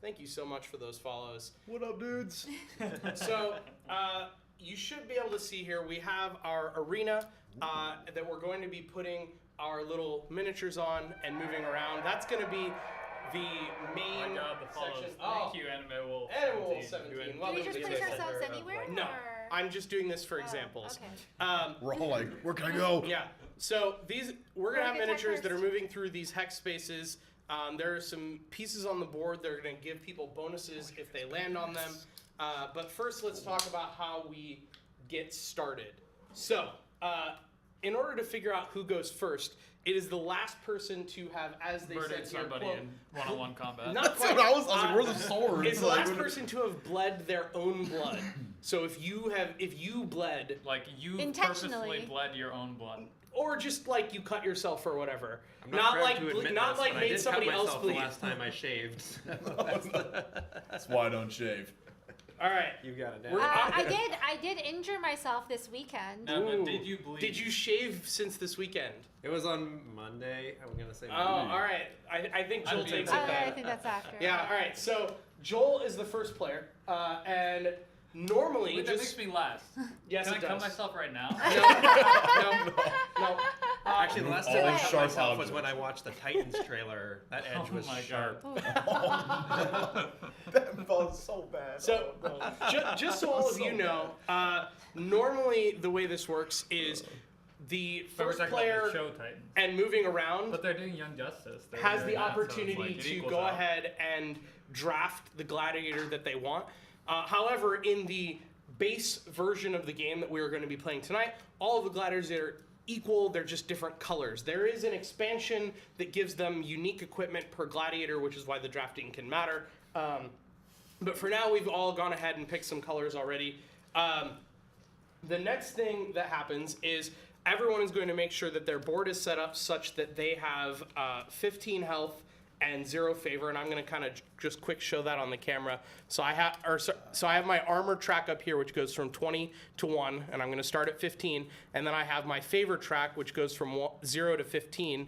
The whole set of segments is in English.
Thank you so much for those follows. What up, dudes? So, you should be able to see here, we have our arena that we're going to be putting our little miniatures on and moving around. That's going to be the main Oh my god, the follows. section. Thank you, Anime Wolf. Anime Wolf 17. Doing- Welcome Do we to just the place channel. ourselves anywhere? No, or- I'm just doing this for examples. Okay. We're all like, where can I go? Yeah. So we're gonna have Where gets miniatures that are first? moving through these hex spaces. There are some pieces on the board that are gonna give people bonuses if they land on them. But first, let's talk about how we get started. So, in order to figure out who goes first, it is the last person to have, as they Murdered said here, somebody quote, in one-on-one combat. not That's quite. what I was like, where's the swords? It's the Like, last what- person to have bled their own blood. So if you bled, Like, you Intentionally. purposely bled your own blood. or just like you cut yourself or whatever, I'm not proud like to admit not this, like but I made did cut somebody else myself bleed. the last time I shaved. That's why I don't shave. All right. You got it. We're- I did injure myself this weekend. No, Ooh. but did you bleed? Did you shave since this weekend? It was on Monday. I'm gonna say Oh, Monday. all right. I think Joel I'm takes being- it I then. think that's accurate. Yeah. All right. So Joel is the first player, and normally Wait, that just makes me last. yes, Can I it cut does. myself right now? No. Actually, the last All time I those cut sharp myself was objects. when I watched the Titans trailer. That edge Oh was my sharp. That felt so bad. So, just so all of you know, normally the way this works is the But we're first talking player about the show Titans. and moving around But they're doing Young Justice. They're has doing the that, so it's opportunity like it to equals go out. ahead and draft the gladiator that they want. However, in the base version of the game that we are going to be playing tonight, all of the gladiators are equal, they're just different colors. There is an expansion that gives them unique equipment per gladiator, which is why the drafting can matter. But for now, we've all gone ahead and picked some colors already. The next thing that happens is everyone is going to make sure that their board is set up such that they have 15 health and 0 favor, and I'm going to kind of just quick show that on the camera. So I have my armor track up here, which goes from 20 to 1, and I'm going to start at 15, and then I have my favor track, which goes from 0 to 15,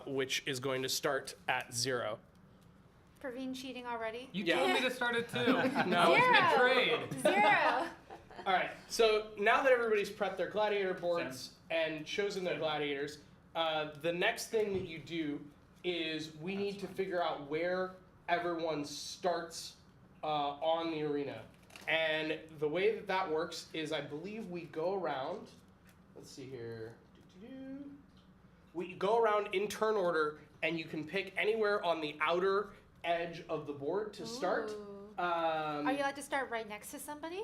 which is going to start at 0. Praveen cheating already? You Yeah. told me to start it too. No. I was betrayed. 0. All right, so now that everybody's prepped their gladiator boards and chosen their gladiators, the next thing that you do is we need to figure out where everyone starts on the arena. And the way that that works is I believe we go around, let's see here, we go around in turn order, and you can pick anywhere on the outer edge of the board to start. Ooh. Are you allowed to start right next to somebody?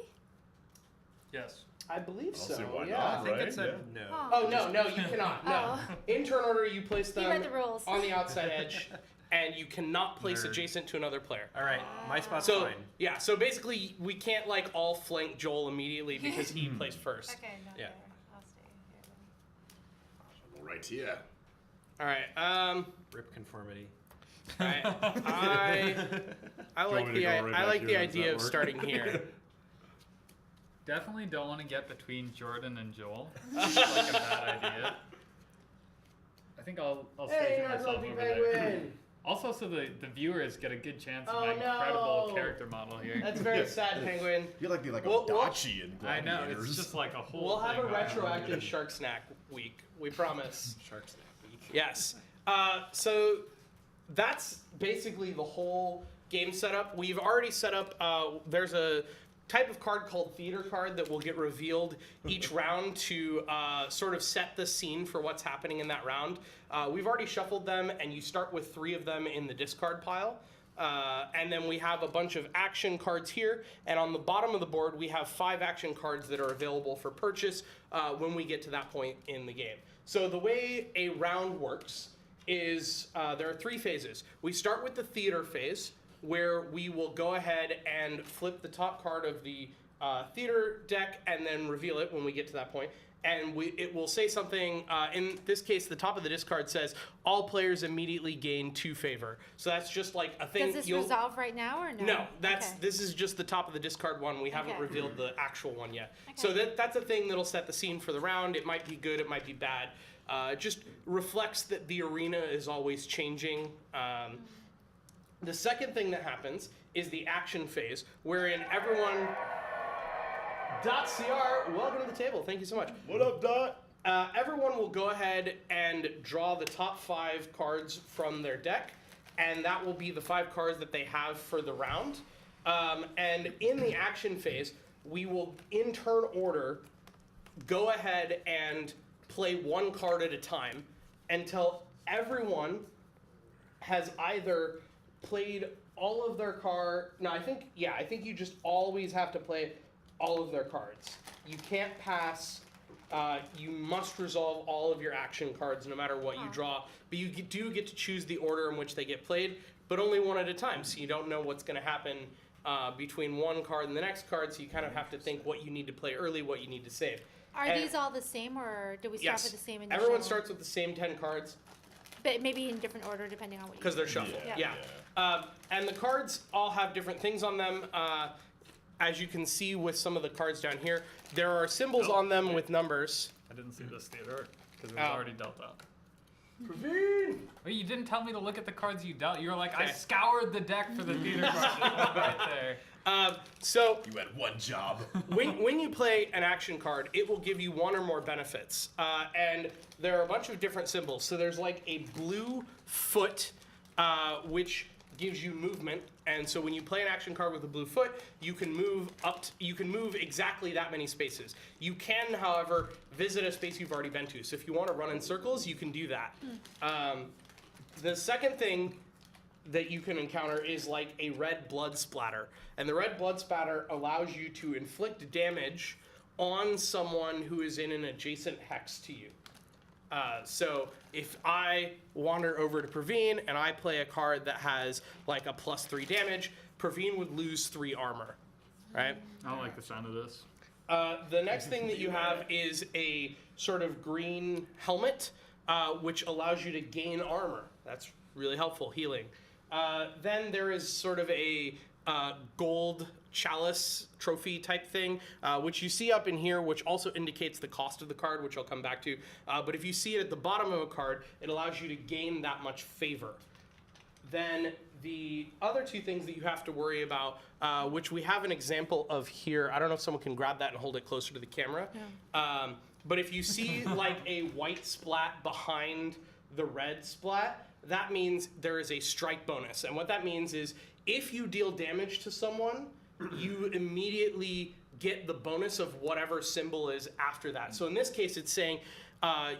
Yes. I believe I'll so, see why yeah. not, I think right? it said no. Oh. Oh, no, you cannot. No. Oh. In turn order, you place You them read the rules. on the outside edge, and you cannot place Nerd. adjacent to another player. All right, my spot's So, fine. yeah, so basically, we can't, like, all flank Joel immediately because he plays first. Okay, no, Yeah. there. I'll stay here. Right here. All right, Rip conformity. I like me to the go right I back like here? the Does idea that of work? starting here. Definitely don't want to get between Jordan and Joel. Seems like a bad idea. I think I'll station myself over there. Also, so the viewers get a good chance of Oh, my incredible no. character model here. That's very sad, Penguin. You're like a Well, Dachi in I know, Gladiators. it's just like a whole We'll have a thing going on. retroactive Shark Snack week. We promise. Shark Snack Week. Yes. So that's basically the whole game setup. We've already set up, there's a type of card called theater card that will get revealed each round to sort of set the scene for what's happening in that round. We've already shuffled them, and you start with 3 of them in the discard pile. And then we have a bunch of action cards here, and on the bottom of the board we have 5 action cards that are available for purchase when we get to that point in the game. So the way a round works is there are 3 phases. We start with the theater phase, where we will go ahead and flip the top card of the theater deck and then reveal it when we get to that point. And it will say something, in this case, the top of the discard says, all players immediately gain 2 favor. So that's just like a thing. Does this resolve right now or no? No, Okay. this is just the top of the discard one. We haven't Okay. revealed the actual one yet. Okay. So that's a thing that'll set the scene for the round. It might be good, it might be bad. It just reflects that the arena is always changing. The second thing that happens is the action phase, wherein everyone... .cr, welcome to the table. Thank you so much. What up, Dot? Everyone will go ahead and draw the top 5 cards from their deck, and that will be the 5 cards that they have for the round. And in the action phase, we will, in turn order, go ahead and play 1 card at a time until everyone has either played all of their card. No, I think you just always have to play all of their cards. You can't pass. You must resolve all of your action cards no matter what you draw. But you do get to choose the order in which they get played, but only 1 at a time. So you don't know what's going to happen between one card and the next card. So you kind of have to think what you need to play early, what you need to save. Are these all the same, or do we start Yes, with the same initial? everyone starts with the same 10 cards. But maybe in different order depending on what you Because they're shuffled, Yeah. and the cards all have different things on them. As you can see with some of the cards down here, there are symbols on them with numbers. I didn't see this theater because it was Oh. already dealt out. Praveen! Wait, you didn't tell me to look at the cards you dealt. You were like, I Okay. scoured the deck for the theater cards right there. So You had one job. when you play an action card, it will give you 1 or more benefits. And there are a bunch of different symbols. So there's like a blue foot, which gives you movement. And so when you play an action card with a blue foot, you can move you can move exactly that many spaces. You can, however, visit a space you've already been to. So if you want to run in circles, you can do that. The second thing that you can encounter is like a red blood splatter. And the red blood splatter allows you to inflict damage on someone who is in an adjacent hex to you. So if I wander over to Praveen and I play a card that has like a +3 damage, Praveen would lose 3 armor, right? I don't like the sound of this. The next thing that you have is a sort of green helmet, which allows you to gain armor. That's really helpful, healing. Then there is sort of a gold chalice trophy type thing, which you see up in here, which also indicates the cost of the card, which I'll come back to. But if you see it at the bottom of a card, it allows you to gain that much favor. Then the other 2 things that you have to worry about, which we have an example of here. I don't know if someone can grab that and hold it closer to the camera. Yeah. But if you see like a white splat behind the red splat, that means there is a strike bonus. And what that means is if you deal damage to someone, you immediately get the bonus of whatever symbol is after that. So in this case, it's saying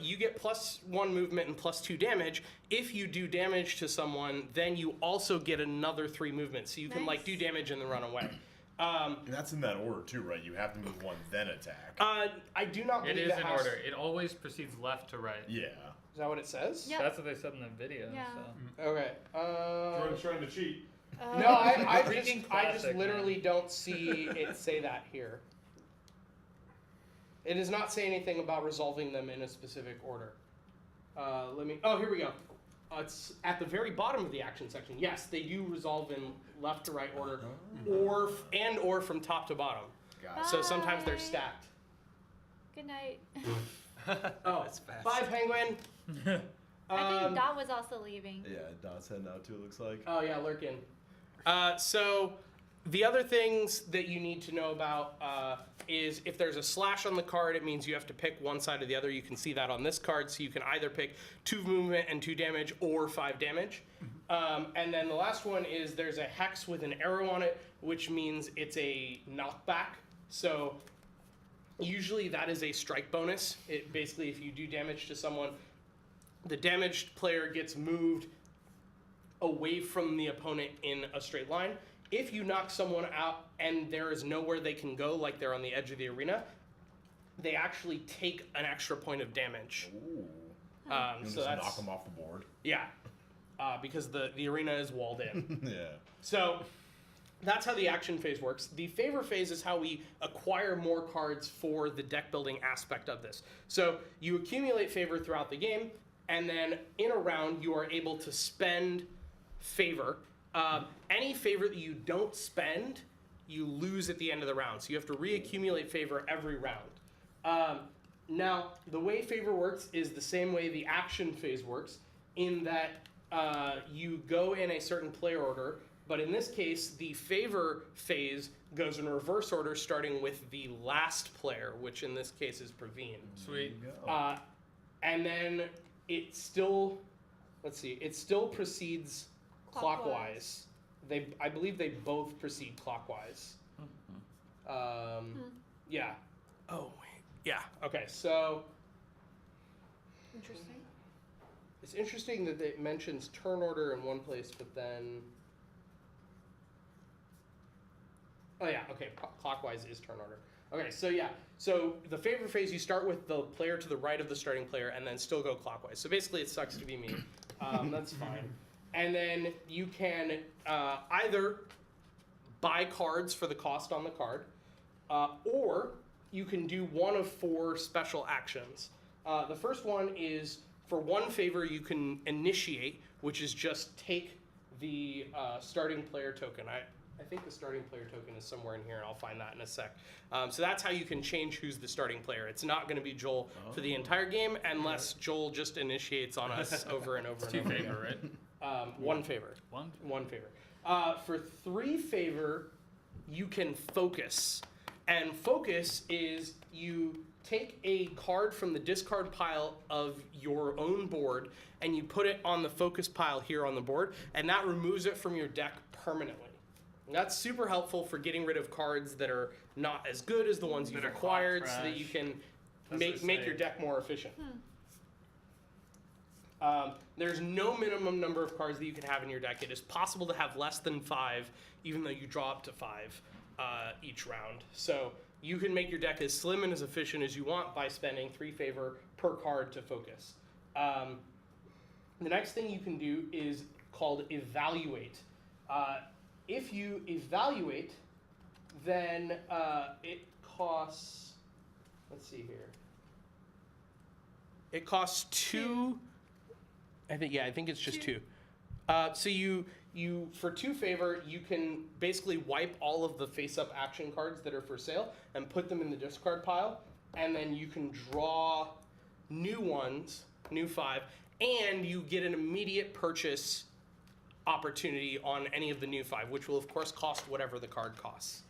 you get +1 movement and +2 damage. If you do damage to someone, then you also get another 3 movement. So you can like Nice. do damage and then run away. And that's in that order too, right? You have to move 1, then attack. I do not It believe is in has- order. It always proceeds left to right. Yeah. Is that what it says? Yeah. That's what they said in the video. Yeah. So. Okay. Jordan's trying to cheat. No, I Freaking just classic, literally man. don't see it say that here. It does not say anything about resolving them in a specific order. Let me. Oh, here we go. It's at the very bottom of the action section. Yes, they do resolve in left to right order, or from top to bottom. Got So sometimes they're Bye. stacked. Good night. Oh, That's fast. bye, penguin. I think Dot was also leaving. Yeah, Dot's heading out too, it looks like. Oh yeah, lurking. So the other things that you need to know about is if there's a slash on the card, it means you have to pick one side or the other. You can see that on this card, so you can either pick 2 movement and 2 damage or 5 damage. And then the last one is there's a hex with an arrow on it, which means it's a knockback. So usually that is a strike bonus. It basically, if you do damage to someone, the damaged player gets moved away from the opponent in a straight line. If you knock someone out and there is nowhere they can go, like they're on the edge of the arena, they actually take an extra point of damage. Ooh. So You just that's knock them off the board. yeah, because the arena is walled in. Yeah. So that's how the action phase works. The favor phase is how we acquire more cards for the deck building aspect of this. So you accumulate favor throughout the game, and then in a round you are able to spend favor. Any favor that you don't spend, you lose at the end of the round. So you have to reaccumulate favor every round. Now, the way favor works is the same way the action phase works, in that you go in a certain player order, but in this case, the favor phase goes in reverse order, starting with the last player, which in this case is Praveen. Sweet. And then it still, it still proceeds clockwise. I believe they both proceed clockwise. Yeah. Oh, wait. Yeah. Okay, so Interesting. it's interesting that it mentions turn order in one place, but then... Oh, yeah, okay, clockwise is turn order. Okay, so yeah, so the favor phase, you start with the player to the right of the starting player and then still go clockwise. So basically it sucks to be me. That's fine. And then you can either buy cards for the cost on the card, or you can do one of 4 special actions. The first one is, for one favor, you can initiate, which is just take the starting player token. I think the starting player token is somewhere in here, and I'll find that in a sec. So that's how you can change who's the starting player. It's not going to be Joel for the entire game, unless Joel just initiates on us over and over and over. 2 favor, right? 1 favor. One favor. For 3 favor, you can focus. And focus is you take a card from the discard pile of your own board and you put it on the focus pile here on the board, and that removes it from your deck permanently. And that's super helpful for getting rid of cards that are not as good as the ones you've That are acquired, clock so that you trash. can That's make what I your say. deck more efficient. There's no minimum number of cards that you can have in your deck. It is possible to have less than 5, even though you draw up to 5 each round. So you can make your deck as slim and as efficient as you want by spending 3 favor per card to focus. The next thing you can do is called evaluate. If you evaluate, then it costs, let's see here. It costs 2. I think it's just 2. So you for 2 favor, you can basically wipe all of the face-up action cards that are for sale and put them in the discard pile, and then you can draw new ones, new 5, and you get an immediate purchase opportunity on any of the new 5, which will of course cost whatever the card costs.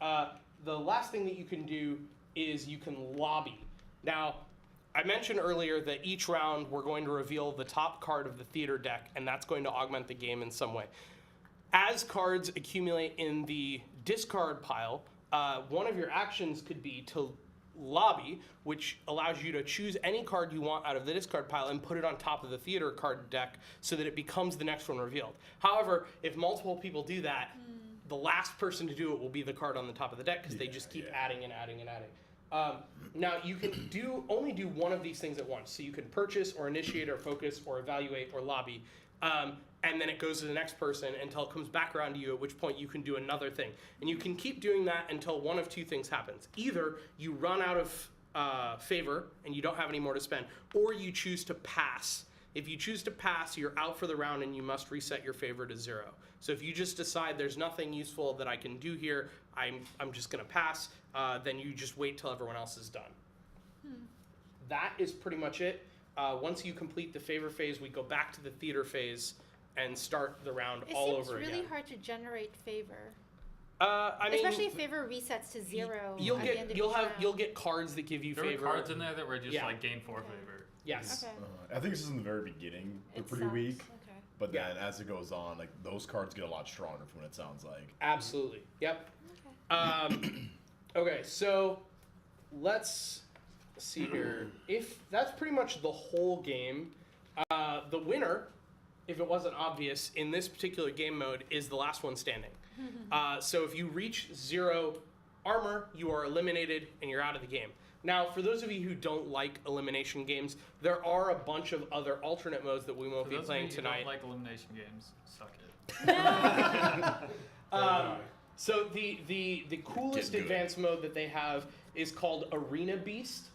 The last thing that you can do is you can lobby. Now, I mentioned earlier that each round we're going to reveal the top card of the theater deck, and that's going to augment the game in some way. As cards accumulate in the discard pile, one of your actions could be to lobby, which allows you to choose any card you want out of the discard pile and put it on top of the theater card deck so that it becomes the next one revealed. However, if multiple people do that, the last person to do it will be the card on the top of the deck because they just keep adding and adding and adding. Now, you can only do one of these things at once. So you can purchase or initiate or focus or evaluate or lobby. And then it goes to the next person until it comes back around to you, at which point you can do another thing. And you can keep doing that until one of 2 things happens. Either you run out of favor and you don't have any more to spend, or you choose to pass. If you choose to pass, you're out for the round and you must reset your favor to 0. So if you just decide there's nothing useful that I can do here, I'm just going to pass, then you just wait till everyone else is done. That is pretty much it. Once you complete the favor phase, we go back to the theater phase and start the round all over again. It seems really hard to generate favor. I mean, Especially if favor resets to 0 You'll at the end of you'll each have round. you'll get cards that give you There favor. were cards in there that were just Yeah. like gain 4 favor. Yes. Okay. I think this is in the very beginning. They're It pretty sounds- weak. Okay. But then as it goes on, like those cards get a lot stronger from what it sounds like. Absolutely. Yep. Okay. Okay, so let's see here. If that's pretty much the whole game, the winner, if it wasn't obvious, in this particular game mode is the last one standing. So if you reach 0 armor, you are eliminated and you're out of the game. Now, for those of you who don't like elimination games, there are a bunch of other alternate modes that we won't For be those playing of you who tonight. don't like elimination games, suck it. So the coolest Get good. advanced mode that they have is called Arena Beast.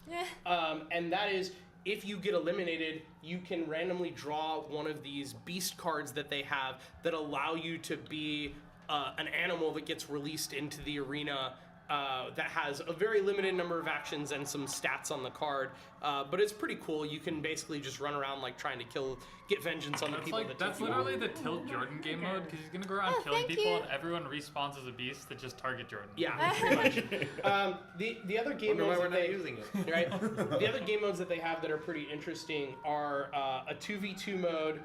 And that is, if you get eliminated, you can randomly draw one of these beast cards that they have that allow you to be an animal that gets released into the arena that has a very limited number of actions and some stats on the card. But it's pretty cool. You can basically just run around like trying to get vengeance on the people that That's took you literally out. the Tilt Jordan game mode, because he's gonna go around killing thank people you. and everyone respawns as a beast to just target Jordan. Yeah, pretty much. The other game Wonder why modes we're that not they using it. right? The other game modes that they have that are pretty interesting are a 2v2 mode,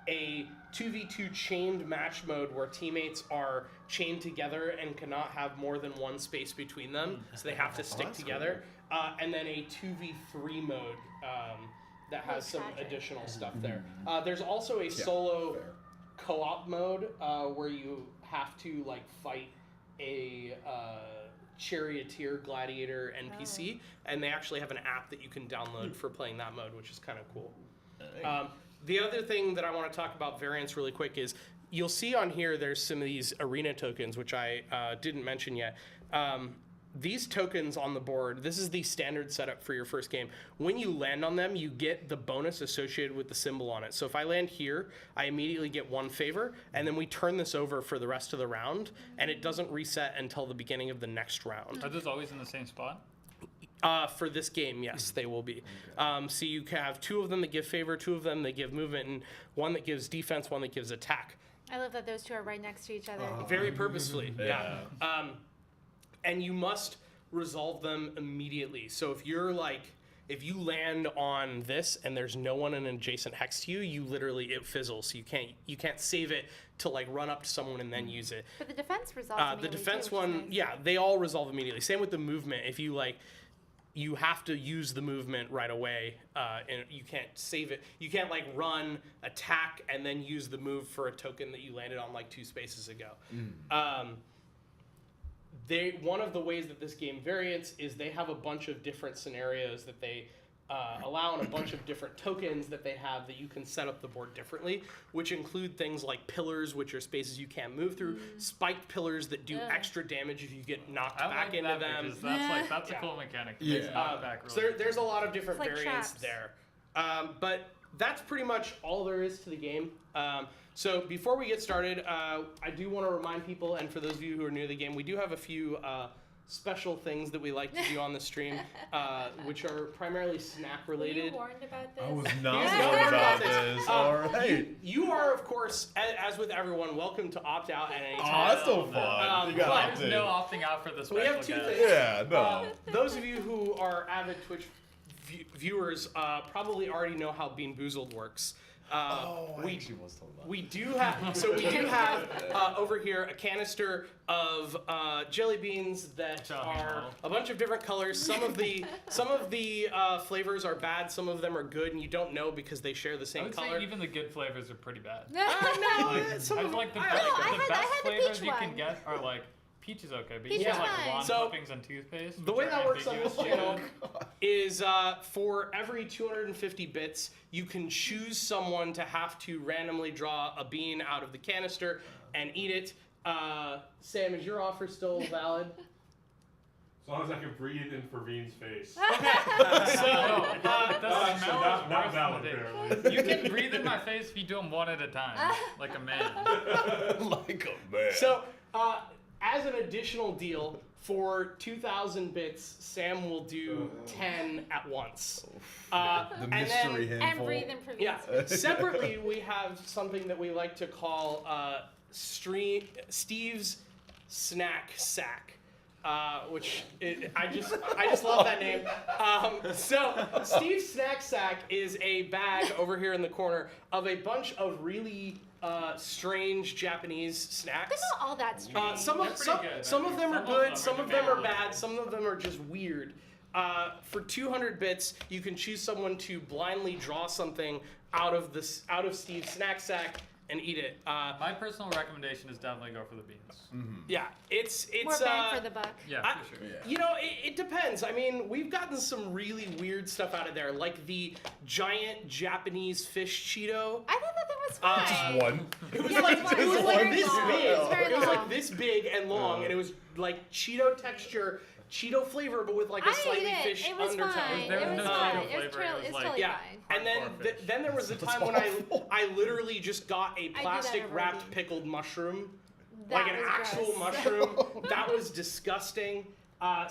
a 2v2 chained match mode where teammates are chained together and cannot have more than one space between them, so they have to stick that's together. And then a 2v3 mode that has some tragic. additional stuff there. There's also a solo fair. co-op mode where you have to like fight a charioteer gladiator NPC, and they actually have an app that you can download for playing that mode, which is kind of cool. The other thing that I want to talk about variants really quick is you'll see on here there's some of these arena tokens, which I didn't mention yet. These tokens on the board, this is the standard setup for your first game. When you land on them, you get the bonus associated with the symbol on it. So if I land here, I immediately get 1 favor, and then we turn this over for the rest of the round, and it doesn't reset until the beginning of the next round. Are those always in the same spot? For this game, yes, they will be. So you can have 2 of them that give favor, 2 of them that give movement, and 1 that gives defense, 1 that gives attack. I love that those two are right next to each other. Very purposefully, yeah. And you must resolve them immediately. So if you land on this and there's no one in an adjacent hex to you, it fizzles. So you can't save it to like run up to someone and then use it. But the defense resolves The immediately, defense too, which is one, nice. yeah, they all resolve immediately. Same with the movement. If you have to use the movement right away, and you can't save it. You can't like run, attack, and then use the move for a token that you landed on like 2 spaces ago. One of the ways that this game variants is they have a bunch of different scenarios that they allow, and a bunch of different tokens that they have that you can set up the board differently, which include things like pillars, which are spaces you can't move through, spiked pillars that do extra damage if you get knocked I back like into that them. because that's a cool mechanic. Yeah. It's not back So really. there's a lot of different It's like variants traps. there. But that's pretty much all there is to the game. So before we get started, I do want to remind people, and for those of you who are new to the game, we do have a few special things that we like to do on the stream, which are primarily snack Were you related. warned about this? I was not Yeah. warned about Yeah. this. All right. You are, of course, as with everyone, welcome to opt out at any Oh, time. that's so fun. You got but to There's no opting out for the special We have 2 guest. things. Yeah, no. Those of you who are avid Twitch viewers probably already know how Bean Boozled works. I we actually was told about We do have over here a canister of jelly beans that Jelly are bottle. a bunch of different colors. Some of the flavors are bad. Some of them are good, and you don't know because they share the I same would color. say even the good flavors are pretty bad. No, some I of them, like the I best, like I the had- best I had the flavors peach you can one. get are like peach is okay, but Peach you is get like fine. blonde So, whippings and toothpaste. the way which are that works on this ambiguous. channel is for every 250 bits, you can choose someone to have to randomly draw a bean out of the canister and eat it. Sam, is your offer still valid? As long as I can breathe in Praveen's face. So, It doesn't So smell not worse valid, than it is. apparently. You can breathe in my face if you do them 1 at a time, like a man. like a man. So, as an additional deal, for 2,000 bits, Sam will do 10 at once. the and mystery then, And handful. breathe in Praveen's yeah. face. Separately, we have something that we like to call Steve's Snack Sack. I just love that name. So Steve's Snack Sack is a bag over here in the corner of a bunch of really strange Japanese snacks. They're not all that strange. Some They're of pretty good, some I of think. them are Some of good, them some are of them are good. bad, some of them are just weird. For 200 bits, you can choose someone to blindly draw something out of Steve's Snack Sack and eat it. My personal recommendation is definitely go for the beans. Yeah, it's More bang for the buck. Yeah, I- for sure. Yeah. You know, it depends. I mean, we've gotten some really weird stuff out of there, like the giant Japanese fish Cheeto. I thought that was fine. Just one. It was Yeah, like just it was one. like Very this long. big. It was very It was like long. this big and long, and it was like Cheeto texture, Cheeto flavor, but with like a I slightly ate it. fish It was undertone. fine. There It was was no fine. Cheeto It was, flavor. It was it's like- totally Yeah, fine. and then Hardcore fish. then there was a That's time when awful. I literally just got a that plastic wrapped already. pickled mushroom, That like an was actual gross. mushroom. That was disgusting.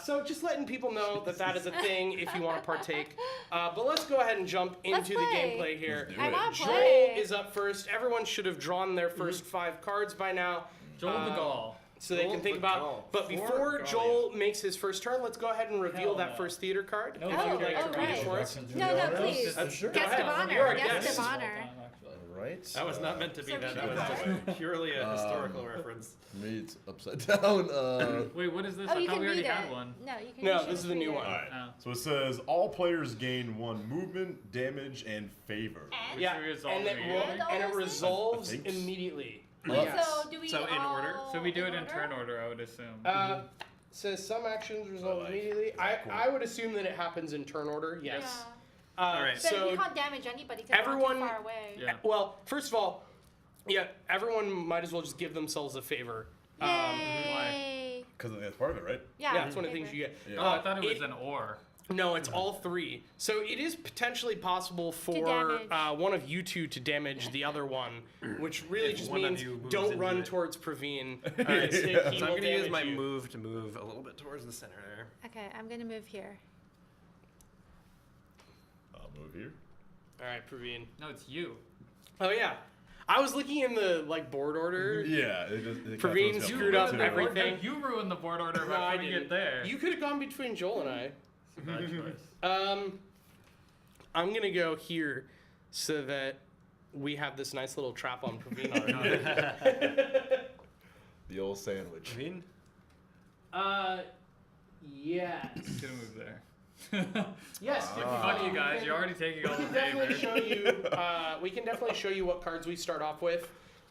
So just letting people know that is a thing if you want to partake. But let's go ahead and jump Let's into the play. gameplay here. Let's do I it. want to Joel play. is up first. Everyone should have drawn their first 5 cards by now. Joel the Gaul. So they can think about. But before Joel makes his first turn, let's go ahead and reveal Hell that no. first theater card. No, if no, you'd like oh, to read it right. for us. No, please. That's sure. Guest Go of ahead. honor. You're a Guest guest. of honor. Right. That was not meant to be So that. we That can- was purely a historical reference. Meat upside down. Wait, what is this? Oh, I you thought can we already read had it. one. No, you can. No, you should this is just the new read one. it. Alright. Oh. So it says all players gain 1 movement, damage, and favor. And? Yeah, resolve and it, immediately? and it resolves I think so. immediately. So do we So in all order? So we do it in turn order, I would assume. Says some actions resolve Like, immediately. cool. I would assume that it happens in turn order. Yes. Yeah. Alright. But So we can't damage anybody because everyone- we're too far away. Yeah. well, first of all, yeah, everyone might as well just give themselves a favor. Yay! Because that's part of it, right? Yeah, Yeah, it's one of the things you get. Yeah. Oh, I thought it was an or. No, it's all 3. So it is potentially possible for damage. one of you two to damage the other one, which really If just one of means you moves don't into run it. towards Praveen. Alright, so yeah. he So I'm will going to use damage my you. move to move a little bit towards the center there. Okay, I'm gonna move here. I'll move here. All right, Praveen. No, it's you. Oh yeah, I was looking in the board order. Yeah. It just, it Praveen kinda throws me screwed off up too. The board- everything. You ruined the board order No, I before we didn't. get there. You could have gone between Joel and I. Bad choice. I'm gonna go here so that we have this nice little trap on Praveen already. The old sandwich. Praveen? Yes. Gonna move there. Yes. Fuck you guys, you're already taking all We the can definitely favor. show you. We can definitely show you what cards we start off with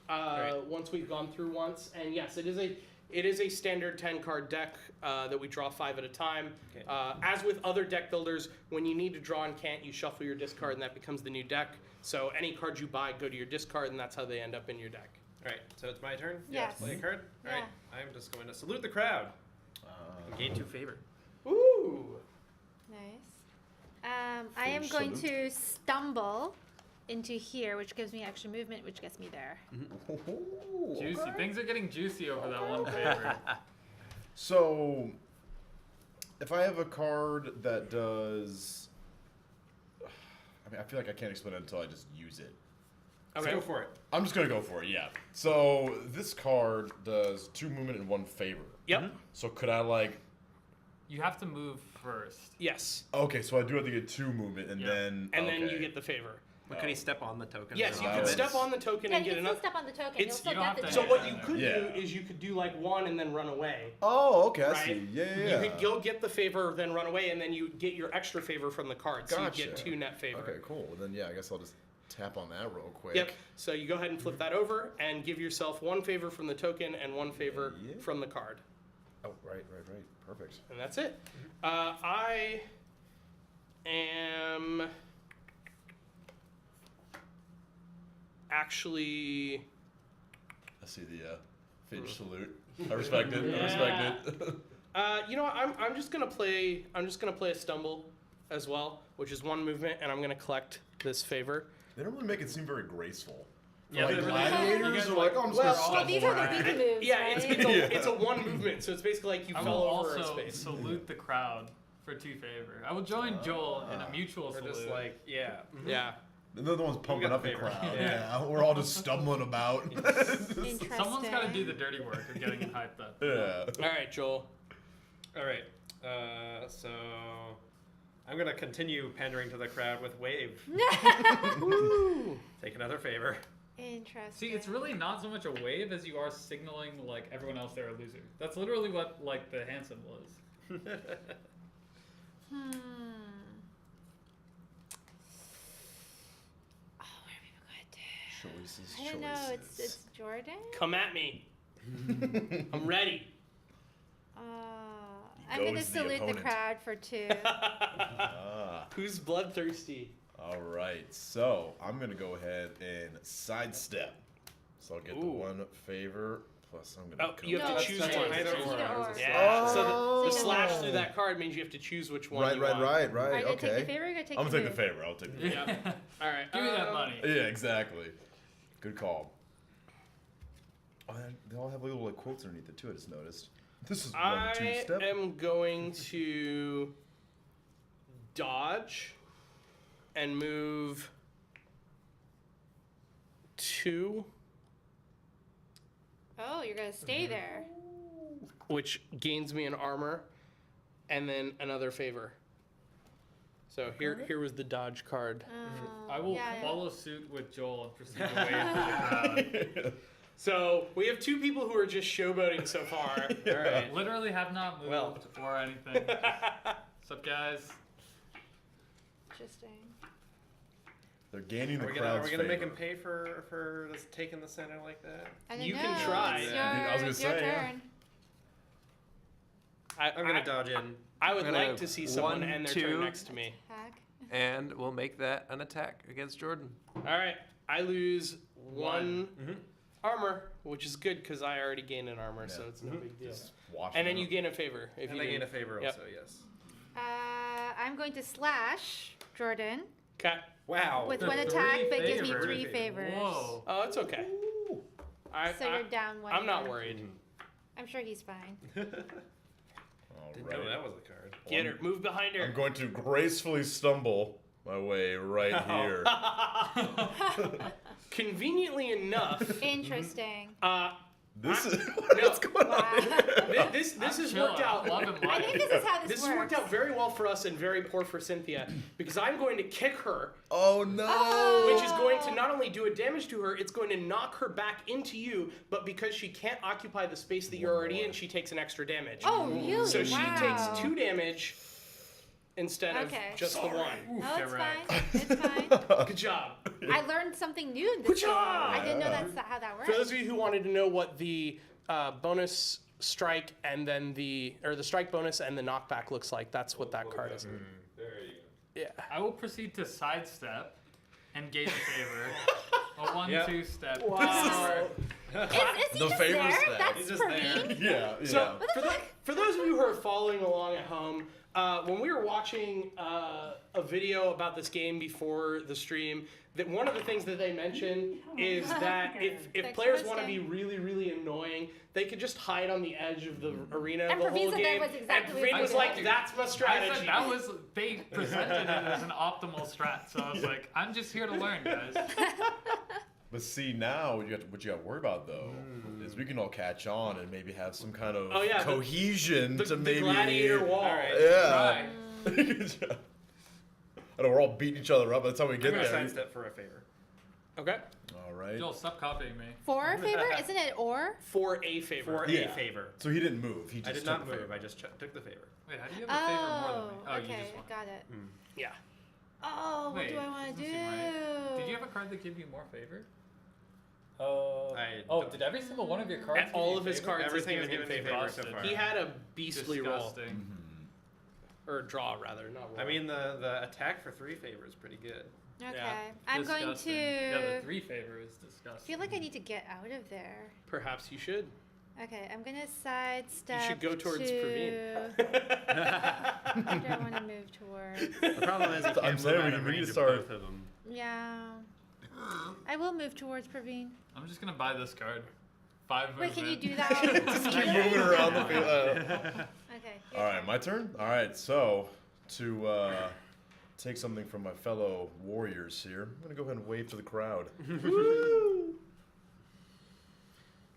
Great. once we've gone through once. And yes, it is a standard 10 card deck that we draw 5 at a time. Okay. As with other deck builders, when you need to draw and can't, you shuffle your discard and that becomes the new deck. So any cards you buy go to your discard and that's how they end up in your deck. Alright, so it's my turn? Yes. Play a card? Alright, I'm just going to salute the crowd. Gain 2 favor. Ooh. Nice. I am Full going salute. to stumble into here, which gives me extra movement, which gets me there. Juicy. Things are getting juicy over that one favor. So, if I have a card that does, I mean, I feel like I can't explain it until I just use it. Let's Okay. go for it. I'm just gonna go for it. Yeah. So this card does 2 movement and 1 favor. Yep. So could I like? You have to move first. Yes. Okay, so I do have to get 2 movement and Yeah. then. And then okay. you get the favor. But can he step on the token? Yes, for you that can was- step on the token Yeah, and you get can enough. still step on the token. It's- You'll still you don't get have the to So hit what that you then. could Yeah. do is you could do like 1 and then run away. Oh, okay, I Right? see. Yeah. You could go get the favor, then run away, and then you get your extra favor from the card. So you get Gotcha. 2 net favor. Okay, cool. Well, then yeah, I guess I'll just tap on that real quick. Yep. So you go ahead and flip that over and give yourself 1 favor from the token and 1 favor Yeah. from the card. Oh, right. Perfect. And that's it. I am actually. I see the Finch salute. I respect it. I respect it. You know what? I'm just gonna play. I'm just gonna play a stumble, as well, which is 1 movement, and I'm gonna collect this favor. They don't really make it seem very graceful. Yeah, Like they really- gladiators you guys are like, oh, I'm just Well, gonna Well, stumble these are the around. big moves, Yeah, right? it's a 1 movement, so it's basically like you I fell will over in also space. salute the crowd for 2 favor. I will join Joel in a mutual We're salute. just like, yeah. Yeah. They're the ones pumping got up the favor. crowd. Yeah. Yeah, we're all just stumbling about. Interesting. Someone's got to do the dirty work of getting it hyped up. Yeah. All right, Joel. Alright, so I'm going to continue pandering to the crowd with Wave. Take another favor. Interesting. See, it's really not so much a wave as you are signaling like everyone else they're a loser. That's literally what like the hand symbol is. Hmm. Oh, where are people going to? Choices. I don't know. It's Jordan. Come at me. I'm ready. I'm gonna goes the salute the opponent. crowd for 2. Ah. Who's bloodthirsty? All right, so I'm gonna go ahead and sidestep. So I'll get the Ooh. 1 favor plus I'm gonna. Oh, you have No, to it's choose either one. or. Either It's or. either or. Yeah. So Oh. the slash through that card means you have to choose which one. Right, you right, want. right, Are right. you gonna take the Okay. favor or you gonna take I'm the gonna take the move? favor. I'll take the favor. Yeah. All right. Give me that money. Yeah, exactly. Good call. Oh, they all have little like quotes underneath it too. I just noticed. This is I 1-2 step. am going to dodge and move 2, Oh, you're gonna stay there. which gains me an armor, and then another favor. So here was the dodge card. Oh, I will yeah. follow suit with Joel and proceed to wave to the crowd. So we have 2 people who are just showboating so far. All right. Literally have not moved Well. or anything. What's up, guys? Interesting. They're gaining the Are we crowd's gonna make him favor. pay for this taking the center like that? I don't You know. can try. It's Yeah. your, I was gonna it's your say, yeah. turn. I'm gonna dodge in. I would I'm gonna like to see someone 1, end their 2. turn next to me. Heck. And we'll make that an attack against Jordan. All right, I lose 1 Mhm. armor, which is good because I already gained an armor, so Yeah. it's no big deal. Just wash And it then you out. gain a favor if And you I gain didn't- a favor Yep. also, yes. I'm going to slash Jordan Okay. Wow. with The 1 3 attack, but gives me favors. 3 favors. Whoa. Oh, it's okay. So you're down 1. I'm not here. worried. I'm sure he's fine. All Didn't right. know that was a card. Get her. Move behind her. I'm going to gracefully stumble my way right here. Conveniently enough, Interesting. This is no. what's going on. Wow. this I'm has chilling. worked out. I'm loving I life. think this is how this This works. has worked out very well for us and very poor for Cynthia because I'm going to kick her, Oh no! Oh. which is going to not only do a damage to her, it's going to knock her back into you, but because she can't occupy the space that you're already in, she takes an extra damage. Oh, really? So she Wow. takes 2 damage instead Okay. of just the 1. Oh, it's Correct. fine. It's fine. Good job. I learned something new in Good this game. job. I didn't know that's how that works. For those of you who wanted to know what the bonus strike and then the strike bonus and the knockback looks like, that's what that card is. There you Yeah. I will proceed to sidestep and gain a favor. A 1-2 step. Wow. Is he The just favor there? stack. That's He's just for there. me? Yeah. So Yeah. for those of you who are following along at home, when we were watching a video about this game before the stream, that one of the things that they mentioned is that if Thanks players for want to be listening. really, really annoying, they could just hide on the edge of the arena And the whole Praveen said that game. was exactly and what he Praveen was did. like, "That's my I strategy." said that was, they presented it as an optimal strat, so I was like, I'm just here to learn, guys. But see now, what you got to worry about though is we can all catch on and maybe have some kind of Oh, yeah, the- cohesion the, to the maybe. gladiator wall. All right. Yeah. Right. Good job. I know we're all beating each other up. That's how we I'm get gonna there. sidestep for a favor. Okay. All right. Joel, stop copying me. For a favor? Isn't it or? For a favor. For Yeah. a favor. So he didn't move. He just I did took not the move. favor. I just took the favor. Wait, how do you have a favor more than me? Oh, Oh, you okay. just won. Got it. Yeah. Oh, what Wait, do I want to doesn't do? seem right. Did you have a card that gave you more favor? I Oh, don't- did every single one of your cards? And give all you of his favor? cards Everything has has given him given me favor. favor so far. He had a beastly roll. Disgusting. Or draw, rather, not roll. I mean, the attack for 3 favor is pretty good. Okay. Yeah. I'm going Disgusting. to. Yeah, the 3 favor is I disgusting. feel like I need to get out of there. Perhaps you should. Okay, I'm gonna sidestep. You should go towards to... Praveen. Where do I want to move towards? The problem is you I'm can't move saying we out can of really range of start- both of them. Yeah. I will move towards Praveen. I'm just gonna buy this card. 5 Wait, can you movement. do that? Just keep moving around the field. Okay. your All right, turn. my turn. All right, so to take something from my fellow warriors here, I'm gonna go ahead and wave to the crowd.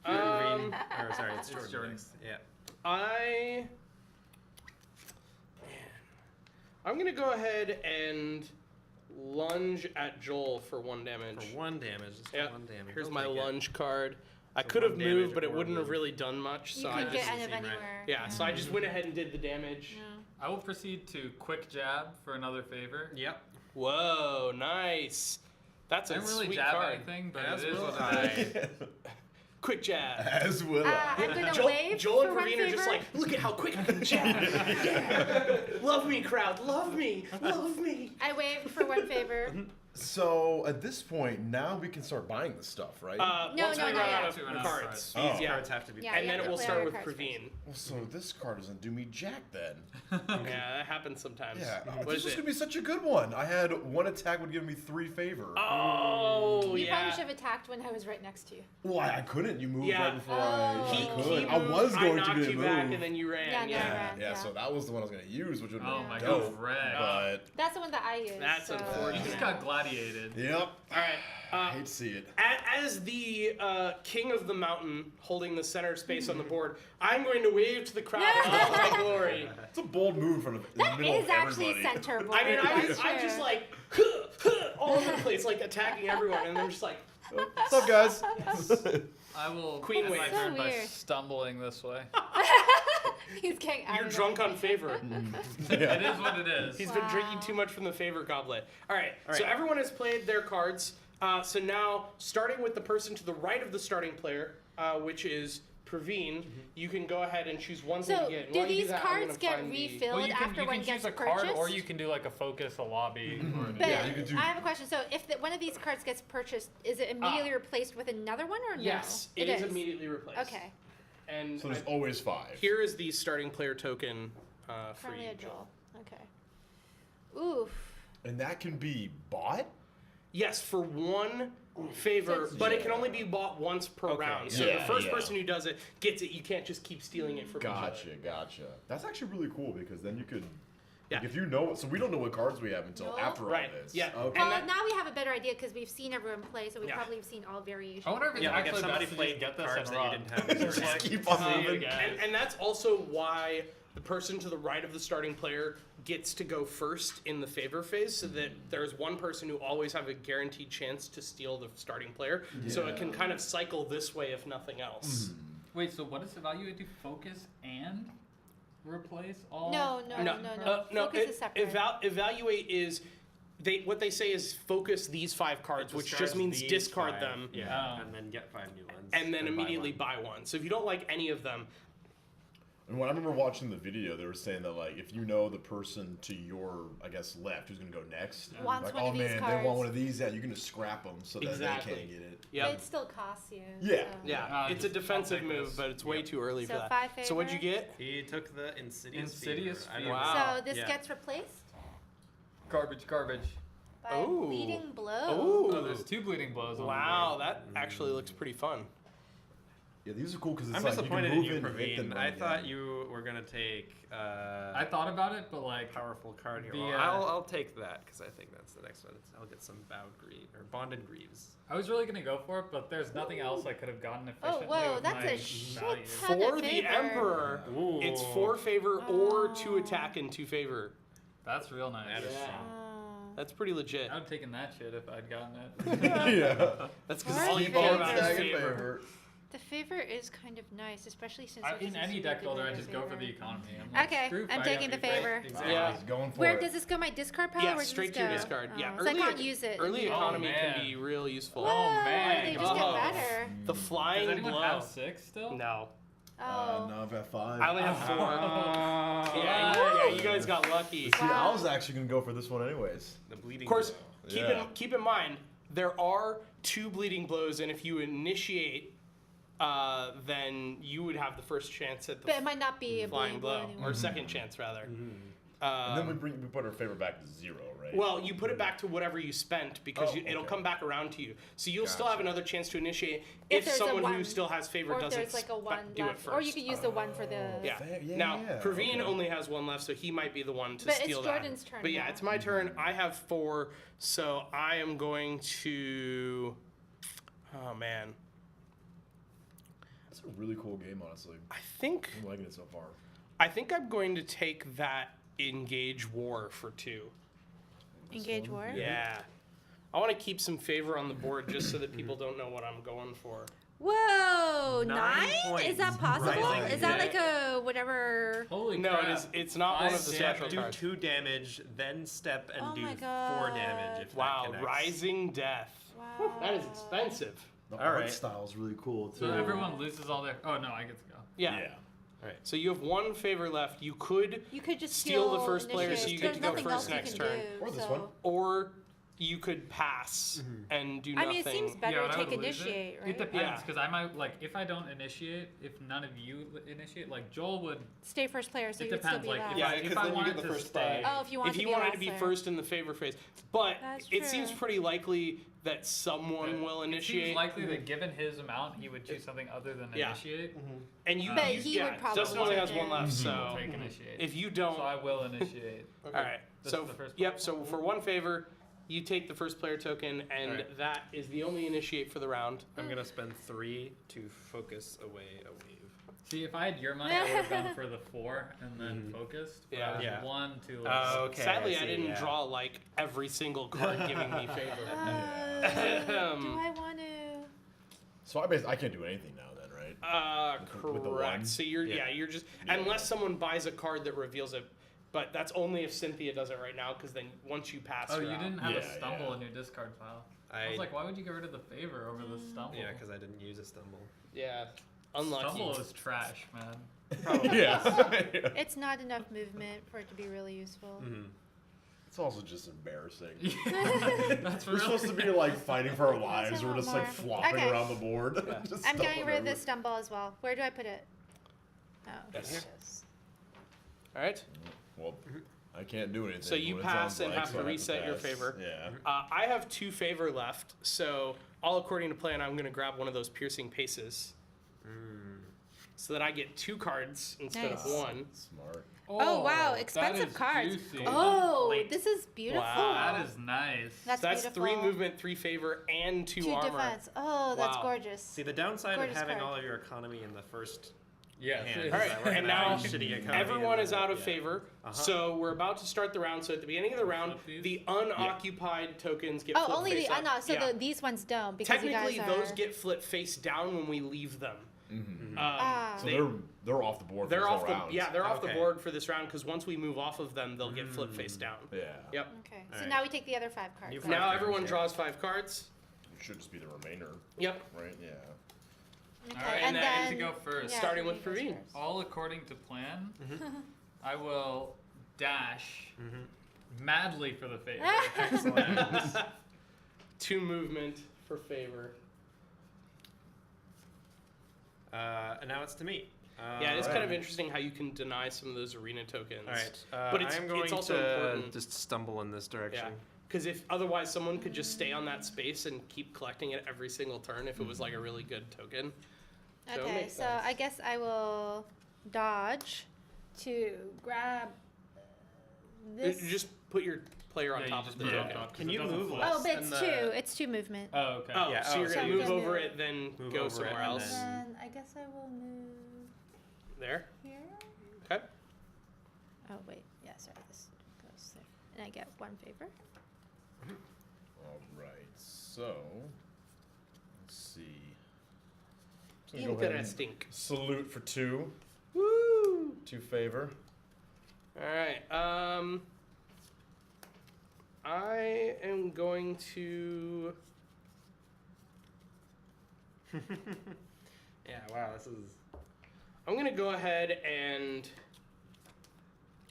Or sorry, it's It's Jordan. Jordan. next. Yeah. I'm gonna go ahead and lunge at Joel for 1 damage. For 1 damage. Just Yeah. 1 damage. Here's I'll my take it. lunge card. I So could have 1 damage moved, but it or wouldn't have move. really done much. You So I couldn't just get out of seem right. anywhere. yeah. So I just went ahead and did the damage. Yeah. I will proceed to quick jab for another favor. Yep. Whoa, nice. That's I a didn't really sweet jab card. anything, but As it is will what I. it is. Quick jab. As will I. I'm gonna Joel, wave Joel for and 1 Praveen favor. are just like, look at how quick I can jab. Yeah. Love me, crowd. Love me. Love me. I waved for 1 favor. So at this point, now we can start buying the stuff, right? No, Once no, we no, run yeah. out Once we run of out of cards. cards. Oh. These Yeah. cards have to be. Yeah, And you then have it to will play start all with your cards Praveen. Well, so this card doesn't do me jack then. Yeah, that happens sometimes. Yeah, What this is was it? gonna be such a good one. I had one attack would give me 3 favor. Oh, You yeah. probably should have attacked when I was right next to you. Well, I couldn't. You moved Yeah. right before Oh. I He could. I moved, was going to knocked be a you move. back, and then you ran. Yeah, no, Yeah. I ran. Yeah, so that was the one I was gonna use, which would have Oh been my dope. god, red. But That's the one that I used. That's so. You unfortunate. just got gladiated. yep. All right. I hate to see it. As the king of the mountain, holding the center space on the board, I'm going to wave to the crowd in all my glory. It's a bold move in front of in the That middle is of actually everybody. center board. I mean, that's I'm true. just like all over the place, like attacking everyone, and they're just like, What's up, guys? I will Queen end my wave. turn So by weird. stumbling this way. He's getting out you're of drunk there. on favor. Yeah. It is what it is. He's been drinking Wow. too much from the favor goblet. All right, so right. everyone has played their cards. So now, starting with the person to the right of the starting player, which is Praveen, you can go ahead and choose one thing So, to get. And do while you these that, I'm cards gonna get find the- refilled Well, you after can one choose gets a card, purchased? or you can do like a focus, a lobby, or an But Yeah, you could do- I have a question. So, if one of these cards gets purchased, is it immediately replaced with another one, or no? Yes, it is immediately replaced. Okay. And So there's I- always 5. here is the starting player token for Friendly you. a Joel. Okay. Oof. And that can be bought? Yes, for one favor, So- but it can only be bought once per Okay, round. So yeah, the first yeah. person who does it gets it. You can't just keep stealing it from each other. Gotcha. That's actually really cool because then you could. Yeah. Like if you know, so we don't know what cards we have until No. after Right, all this. yeah. Okay. And Well, that- now we have a better idea because we've seen everyone play, so we Yeah. probably have seen all variations. I wonder if it's Yeah, like if actually somebody best to played just get this cards and that you run. didn't have. Just Just like, keep on see you moving. guys. And that's also why the person to the right of the starting player gets to go first in the favor phase, so that there's one person who always have a guaranteed chance to steal the starting player. So it can kind of cycle this way if nothing else. Wait, so what does evaluate do? Focus and replace all? No. No, Focus is separate. evaluate is what they say is focus these 5 cards, which just Discards means these discard 5, them Yeah, Oh. and then get 5 new ones. and then buy immediately one. buy one. So if you don't like any of them, And when I remember watching the video, they were saying that like if you know the person to your, I guess, left who's gonna go next, Wants like one oh of these man, they cards. want one of these, yeah, you can just scrap them so that Exactly. they can't get it. But yeah, it still costs you. Yeah. so. yeah, it's a just- defensive I'll take move, this. but it's way too early So for that. 5 So what'd you favor? get? He took the Insidious Insidious Fever. I don't Fever. know. Wow. So this Yeah. gets replaced Garbage. by Ooh. bleeding blow. Ooh. Oh, there's 2 bleeding blows on Wow, the board. that actually looks pretty fun. Yeah, these are cool because it's I'm like disappointed you in can you, move in, hit them, Praveen. run I thought again. you were gonna take I thought about it, but like, powerful card here. The, Well, uh, I'll take that because I think that's the next one. I'll get some Bowed Greaves or Bonded Greaves. I was really gonna go for it, but there's nothing else I could have gotten Oh, efficiently whoa, with that's my a shit value. ton For of the favor. Emperor, Ooh. it's 4 favor or 2 Oh. attack and 2 favor. That's real nice. That is Yeah. strong. Oh. That's pretty legit. I would have taken that shit if I'd gotten it. Yeah. That's because Or all you Keep care on about is tagging favor. favor. The favor is kind of nice, especially since we're In just a any super deck builder, I good just go for favor. the economy. I'm like, Okay, screw I'm fight taking the everything. favor. Exactly. Yeah. He's going for Where it. does this go? My discard pile? Yeah, or does straight this to your go? discard. Yeah, so I can't use it. Early immediately. economy man. can be real useful. Whoa, Oh, man. they just get Oh. better. The Does flying anyone blow. have 6 still? No, Oh. No, I've got 5. I only have 4. Oh. Yeah, you guys got lucky. See, I Wow. was actually gonna go for this one anyways. The bleeding. Of course, blow. Yeah. keep in mind there are 2 bleeding blows, and if you initiate, then you would have the first chance at the But it might not be a flying bleeding blow blow, anymore. or second chance rather. And then we put our favor back to 0, right? Well, you put it back to whatever you spent because Oh, it'll okay. come back around to you. So you'll still have Gotcha. another chance to initiate If if there's a someone who one, still has favor Or if doesn't there's like a one do it left, first. or you could use the one for the. Yeah. Yeah, Now, yeah, Praveen okay. only has 1 left, so he might be the one to But it's steal Jordan's that. turn But yeah, now. it's my turn. I have 4, so I am going to. Oh man, It's a really cool game, honestly. I think I'm liking it so far. I'm going to take that engage war for 2. Engage war. Yeah. I want to keep some favor on the board just so that people don't know what I'm going for. Whoa, 9 9? Is points. that possible? Rising Is that deck. like a whatever? Holy No, crap. it's not one of the Step, special do cards. 2 damage, then step and Oh do my 4 God. damage. If Wow, that connects. Rising Death. Wow. That is expensive. The All art right. style's really cool too. So everyone loses all their. Oh no, I get to go. Yeah. Alright. So you have 1 favor left. You could, You could just Steal the first player, so initiate. you get There's to go nothing first else you next can turn. do, Or this so- one. or you could pass and do I nothing. mean, it seems better but to I would take lose initiate, right? It depends, Yeah. because I might, like, if I don't initiate, if none of you initiate, like, Joel would, Stay first player, so it you would still depends, be like, allowed. Yeah, if 'cause I then you wanted get the to first stay. buy. Oh, if you want If to he be a wanted last to be player. first in the favor phase, but That's it seems true. pretty likely that someone will It initiate. seems likely that given his amount, he would choose something other than Yeah. initiate. And you, But you he would probably Justin only take has one it. left, He will so take initiate. if you don't, So I will initiate. all right. This So is the first yep. one. So for one favor, you take the first player token, and Alright. that is the only initiate for the round. I'm gonna spend 3 to focus away a wave. See, if I had your money, I would have gone for the 4 and then focused. But I was Yeah. 1 to. Oh, okay. Sadly, I see, didn't yeah. draw like every single card giving me favor. Do I want to? So I can't do anything now then, right? With the Correct. one? So you're Yeah. you're just Yeah. unless someone buys a card that reveals it, but that's only if Cynthia does it right now, because then once you pass. Oh, her you out- didn't have a Yeah, stumble yeah. in your discard pile. I was like, why would you get rid of the favor over the stumble? Yeah, because I didn't use a stumble. Yeah. Unlucky. Stumble is trash, man. Yeah. It's not enough movement for it to be really useful. It's also just embarrassing. That's We're really supposed to be like fighting for our lives. a We're lot just like more. flopping Okay. around the board. Just I'm getting stumbling rid of everywhere. this stumble as well. Where do I put it? Oh, Yes. here it is. All right. Well, I can't do anything. So you what it pass sounds and like, have so to I reset your pass. favor. Yeah. I have 2 favor left, so all according to plan, I'm going to grab one of those piercing paces, so that I get 2 cards instead Nice. of 1. Smart. Oh, wow, that expensive is cards. juicy. Oh, Late. this is beautiful. Wow. That is nice. That's So that's beautiful. 3 movement, 3 favor, and 2 Two armor. defense. Oh, that's Wow. gorgeous. See, the downside Gorgeous of having card. all of your economy in the first Yes. hand. it is All is. right, that we're and gonna have now a shitty economy everyone and is then- out of yeah. favor, Uh-huh. so we're about to start the round. So at the beginning of the round, Flip these? the unoccupied tokens get Oh, flipped only face the up. so Yeah. these ones don't because you Technically, guys those are. get flipped face down when we leave them. So They- they're off the board. They're for this off whole the round. yeah they're off the Okay. board for this round because once we move off of them, they'll get flipped face down. Yeah. Yep. Okay, so Alright. now we take the other 5 cards. You out. Now cards, everyone yeah. draws 5 cards. It should just be the remainder, Yep. right? Yeah. Okay, All right, and and I then get to go first. yeah, Starting with Praveen goes Praveen. first. All according to plan, I will dash madly for the favor. Excellent. 2 movement for favor. And now it's to me. Yeah, it's kind of Alright. interesting how you can deny some of those arena tokens. All right. But it's- I'm going it's also to important. just stumble in this Yeah. direction. Because if otherwise someone could just stay on that space and keep collecting it every single turn if it was like a really good token. So it Okay, makes so sense. I guess I will dodge to grab this. Just put your player on Yeah, you top just of the put it on token. top 'cause Can it you doesn't move flip. less? Oh, but it's and the- 2. It's 2 movement. Oh, okay. Oh, Yeah, so you're so gonna I'm move gonna over do- it, then Move go over it, somewhere and else. then- And I guess I will move There. here. Okay. Oh wait, yeah, sorry, this goes there, and I get 1 favor. All right. So let's see. So Look at that stink. salute for 2. Woo! 2 favor. All right. I am going to. Yeah. Wow. This is. I'm gonna go ahead and.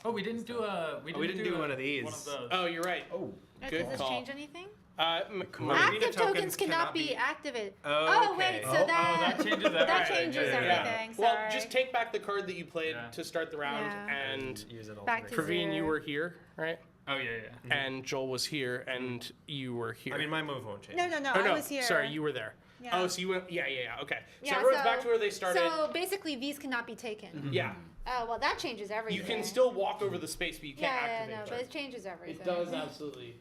Oh, we didn't do a. We didn't, didn't do one of these. One of those. Oh, you're right. Oh. Good Does this call. change anything? Arena Active tokens tokens cannot cannot be be- activated. Oh, wait, okay. so Oh, that that changes everything. that changes Yeah, yeah, yeah. everything. Well, Sorry. just take back the card that you played Yeah. to start the round, Yeah. and use it Back to alternate. Praveen, you zero. were here, right? Oh yeah, yeah. And Joel was here, and you were here. I mean, my move won't change. no, Oh, I was here. Sorry, you were there. Yeah. Oh, so you went. Yeah. Okay. So Yeah, everyone's back to where they started. So basically, these cannot be taken. Yeah. Oh well, that changes everything. You can still walk over the space, but you can't Yeah, activate no, it. but it changes everything. It does absolutely.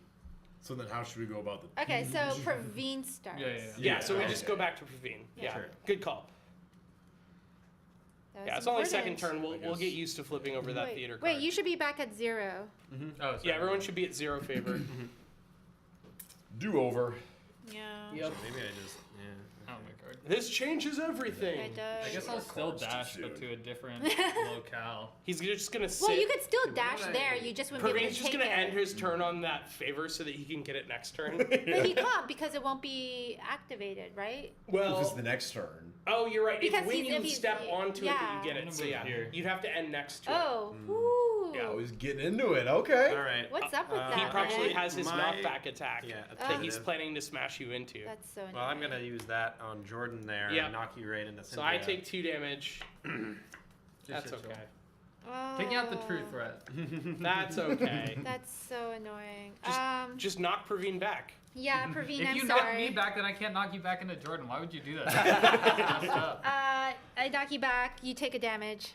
So then, how should we go about the? Okay, so Praveen starts. Yeah. Yeah. So we okay. just go back to Praveen. Yeah. Sure. Good call. That Yeah. was It's only second important. turn. We'll guess. get used to flipping over that theater card. Wait, you should be back at 0. Oh, sorry. Yeah. Everyone should be at 0 favor. Do over. Yeah. Yep. Maybe I just. Yeah. Oh my god. This changes everything. It does. I guess I'll still cards to dash, suit. but to a different locale. He's just gonna sit. Well, you could still Why dash would I- there. You just wouldn't be able Praveen's to just take gonna end it. his turn on that favor so that he can get it next turn. But he can't because it won't be activated, right? Well, if it's Well, the next turn. oh, you're right. Because It's when if you he's- step onto it that yeah. you get I'm it. gonna So move yeah, here. you'd have to end next to it. Oh, ooh, Ooh. Yeah. Oh, he's getting into it. Okay. All right. What's up with that? He probably man? has his My- knockback attack Yeah. that he's tentative. planning to smash you into. That's so annoying. Well, I'm gonna use that on Jordan there Yep. and knock you right into Cynthia. So I take 2 damage. That's Just okay. Oh, Taking out the true threat. That's okay. That's so annoying. Just knock Praveen back. Yeah, Praveen, If I'm you knock sorry. me back, then I can't knock you back into Jordan. Why would you do that? That's messed up. I knock you back. You take a damage.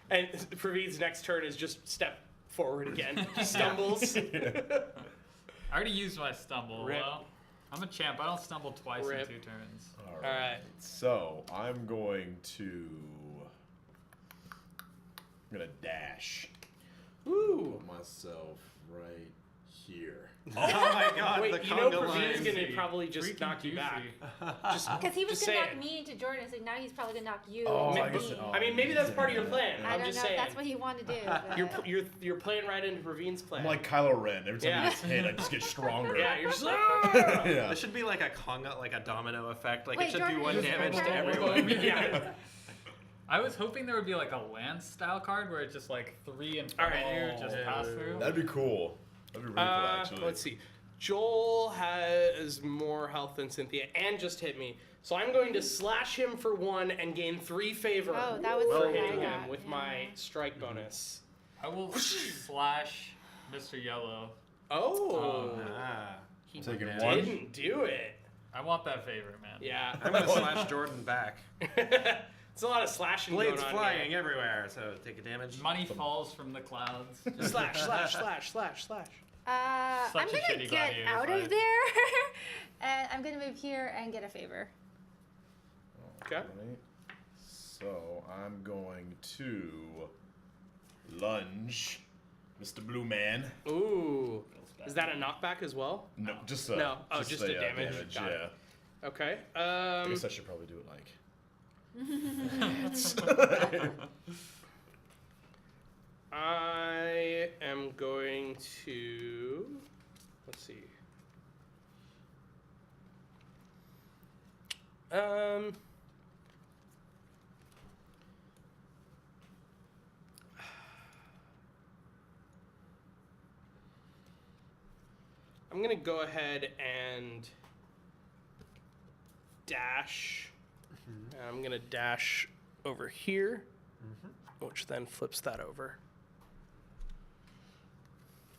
And Praveen's next turn is just step forward again. He stumbles. I already used my stumble. Rip. Well, I'm a champ. I don't stumble twice Rip. in 2 turns. All right. So I'm going to. I'm gonna dash. Ooh. Put myself right here. Oh my God! Wait, the you know conga Praveen's line. gonna probably just Freaking knock you back. juicy. Just, Because he was just gonna knock saying. me into Jordan, so now he's probably gonna knock you. Oh, into I guess me. it- oh. I mean, maybe that's part of your plan. I I'm don't just know saying. if that's what he wanted to do. but- You're playing right into Praveen's plan. I'm like Kylo Ren. Every time Yeah. he gets hit, I just get stronger. yeah, you're just like. Yeah. There should be like a conga, like a domino effect. Like Wait, it should Jordan, do 1 is this damage to okay? everyone. yeah. I was hoping there would be like a Lance style card where it's just like 3 and 4 All right. just pass through. That'd be cool. That'd be really cool, actually. Let's see. Joel has more health than Cynthia and just hit me. So I'm going to slash him for 1 and gain 3 favor Oh, that was for what I hitting got, him with yeah. my strike bonus. I will slash Mr. Yellow. Oh. Ah. He Taking damage. 1. didn't do it. I want that favor, man. Yeah. I'm gonna slash Jordan back. It's a lot of slashing Blades going on flying here. everywhere, so take a damage. Money falls from the clouds. Slash, slash, slash, slash, slash. I'm Such a gonna shitty get gladiator out fight. of there, and I'm gonna move here and get a favor. Okay. Right. So I'm going to lunge, Mr. Blue Man. Ooh. Is that a knockback as well? No, just a No. Oh, just a damage. Got it. Yeah. Okay. I guess I should probably do it like. I am going to. Let's see. I'm gonna go ahead and dash. I'm gonna dash over here, which then flips that over.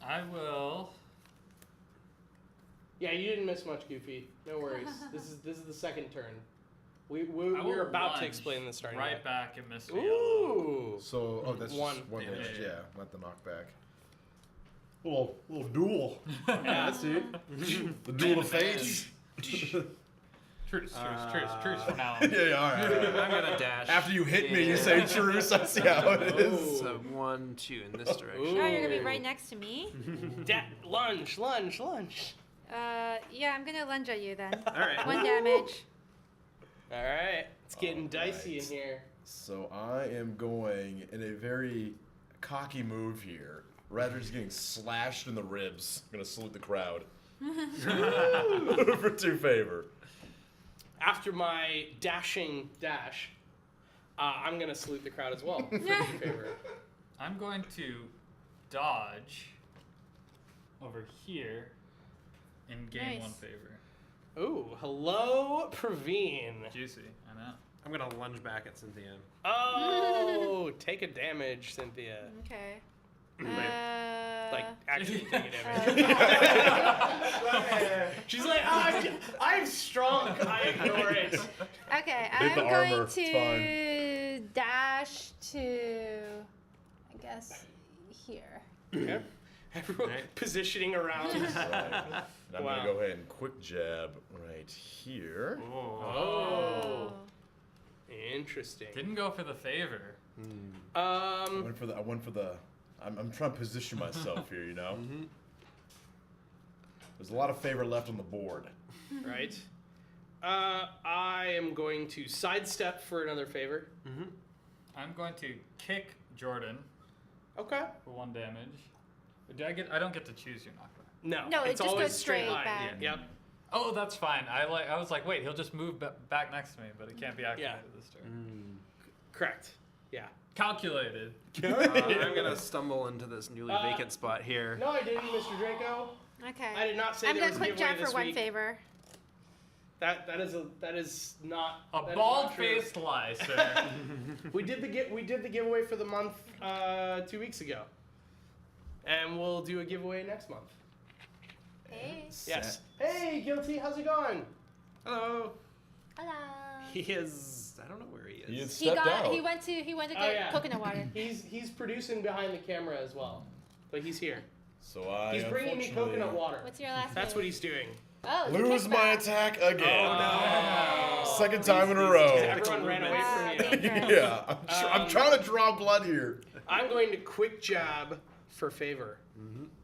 I will. Yeah, you didn't miss much, Goofy. No worries. This is the second turn. I We're will about to lunge explain this starting. right right back at Mr. Yellow. Ooh. So, that's One. just one Yeah. damage. Yeah, not the knockback. Little duel. Yeah. See? The duel of fates. Truce for now. Yeah, all right. I'm gonna dash. After you hit me, you Yeah. say truce. I see how it is. So 1, 2 in this direction. Ooh. Now you're gonna be right next to me. Lunge. Yeah, I'm gonna lunge at you then. All right. 1 damage. All right. It's getting All dicey right. in here. So I am going in a very cocky move here. Rather just getting slashed in the ribs. I'm gonna salute the crowd. For 2 favor. After my dashing dash, I'm gonna salute the crowd as well. For your favor. I'm going to dodge over here and gain Nice. 1 favor. Ooh, hello, Praveen. Juicy, I know. I'm gonna lunge back at Cynthia. Oh, take a damage, Cynthia. Okay. Like, actually take a uh, damage. She's like, oh, I'm strong. I ignore it. Okay, Hit I'm the armor, going it's to dash to, I guess, here. Okay. Everyone Right. positioning around. Right. And I'm Wow. gonna go ahead and quick jab right here. Oh, interesting. Didn't go for the favor. I went for the. I'm trying to position myself here, you know. There's a lot of favor left on the board. Right. I am going to sidestep for another favor. I'm going to kick Jordan Okay. for 1 damage. I don't get to choose your knockback. No, it it's just always goes straight straight line. back. Yep. Oh, that's fine. I was like, wait, he'll just move back next to me, but it can't be activated this turn. Correct. Yeah. Calculated. I'm gonna stumble into this newly vacant spot here. No, I didn't, Mr. Draco. Okay. I did not say I'm there gonna was a quick giveaway jab for this one week. favor. That is not A that is not true. bald-faced lie, sir. We did the giveaway for the month 2 weeks ago, and we'll do a giveaway next month. Hey. Yes. Hey, Guilty, how's it going? Hello. Hello. He is. I don't know where he is. He had He stepped out. he went to get Oh, yeah. coconut water. He's producing behind the camera as well, but he's here. So I He's bringing me unfortunately coconut water. What's your last That's name? what he's doing. Oh, lose kickback. my attack again. Oh, no. Second time in a row. Everyone ran away from you. Dangerous. Yeah, I'm trying to draw blood here. I'm going to quick jab for favor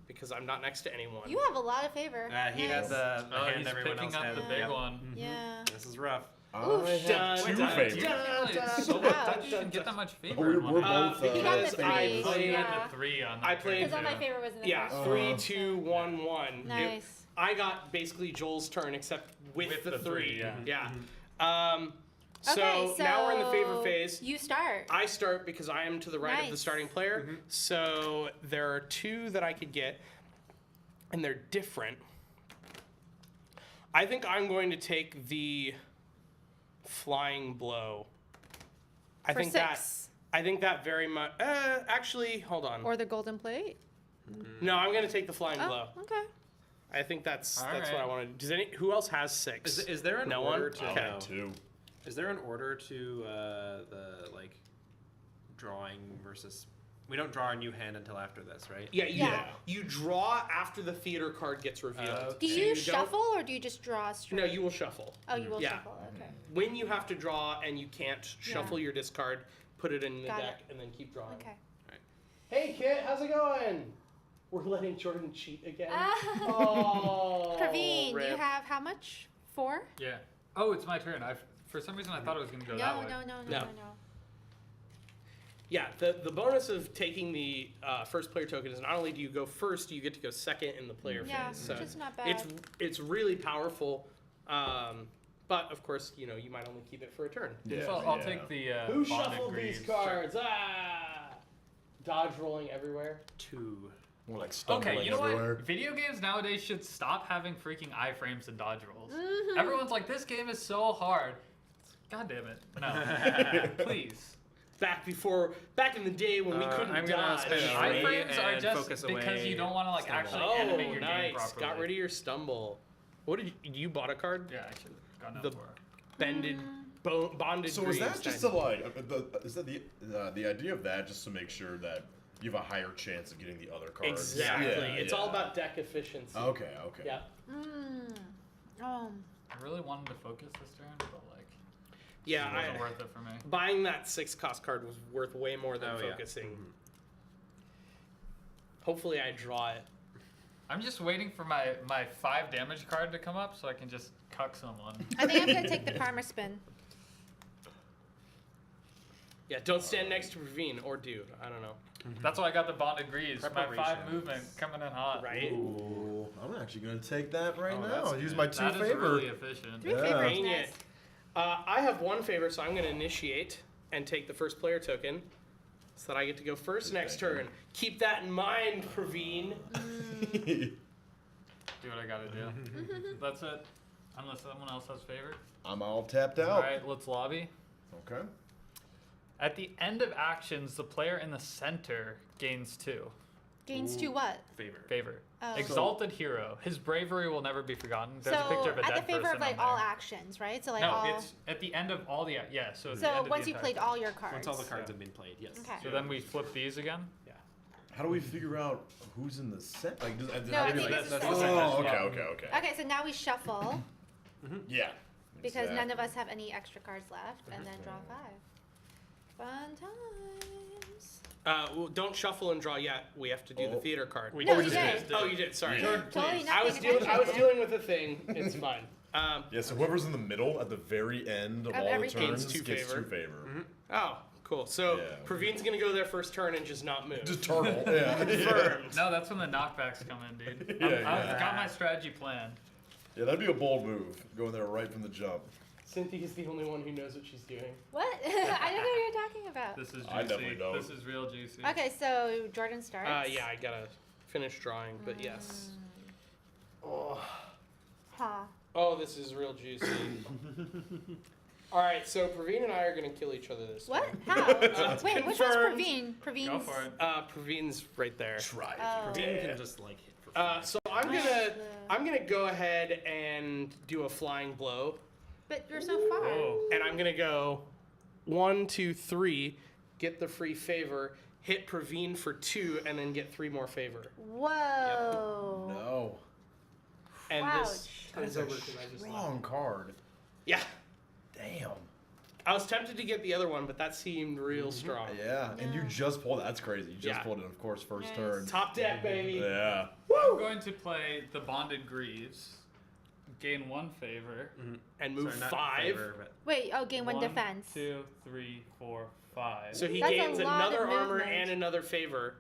because I'm not next to anyone. You have a lot of favor. He Nice. has the Oh, hand he's everyone picking else up has. the big Yep. one. Yeah. This is rough. I Dun, have two dun, favors. dun, dun, So dun, how dun, did you dun, get that dun. much favor? We're in one both. hand? He got the Because three. I Oh, you played. had the 3 on that. I played- Because all my favor was in the Yeah, first 3, one. 2, 1, 1. Nice. I got basically Joel's turn, except with With the the 3. three, Yeah. yeah. So, Okay, so now we're in the favor phase. You start. I start because I am to the right of the Nice. starting player. So there are 2 that I could get, and they're different. I think I'm going to take the flying blow. I For think 6. I think that very much. Actually, hold on. Or the golden plate. No, I'm going to take the flying blow. Oh, okay. I think that's All what I right. wanted. Who else has 6? Is there an No order one? to? Okay. No. Two. Is there an order to the drawing versus? We don't draw a new hand until after this, right? Yeah, Yeah. you draw after the theater card gets revealed. Do So you don't- shuffle or do you just draw straight? No, you will shuffle. Oh, you will Yeah. shuffle. Okay. When you have to draw and you can't shuffle your discard, put it in the Got deck and then keep drawing. Okay. Hey, Kit, how's it going? We're letting Jordan cheat again. Ah. Oh, Praveen, you rip. have how much? 4? Yeah. Oh, it's my turn. For some reason I thought it was gonna go that No, way. No. Yeah, the bonus of taking the first player token is not only do you go first, you get to go second in the player Yeah, phase. So which is not bad. it's really powerful. But of course, you might only keep it for a turn. Yeah, So I'll yeah. take the Who bonded shuffled greaves. these cards? Dodge rolling everywhere. 2. More like stumbling Okay, you know everywhere. what? Video games nowadays should stop having freaking iframes and dodge rolls. Mm-hmm. Everyone's like, this game is so hard. God damn it. No. Please. Back in the day when we couldn't I'm gonna dodge. spend a Iframes free are and just focus because away you don't want to like stumble. actually animate your game nice. properly. Got rid of your stumble. What did you bought a card? Yeah, I should have gone The- up for it. Bended, bonded. So is that greaves. just to like? Is that the idea of that just to make sure that you have a higher chance of getting the other cards? Exactly. Yeah, It's yeah. all about deck efficiency. Okay. Okay. Yeah. Oh. I really wanted to focus this turn, but like, Yeah. it wasn't worth it for me. Buying that 6 cost card was worth way more than Oh, yeah. focusing. Hopefully, I draw it. I'm just waiting for my 5 damage card to come up so I can just cuck someone. I think I'm gonna take the Parma spin. Yeah. Don't stand next to Ravine or Dude. I don't know. That's why I got the bonded greaves. My 5 Preparations. movement coming in hot. Right. Ooh, I'm actually gonna take that right Oh, now. that's I'll use good. my 2 That is favor. really efficient. 3 Yeah. favors, Dang nice. it. I have 1 favor, so I'm going to initiate and take the first player token, so that I get to go first next turn. Keep that in mind, Praveen. Do what I gotta do. That's it. Unless someone else has favor. I'm all tapped All out. right, let's lobby. Okay. At the end of actions, the player in the center gains 2 Gains 2 what? favor. Oh. Exalted hero. His bravery will never be forgotten. There's So a picture of a at dead the favor person of like on all there. actions, right? So like No, all. it's at the end of all the yeah. So at the So end of once the you entire played all your cards. Once all the cards have been played, yes. Okay. So then we flip these again. How do we figure out who's in the set? Like, No, how I do we, think like, this is that's the the same. same. oh, Yeah. okay. Okay, so now we shuffle Yeah. because Exactly. none of us have any extra cards left, and then draw 5. Fun times. Well, don't shuffle and draw yet. We have to do the Oh. theater card. We No, we we just did. Oh, you did. Sorry. Yeah. Totally not I was paying attention. dealing with a thing. It's fine. Yeah, so whoever's in the middle at the very end of all the everything. turns Gets two gets favor. 2 favor. Oh, cool. So Yeah. Praveen's gonna go there first turn and just not move. Just turtle. Yeah. Confirmed. No, that's when the knockbacks come in, dude. Yeah, I've got my strategy planned. Yeah, that'd be a bold move. Going there right from the jump. Cynthia's the only one who knows what she's doing. What? I don't know what you're talking about. This is juicy. I definitely don't. This is real juicy. Okay, so Jordan starts. Yeah, I gotta finish drawing, but yes. Oh. Huh. Oh, this is real juicy. All right, so Praveen and I are gonna kill each other this What? time. How? Wait, which one's confirmed. Praveen? Praveen's. Go for it. Praveen's right there. Try. Oh. Praveen can just like hit for fun. So I'm gonna go ahead and do a flying blow, But you're so far. Whoa. and I'm gonna go 1, 2, 3, get the free favor, hit Praveen for 2, and then get 3 more favor. Whoa. No. And this Ouch. turns over because I just Wrong card. Yeah, Damn. I was tempted to get the other one, but that seemed real strong. Yeah, and you Yeah. just pulled. That's crazy. You just Yeah. pulled it, of course, first Nice. turn. Top deck, baby. Yeah. I'm going to play the Bonded Greaves. Gain 1 favor. And move Sorry, not 5. favor, but Wait, oh, gain 1 defense. 2, 3, 4, 5. So he That's a gains lot another of armor movement. and another favor.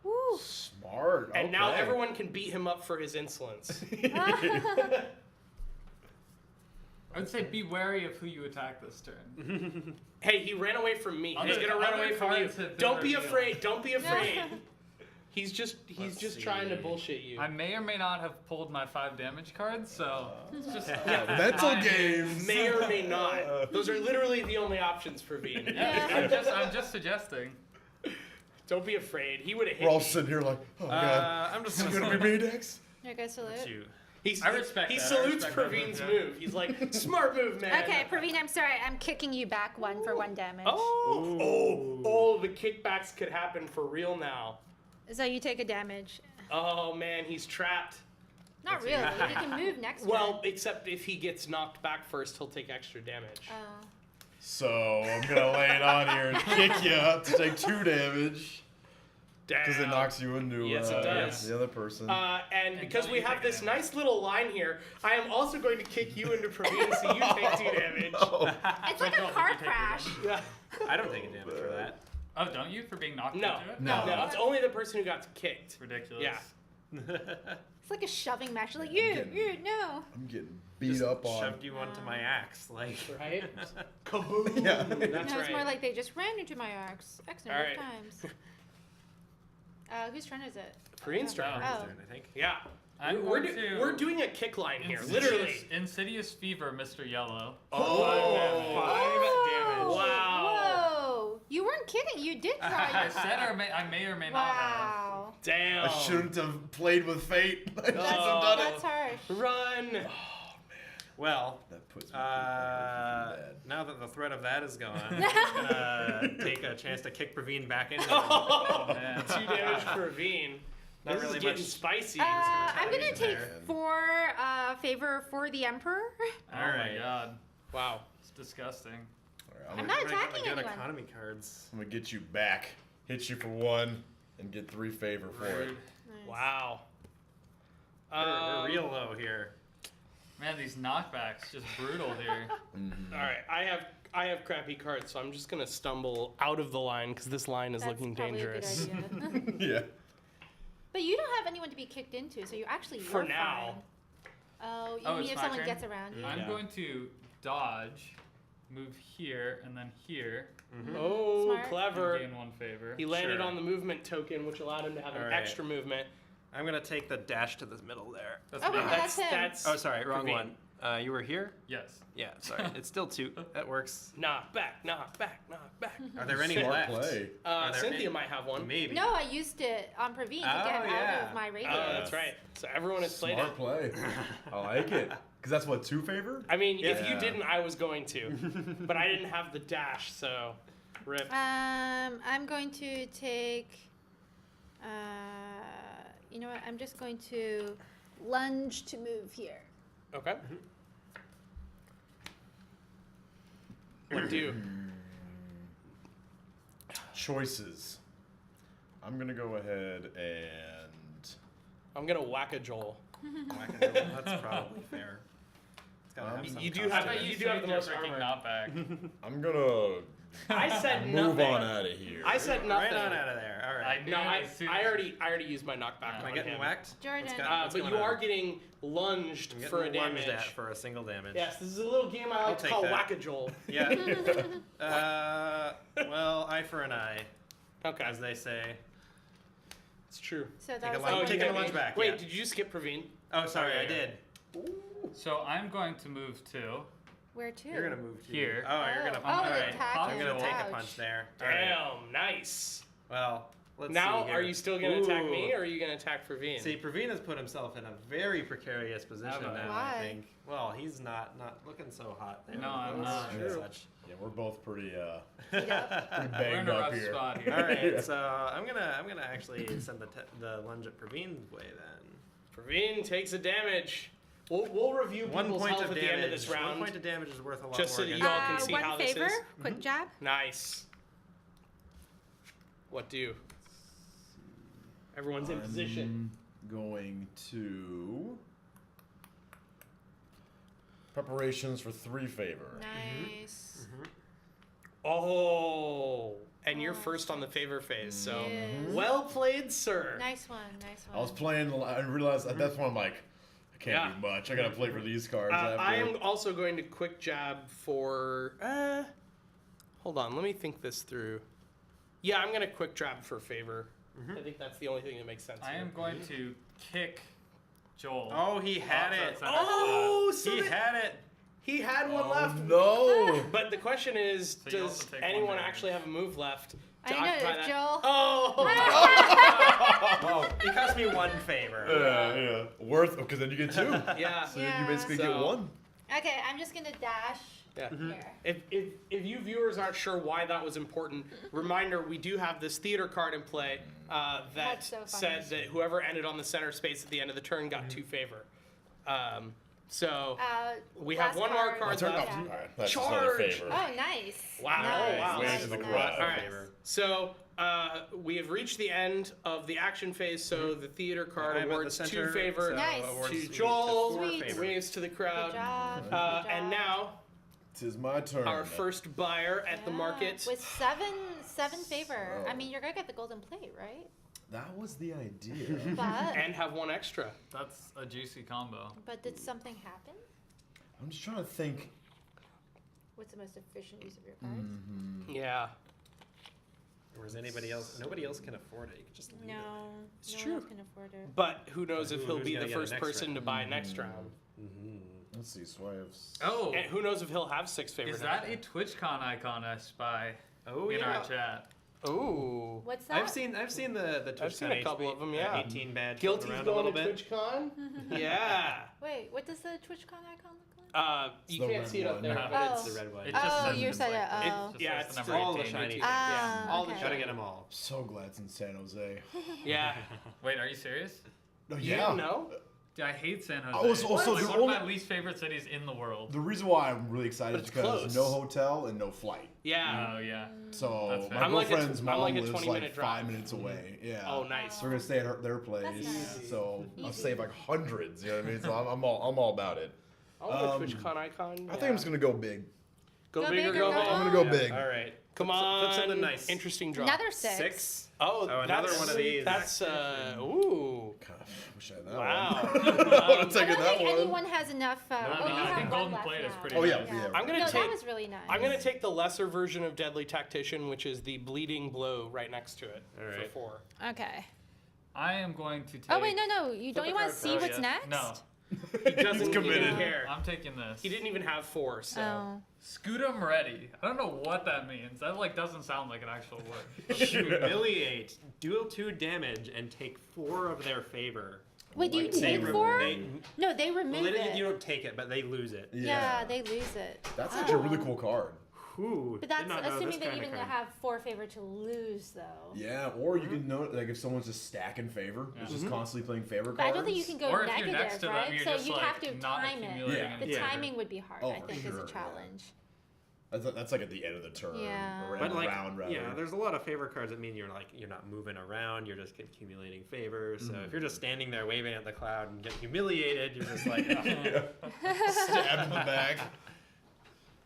Woo. Smart. And now okay. everyone can beat him up for his insolence. I would say be wary of who you attack this turn. Hey, he ran away from me. He's Other- gonna run other away from you. cards have been Don't be revealed. afraid. Don't be afraid. He's just Let's trying to see. bullshit you. I may or may not have pulled my 5 damage cards, so it's just Mental timing. games. May or may not. Those are literally the only options for Bean. I'm just suggesting. Don't be afraid. He would have hit We're all me. sitting here like, oh god, I'm just is it gonna gonna be me next? Here goes salute. shoot. I respect He that. I salutes respect that Praveen's move, yeah. move. He's like, smart move, man. Okay, Praveen, I'm sorry. I'm kicking you back 1 for 1 damage. Oh, the kickbacks could happen for real now. So you take a damage. Oh man, he's trapped. Not really. You can move next Well, turn. except if he gets knocked back first, he'll take extra damage. Oh. So I'm gonna lay it on here and kick you up to take 2 damage because it Damn. knocks you into Yes, it does. the other person. And because don't we you have take this damage. nice little line here, I am also going to kick you into Praveen so you take 2 damage. Oh. It's like a don't car think you take crash. Yeah. I don't take a damage for that. Oh, don't you for being knocked No, into it? No. no, it's only the person who got kicked. Ridiculous. Yeah. It's like a shoving match. Like, you, no. I'm getting beat Just up on. shoved you onto my axe, like. Right? Kaboom! Yeah. That's No, it's right. more like they just ran into my axe X number All right. of times. Whose turn is it? Praveen's turn. Oh. I think. Yeah. I'm We're, going to we're doing a kick line here, Insidious- literally. Insidious Fever, Mr. Yellow. Oh. 5 damage. Wow. Whoa! You weren't kidding. You did try. I your said I may or may not have. Wow. Damn. I shouldn't have played with fate. I shouldn't have Oh. done it. That's harsh. Run. Well, That puts me bad. now that the threat of that is gone, I'm gonna take a chance to kick Praveen back into it. Oh, man. 2 damage for Praveen. Not This really is getting much. spicy. I'm gonna Retaliation take there. 4 favor for the Emperor. Oh Alright. my god. Wow. It's disgusting. All right, I'm I'm not Everybody got attacking the good anyone. economy cards. gonna get you back, hit you for 1, and get 3 favor for it. Rude. Nice. Wow. We're real low here. Man, these knockbacks just brutal here. All right, I have crappy cards, so I'm just gonna stumble out of the line because this line is That's looking probably dangerous. a good idea. Yeah. But you don't have anyone to be kicked into, so you're For now. fine. Oh, you Oh, mean it's if my someone turn? gets around you? I'm Yeah. going to dodge, move here, and then here. Oh, Smart. And clever. gain 1 favor. He landed Sure. on the movement token, which allowed him to have an All right. extra movement. I'm gonna take the dash to the middle there. That's Oh, wait, me. no, that's him. That's Oh, sorry, wrong Praveen. one. You were here? Yes. Yeah, sorry. It's still 2. That works. Knock back, knock back, knock back. Are there any Smart left? play. Are there Cynthia any- might have one. Maybe. No, I used it on Praveen to get out yeah. of my Oh, radius. that's right. So everyone has played Smart it. play. I like it. Because that's what, 2 favor? I mean, if you Yeah. didn't, I was going to, but I didn't have the dash, so rip. I'm going to take. You know what? I'm just going to lunge to move here. Okay. What do? Choices. I'm gonna go ahead and I'm gonna whack a Joel. That's probably fair. It's gotta have some You do How have about the- you you do have the save your most freaking armor. knockback? I'm gonna I said move nothing. on out of here. I said nothing. Right on out of there. All right. I knew No, as soon I as- already used my knockback. Am Am I on getting him. whacked? Jordan. What's But going you on? are getting lunged I'm for a getting lunged damage. at for a single damage. Yes, this is a little game I I'll like to take call that. Whack-a-Joel. Yeah. Well, eye for an eye, Okay, as they say. it's true. So Take that a was lunge- like taking a you lunge did. back. Wait, yeah. did you skip Praveen? Oh, sorry, Oh, I yeah. did. So I'm going to move to where to? You're gonna move to Here. Oh, you're gonna. Oh, All the right. attack I'm is gonna take a ouch. punch there. All right. Damn, nice. Well, let's Now, see here. are you still going to attack me, Ooh. or are you going to attack Praveen? See, Praveen has put himself in a very precarious position Have I? now. Why? I think. Well, he's not looking so hot there. No, I'm not. And such. Yeah, we're both pretty Beat up. pretty We're banged in a up rough here. spot here. All right, so I'm gonna actually send the lunge at Praveen's way then. Praveen takes a damage. We'll review 1 people's point health of at damage. the end of this 1 round. point of damage is worth a lot Just so more. that against you all can Praveen. see one how this favor, is. quick jab. Nice. What do? Everyone's in position. Going to preparations for 3 favor. Nice. Oh, and you're Oh. first on the favor phase. So Yes. well played, sir. Nice one. Nice one. I was playing. I realized at that point I'm like, I can't Yeah. do much. I gotta play for these cards. after. I am also going to quick jab for. Hold on, let me think this through. Yeah, I'm gonna quick jab for favor. I think that's the only thing that makes sense. I here. am going to kick Joel. Oh, he had off it. that center Oh, spot. so He that- had it. he had one left. No. But the question is, So you does also take one anyone damage. actually have a move left to I know, occupy if that? Joel- Oh! Well, he cost me 1 favor. Yeah. Worth because then you get 2. yeah. So you Yeah. basically So- get 1. Okay, I'm just gonna dash Yeah. here. If you viewers aren't sure why that was important, reminder, we do have this theater card in play that That's so funny. said that whoever ended on the center space at the end of the turn got 2 favor. So we have Last one more My card turn. left. Oh, all right. That's just another Charge. favor. Oh, nice. Wow. Nice, Oh, wow. Way nice, to the nice. crowd. All right. Favor. So we have reached the end of the action phase. So the theater card I'm at the awards 2 center, favor so Nice. awards to me Joel, 4 Sweet. favor. waves to the crowd. Good job. Good And job. now Tis my turn. our first buyer at the Yeah. market. With seven favor. So- I mean, you're gonna get the golden plate, right? That was the idea. But And have 1 extra. That's a juicy combo. did something happen? I'm just trying to think. What's the most efficient use of your cards? Yeah. Or is anybody else? Nobody else can afford it. You can just leave No, It's no true. one else can afford it. But who knows if Who- he'll who's be gonna the get it first next person round? to buy next round. Let's see. So I have. Oh, And who knows if he'll have 6 favor is next that a TwitchCon icon I spy Oh in yeah. our chat? round. Ooh. What's that? I've seen the TwitchCon I've seen a couple of them, yeah. 18 badge Guilty's floating around a going little to bit. TwitchCon? Yeah. Wait, what does the TwitchCon icon look like? You the can't red see it up one. there, No. but Oh. it's The red one. It just Oh, says you it's said like- it. Oh. just yeah, says it's the the number all the 18. shiny things. Ah, all the okay. Gotta get them all. So glad it's in San Jose. yeah. Wait, are you serious? No, You yeah. didn't know? Dude, I hate San Jose. I was also like the one of my only- least favorite cities in the world. The reason why I'm really excited But is it's because close. no hotel and no flight. Yeah. Oh yeah. So That's fair. my I'm like a girlfriend's I'm mom like a lives 20-minute like drive. 5 minutes away. Yeah. Oh, nice. So we're gonna stay at their place. nice. So I'll Easy. save like hundreds. You know what I mean? So I'm all about it. Oh, the TwitchCon icon. I think I'm just gonna go big. Go Go big or big go or go home. I'm gonna go big. All right. Come Flip on. something nice. Interesting draw. Another 6. 6. Oh, another that's, one of these. That's ooh. God, I wish I had that Wow. one. Um, I Taking don't that think one. anyone has enough. No, Oh, no, you I have think one golden left plate is now. pretty Oh yeah, nice. yeah. I'm gonna No, take. that was really nice. I'm gonna take the lesser version of Deadly Tactician, which is the Bleeding Blow right next to it All right. for 4. Okay. I am going to take. Oh wait, no. You don't a you want card to see Oh, what's yeah. next? No, He doesn't committed. even care. I'm taking this. He didn't even have 4, so. Oh. Scootum ready. I don't know what that means. That like doesn't sound like an actual word. Humiliate. Deal 2 damage and take 4 of their favor. Wait, do you Like, they take re- 4? they- No, they well, remove it. you don't take it, but they lose it. Yeah, they lose it. That's actually a really Oh. cool card. Who? But did that's not know assuming this that you kind of didn't card. have 4 favor to lose, though. Yeah, or you can know like if someone's just stacking favor, it's just constantly playing favor But cards. I don't think you can go Or if negative, you're next to them, right? you're So just you'd like have to not time it. accumulating Yeah. The Yeah. timing would be hard, Oh, I for think, sure, as yeah. a challenge. That's like at the end of the turn. Yeah. Or But end like, round rather. yeah, there's a lot of favor cards that mean you're not moving around. You're just accumulating favors. So if you're just standing there waving at the cloud and getting humiliated, you're just like, oh. Stab in the back.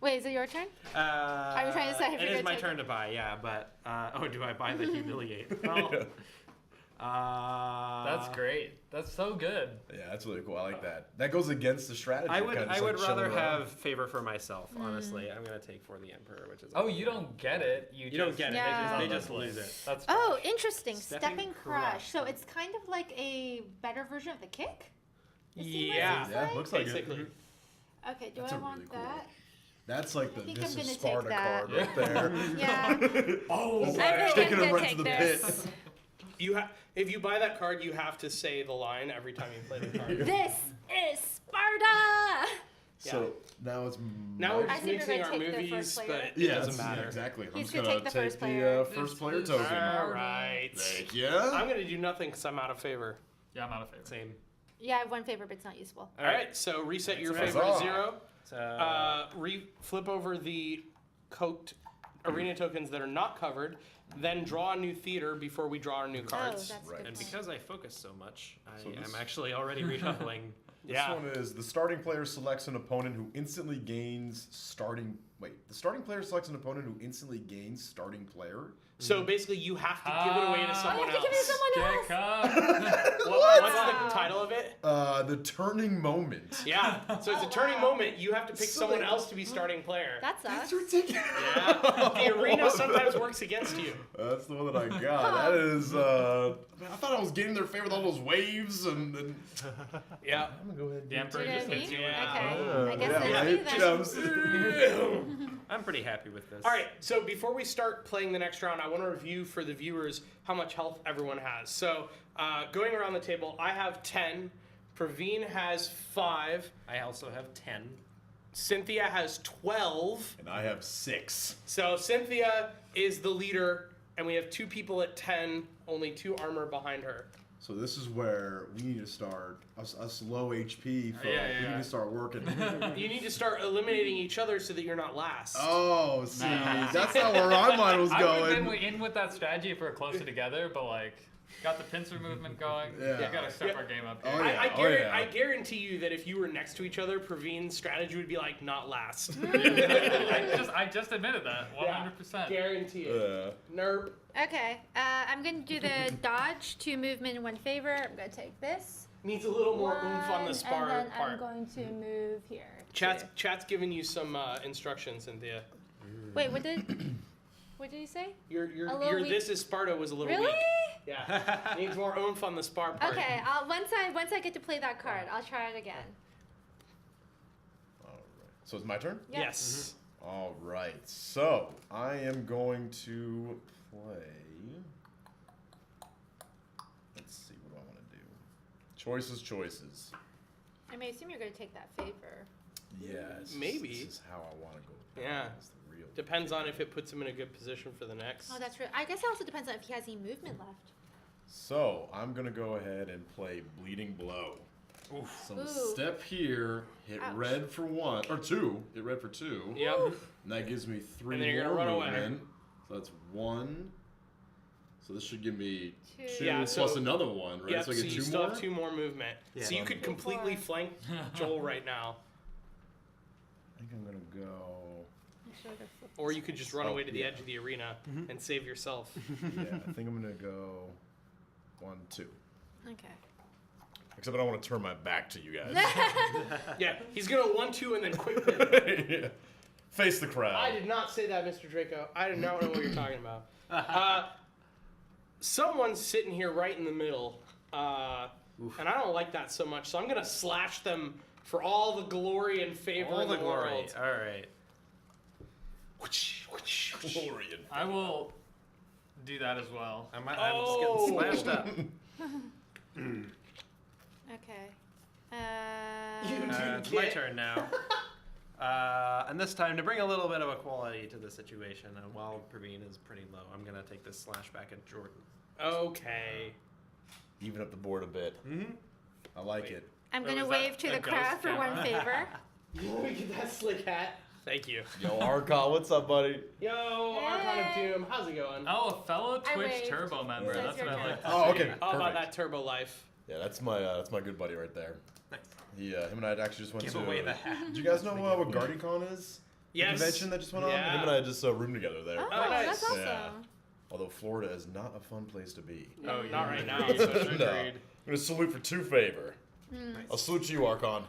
Wait, is it your turn? Are you trying to say if it you're is gonna my take turn to buy? Yeah, but do I buy the humiliate? Well, That's great. That's so good. Yeah, that's really cool. I like that. That goes against the strategy. I would kinda just, I would like, rather chilling around. have favor for myself. Honestly, I'm gonna take for the Emperor, which is. Oh, you don't get it. You don't just, get it. Yeah. They just lose it. That's Oh, interesting. Stepping Stepping crush. crush. So it's kind of like a better version of the kick? It seems like Yeah. it's Yeah, like? looks like Basically. it. Okay, do That's I a want really cool- that? That's like the I think this I'm is gonna take Sparta that. card right there. Yeah. Oh, I think taking I'm him gonna right take to the this. pit. If you buy that card, you have to say the line every time you play the card. This is Sparta! So now it's Now we're I just think we're mixing gonna our take the movies, first but player. it yeah, doesn't that's- matter. Yeah, exactly. I'm He's just gonna gonna take the take first the player. first player This token. is- All right. Thank you. I'm gonna do nothing because I'm out of favor. Yeah, I'm out of favor. Same. Yeah, I have one favor, but it's not useful. All right, so reset your That's favor to right. 0. So Flip over the coked arena tokens that are not covered, then draw a new theater before we draw our new cards. Oh, that's a Right. good and point. because I focus so much, I So this- am actually already reshuffling. This Yeah. one is the starting player selects an opponent who instantly gains starting. Wait, the starting player selects an opponent who instantly gains starting player. So basically, you have to give it away to I someone have to give it to else. someone else! Dick up. What's Wow. the title of it? The turning moment. Yeah. So it's a turning moment. You have to pick So someone they- else to be starting player. That sucks. ridiculous. Yeah. The arena sometimes works against you. That's the one that I got. That is. I thought I was getting their favor with all those waves and. Yeah. I'm gonna go ahead. The Emperor Do you know just what I hits mean? you. Yeah. Okay. I guess yeah, that's me right? then. Jumps. I'm pretty happy with this. All right. So before we start playing the next round, I want to review for the viewers how much health everyone has. So going around the table, I have 10. Praveen has 5. I also have 10. Cynthia has 12. And I have 6. So Cynthia is the leader, and we have 2 people at 10, only 2 armor behind her. So this is where we need to start. Us low HP folk. Yeah, We yeah. need to start working. You need to start eliminating each other so that you're not last. Oh, see, Nah. that's not where my mind was I would have going. been in with that strategy if we were closer together, but like, got the pincer movement going. Yeah. We gotta step Yeah. our game up Oh, here. yeah. yeah. I guarantee you that if you were next to each other, Praveen's strategy would be like, not last. I just admitted that. 100%. Guarantee it. Nerp. Okay, I'm gonna do the dodge, 2 movement in 1 favor. I'm gonna take this. Needs a little more oomph on the spar and then part. I'm going to move here. Chat's giving you some instructions, Cynthia. Wait, what did you say? Your A little weak. this is Sparta was a little Really? weak. Yeah. Needs more oomph on the spar part. Okay, once I get to play that card, I'll try it again. All right. So it's my turn? Yep. Yes. All right. So I am going to play. Let's see. What do I want to do? Choices. I may assume you're gonna take that favor. Yes. Maybe. This is how I want to go. Yeah. That's the real. Depends on if it puts him in a good position for the next. Oh, that's right. I guess it also depends on if he has any movement left. So I'm gonna go ahead and play Bleeding Blow. So I'm gonna Ooh. step here, hit Ouch. red for 1 or 2. Hit red for 2. Yep. And that gives me 3 And then you're more gonna run away. movement. So that's 1. So this should give me 2 Yeah, plus so- another 1, right? Yep, so I so get you 2 still more. have 2 more movement. Yeah. So you could completely flank Joel right now. I think I'm gonna go. Actually, I'll go flip Or this you could one. just run Oh, away to the yeah. edge of the arena and save yourself. Yeah, I think I'm gonna go 1, 2. Okay. Except I don't want to turn my back to you guys. Yeah, he's gonna 1-2 and then quick pivot. Yeah. Face the crowd. I did not say that, Mr. Draco. I do not know what you're talking about. Someone's sitting here right in the middle, and I don't like that so much. So I'm gonna slash them for all the glory and favor All in the the glory. world. All right. Glory and I will do that as well. I'm Oh. just getting slashed up. Okay. It's my turn now. And this time, to bring a little bit of equality to the situation, and while Praveen is pretty low, I'm going to take this slash back at Jordan. Okay. even up the board a bit. Mm-hmm. I like it. I'm Wait, gonna was that wave to a the ghost crowd for one camera? favor. Let me get that slick hat. Thank you. Yo, Arcon, what's up, buddy? Yo, Archon of Hey. Doom, how's it going? Oh, a fellow I Twitch waved. Turbo member. Says That's your what I turn. like to Oh, see. okay. How about Perfect. that turbo life? Yeah, that's my good buddy right there. Nice. He, him and I actually just went Give to. away the hat. Do you guys know what GuardianCon is? Yes. convention that just went on. Yeah. Him and I just room together there. Oh, nice. that's awesome. Yeah. Although Florida is not a fun place to be. No, not right now. No. Especially. I'm gonna salute for 2 favor. I'll salute you, Archon.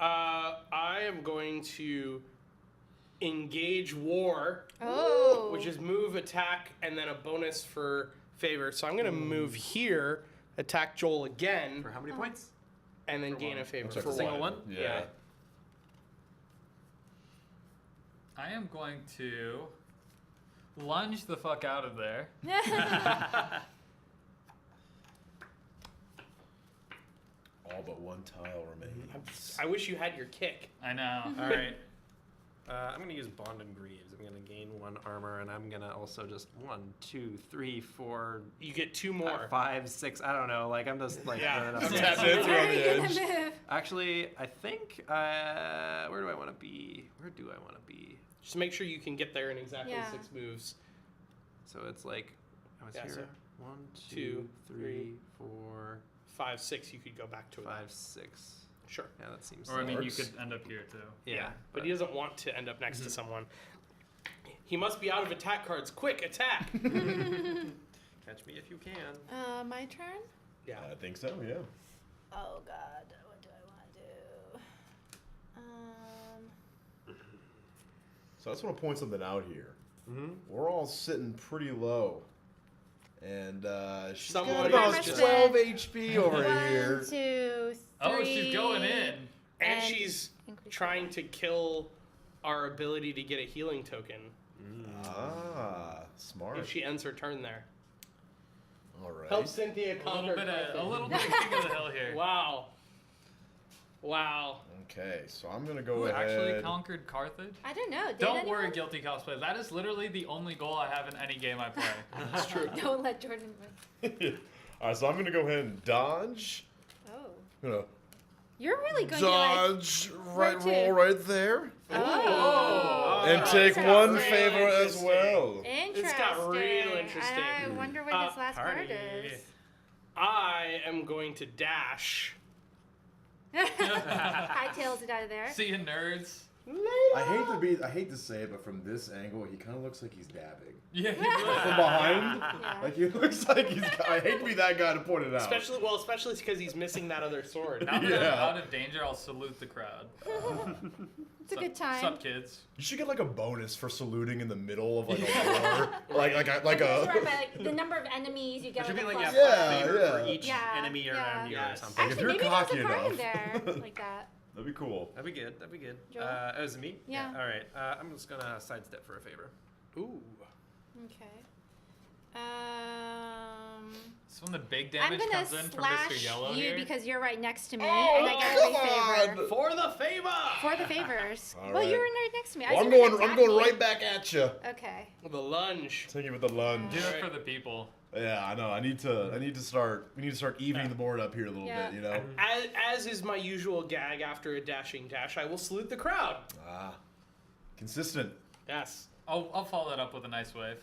I am going to engage war, Oh. which is move, attack, and then a bonus for favor. So I'm going to move here, attack Joel again, For how many points? and then gain a favor I'm sorry, for single one. one? Yeah. I am going to lunge the fuck out of there. All but 1 tile remains. I wish you had your kick. I know. All right. I'm going to use Bond and Greaves. I'm going to gain 1 armor, and I'm going to also just 1, 2, 3, 4, You get 2 more. 5, 6. I don't know. Like, I'm just like. Yeah. running up I'm and tapping down. it through on the edge. Actually, I think. Where do I want to be? Just make sure you can get there in exactly Yeah. 6 moves. So it's like. I was Yeah, here. so 1, 2, 2, 3, 3, 4, 5, 6, you could go back to it. 5, 6. Sure. Yeah, that seems. Or I mean, you works. could end up here too. Yeah, But he doesn't want to end up next to someone. He must be out of attack cards. Quick, attack! catch me if you can. My turn? Yeah. I think so, yeah. Oh god, what do I want to do? So I just want to point something out here. Mm-hmm. We're all sitting pretty low. And she's Someone got is about just- 12 HP over 1, here. 2, 3. Oh, she's going in. And she's increase trying to kill our ability to get a healing token Ah, smart. if she ends her turn there. All right. Help Cynthia A conquer little bit of Carthage. king of the hill here. Wow. Wow. Okay, so I'm gonna go Who ahead. actually conquered Carthage? I don't know. Did Don't worry, anyone? guilty cosplay. That is literally the only goal I have in any game I play. That's true. Don't let Jordan win. All right, so I'm gonna go ahead and dodge. Oh. I'm gonna You're really going to like. dodge right where to? roll right there, Oh. and take that's 1 really favor as interesting. well. Interesting. It's got real interesting. I wonder what this last Party. card is. I am going to dash. Hightails it out of there. See you, nerds. I hate to say it, but from this angle, he kind of looks like he's dabbing. Yeah. From behind, Yeah. like he looks like he's. I hate to be that guy to point it out. Especially because he's missing that other sword. Now that I'm Yeah. out of danger, I'll salute the crowd. It's a good time. Sup, kids? You should get like a bonus for saluting in the middle of like a war, like Sorry, a. but, like, the number of enemies you get. There should be with like the a plus Yeah, favor yeah. for each Yeah, enemy around you or Yes. something. If Actually, you're maybe cocky there's a card enough. in there like that. That'd be cool. That'd be good. That'd be good. Joel? Oh, is it me? Yeah. All right. I'm just gonna sidestep for a favor. Ooh. Okay. So when the big I'm damage gonna comes in from slash Mr. Yellow you here. because you're right next to me, Oh, and I get a come favor on! For the favor! for the favors. All well, right. you were right next to me. I Well, I'm was gonna going. I'm attack going you. right back at you. Okay. The lunge. Take you with the lunge. Do it Alright. for the people. Yeah, I know. I need to start. We need to start evening the board up here a little Yeah. bit. You know. As is my usual gag after a dashing dash, I will salute the crowd. Ah, consistent. Yes. I'll follow that up with a nice wave.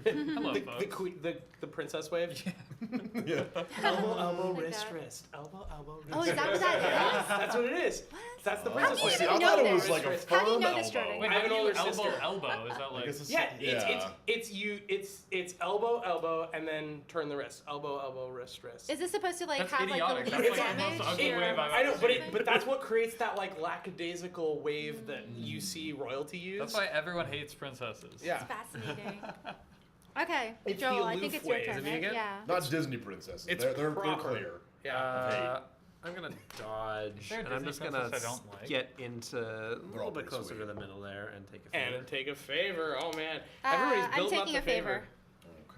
Hello, The folks. queen, the princess wave. Yeah. Elbow, elbow, like wrist, that. wrist. Elbow, elbow, wrist. Oh, is that what that is? That's what it is. What? That's the How princess do you wave. See, I even thought know it was this? like a Wrist. firm How do you know elbow. this, Jordan? Wait, I how have do an you older elbow sister. elbow? Is that like? guess it's- Yeah, Yeah. it's elbow, elbow, and then turn the wrist. Elbow, elbow, wrist, wrist. Is this supposed to like That's have idiotic. like the That's least like the most damage? ugly or- wave I've I know, ever but seen. but that's what creates that like lackadaisical wave that you see royalty use. That's why everyone hates princesses. Yeah. It's fascinating. Okay, It's Joel, the I think aloof it's your way. turn, Is it me right? again? Yeah. Not Disney princesses. It's they're proper. clear. Yeah. I'm gonna dodge, there a and I'm Disney just gonna princess I don't like? get into a little all bit pretty closer to sweet. the middle there and take a favor. And take a favor. Oh man, everybody's I'm building up taking the a favor.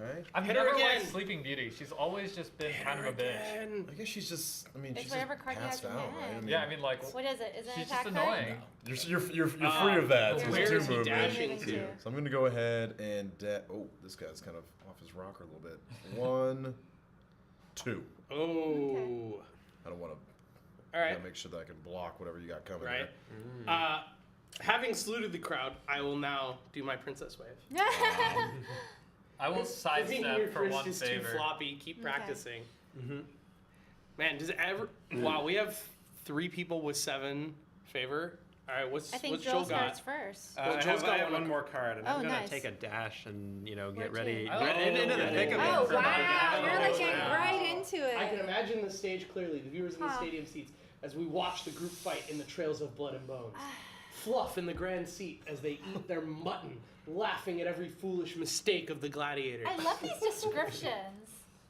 Okay. I've Hit her never again. liked Sleeping Beauty. She's always just been kind of a bitch. Again. I guess she's just. I mean, It's she's whatever just card you passed have out, in right? I hand. mean, Yeah, I mean, like, What is it? Is it an she's attack just card? annoying. you're free of that. So Where it's is two he movement. dashing Moving to? to. So I'm gonna go ahead and oh, this guy's kind of off his rocker a little bit. 1, 2. Oh. I don't want to. All right. Make sure that I can block whatever you got coming. Right. There. Having saluted the crowd, I will now do my princess wave. I will Your sidestep for wrist one is too favor. floppy. Keep Okay. practicing. Man, does it ever? Wow, we have 3 people with 7 favor. All right, what's I think Joel Joel got? starts first. Well, I Joel's have, got I have one one more card, and Oh, I'm gonna nice. take a dash and get Where ready to? into the thick of it. Oh, for wow. that. You're like getting Yeah. right into it. I can imagine the stage clearly, the viewers in the Huh. stadium seats, as we watch the group fight in the trails of blood and bones. Fluff in the grand seat as they eat their mutton, laughing at every foolish mistake of the gladiator. I love these descriptions.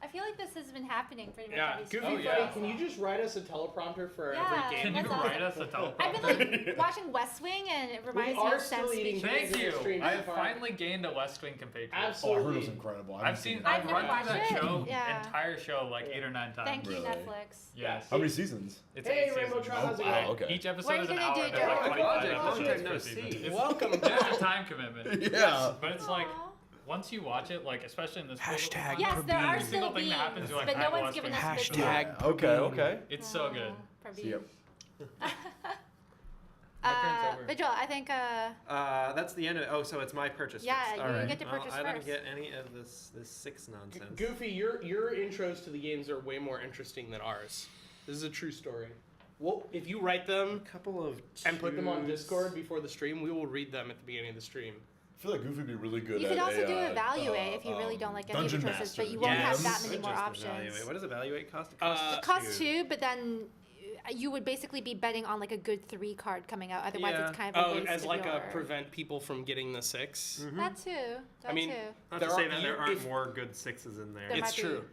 I feel like this has been happening pretty much Yeah, every Goofy stream. yeah. Buddy, can you just write us a teleprompter for Yeah. every game? Can you That's write awesome. us a teleprompter? I've been like watching West Wing, and it reminds me are of Sam still eating speaking. Thank you. Stream I have far. finally gained a West Wing compatriot. Oh, I Absolutely. heard it was incredible. I haven't I've seen seen. it. I've I've run never through that watched it. show, Yeah. entire show, like 8 or 9 times. Thank you, Really? Netflix. Yes. How many seasons? It's Hey, 8 Rainbow seasons. Trout, how's it Oh, going? wow, okay. Each episode What are is you an gonna hour. do, There's like Joe? 25 Oh, episodes shit. per No season. see. It's, Welcome there's back. a time commitment. Yeah. But it's like, Aw. once you watch it, like, especially in this Hashtag Yes, there are every single still thing that beans, happens, you're like, but I no have to one's watch given the us next the Hashtag big Yeah. Okay. Okay. It's so good. For Yep. My turn's over. But Joel, I think That's the end of it. Oh, so it's my purchase. yeah, first. you All right. get to purchase I don't first. get any of this 6 nonsense. Goofy, your intros to the games are way more interesting than ours. This is a true story. Well, if you write them A couple of and put them on twos. Discord before the stream, we will read them at the beginning of the stream. I feel like Goofy would be really good You at could also a, do evaluate if you really don't like any of the Dungeon choices, but Master. you won't have Yes. that many Just more evaluate. options. What does evaluate cost? Uh, It costs 2, but then you would basically be betting on like a good 3 card coming out. Otherwise, Yeah. it's kind of a Oh, waste as of like your... a prevent people from getting the 6. Mhm. That too. That I mean, too. Not There to say are- that you- there aren't if- more good 6s in there. There It's might be. true.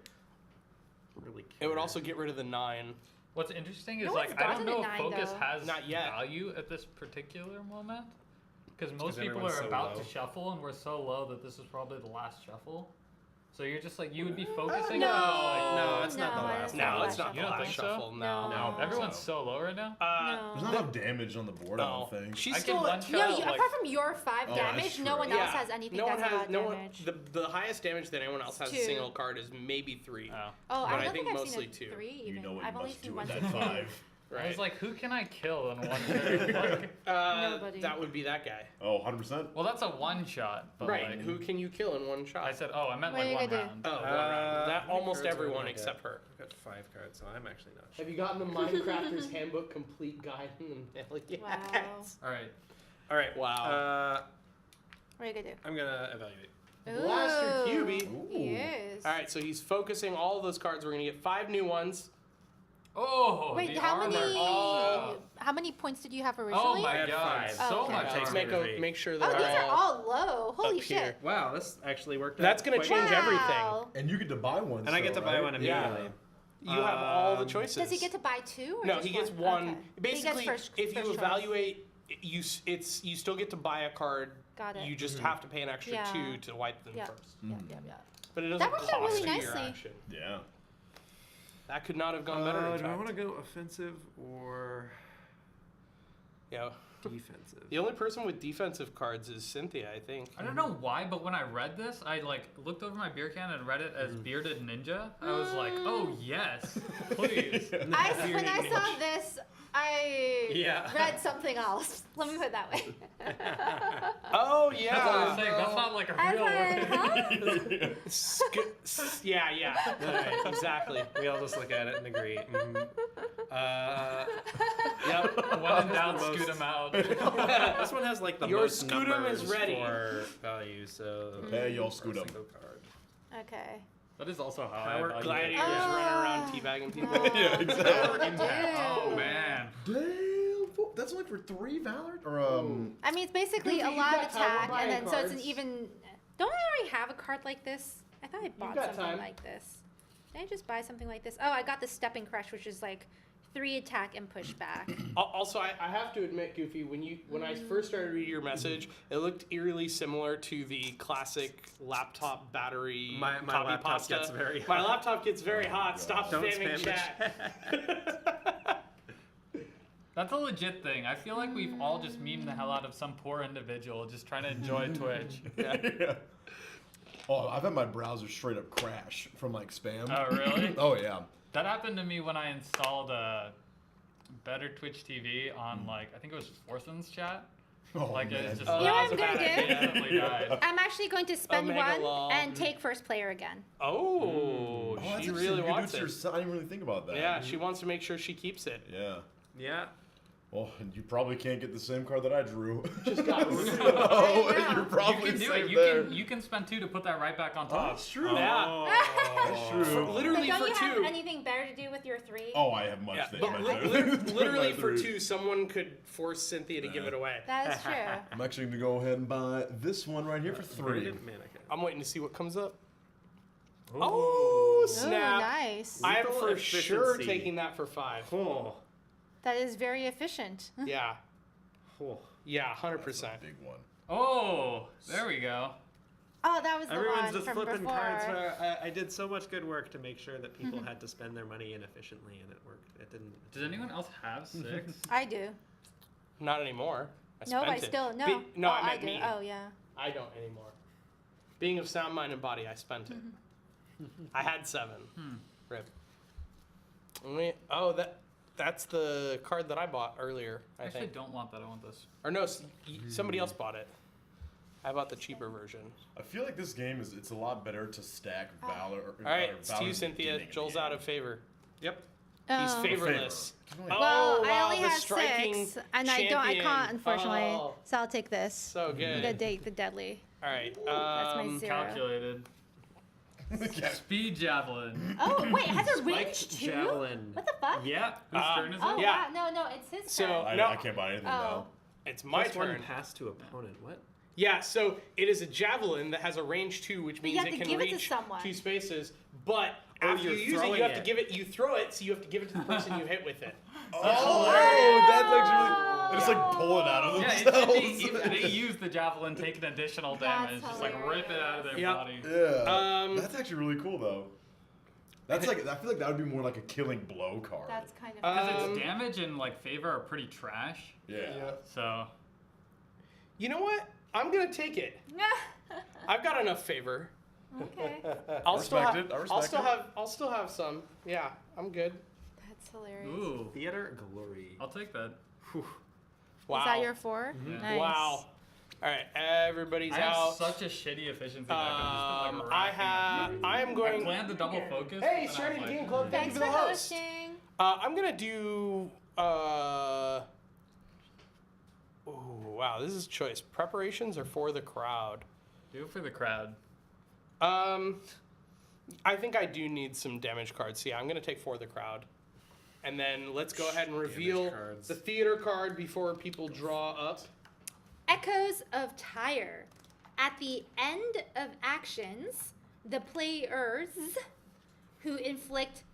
Really It would care. also get rid of the 9. What's interesting is No like one's I don't gotten a know if 9 Focus though. has Not yet. value at this particular moment because 'cause most people everyone's are so about low. to shuffle and we're so low that this is probably the last shuffle. So you're just like you would be focusing No, on No, it's not the no, last No, one. it's not You the don't last think so? shuffle. No. No. like everyone's so low right now. No. There's not enough damage on the board, I No. don't think. She's I still can one at- shot. No, you, like, apart from your 5 Oh, that's damage, true. no one else has anything no one that's a lot has of no one. damage. The highest damage that anyone else has a 2. single card is maybe 3. Oh. Oh, but I I don't think think I've mostly seen 2. a 3 You even. know what I've you only must seen do one. with that 5. I was like, who can I kill in one turn? Like, Nobody. That would be that guy. Oh, 100%? well, that's a one shot. But Right. Like, who can you kill in one shot? I said, oh, I meant What are like you one gonna do? round. Oh, one round. That how many almost cards do I everyone get? except her. I've got 5 cards, so I'm actually not sure. Have you gotten the Minecrafter's Handbook Complete Guide in the mail yet? Wow. All right. All right. Wow. What are you gonna I'm gonna evaluate. do? Blaster Ooh, QB. He is. All right, so he's focusing all of those cards. We're gonna get 5 new ones. Oh, Wait, the how armor. many? Oh, How many points did you have oh originally? my had god, 5. so Oh, okay. much. Takes armor. me to 8. Make sure Oh, they're these are all all low. Holy up shit! here. Wow, this actually worked out. That's gonna quite change well. everything. Wow. And you get to buy one. And I get to buy one Yeah. immediately. You have all the Um, choices. Does he get to buy 2? Or No, just he gets one. one. Okay. He Basically, gets first, if you first choice. evaluate, you still get to buy a card. Got it. You just Mhm. have to pay an extra Yeah. 2 to wipe them Yeah. first. Yeah, Mm. yeah, yeah. But it doesn't That worked out cost really you your nicely. action. Yeah. That could not have gone better. In Do I fact. want to go offensive or Yeah. defensive? The only person with defensive cards is Cynthia, I think. I don't know why, but when I read this, I like looked over my beer can and read it as bearded ninja. I was like, oh yes, please. When I saw this, I Yeah. read something else. Let me put it that way. Oh That's what I was yeah. saying. That's not like a I real heard, word. huh? Yeah. Right, exactly. We all just look at it and agree. Mhm. Yep. When in doubt, That's the scoot most- him out. This one has like the Your most Scootum numbers is ready. for value, so Hey, y'all for a Scootum. single card. Okay. That is also how Power I evaluate. Gladiators Oh. running around teabagging people. Yeah, exactly. Oh Dude. man. Damn, that's only for 3 Valor? Or, I mean, it's basically Goofy, a you've lot of got time. We're attack, buying and then so it's an cards. even. Don't I already have a card like this? I thought I bought got something time. like this. Did I just buy something like this? Oh, I got the Stepping Crush, which is like 3 attack and push back. Also, I have to admit, Goofy, when I first started reading your message, it looked eerily similar to the classic laptop battery My copy laptop pasta. gets very My hot. laptop gets very hot. Stop Don't spamming spam the chat. That's a legit thing. I feel like we've all just memed the hell out of some poor individual just trying to enjoy Twitch. yeah. Oh, I've had my browser straight up crash from like spam. Oh really? Oh, yeah. That happened to me when I installed Better Twitch TV on like I think it was Forson's chat, Oh, Like man. it's just You know what lots I'm of gonna bad do? instantly died. I'm actually going to spend Omega one lol. and take first player again. Oh, that's she interesting. really You can do wants to it. yourself. I didn't really think about that. Yeah, she wants to make sure she keeps it. Yeah. Yeah. Well, and you probably can't get the same card that I drew. Just got so, I know. you're probably You can do safe it. there. You can spend 2 to put that right back on Oh, top. that's true. Yeah. That's true. For, literally But don't for you two. have anything better to do with your 3? Oh, I have much Yeah, things. but much li- better lit- things than literally my for three. 2, someone could force Cynthia to give it away. That is true. I'm actually going to go ahead and buy this one right here for 3. Mannequin. I'm waiting to see what comes up. Ooh. Oh, Ooh, snap. nice. I am Lethal for sure efficiency. taking that for 5. Oh. That is very efficient. Yeah. Oh. Yeah, 100%. That's a big one. Oh, there we go. Oh, that was the Everyone's one just from flipping before. cards. Where I did so much good work to make sure that people had to spend their money inefficiently, and it worked. It didn't. Does anyone else have 6? I do. Not anymore. I No, spent I it. still no. No, oh, I meant do. me. Oh yeah. I don't anymore. Being of sound mind and body, I spent it. I had 7. Rip. Oh, that's the card that I bought earlier, I I actually think. don't want that. I want this. Or no, somebody else bought it. I bought the cheaper version. I feel like this game it's a lot better to stack Valor. All right, it's to you, Cynthia. Joel's out of favor. Yep. He's Oh. favorless. Favor. Oh, Well, wow, I only the have striking 6, and I champion. can't, unfortunately. Oh, So I'll take this. so I'm gonna good. take the deadly. All right. That's my 0. Calculated. Speed javelin. Oh wait, it has a Spiked range too. javelin. What the fuck? Yeah. Whose turn is it? Oh Yeah. wow, no, it's his So- turn. No. I can't buy anything Oh. now. It's my Plus turn. one pass to opponent. What? Yeah, so it is a javelin that has a range 2, which means you have it to can give it to reach someone. 2 spaces. But Oh, after you you're use it, throwing you have to it. give it. You throw it, so you have to give it to the person you hit with it. Oh, that's actually. They just like pull it out of Yeah, themselves. if they use the javelin, take an additional damage. That's Just like rip it out of their Yep. body. Yeah. That's actually really cool though. That's like I feel like that would be more like a killing blow card. That's kind of. Because Um, its damage and like favor are pretty trash. yeah. So You know what? I'm gonna take it. I've got enough favor. Okay. I'll still respect have. it. I I'll respect still it. have. I'll still have some. Yeah, I'm good. That's hilarious. ooh, Theater glory. I'll take that. Wow. Is that your 4? Yeah. Nice. Wow. All right, everybody's I have out. such a shitty efficiency that I've just been, like, I racking have. up. I am I going. planned the double focus. Hey, and I was Serenity like, Game Club. Thank you Thanks for for the host. hosting. I'm gonna do. Oh wow, this is choice. Preparations are for the crowd. Do it for the crowd. I think I do need some damage cards. So yeah, I'm gonna take for the crowd, and then let's go ahead and reveal cards. the theater card before people draw up. Echoes of Tyre. At the end of actions, the players who inflict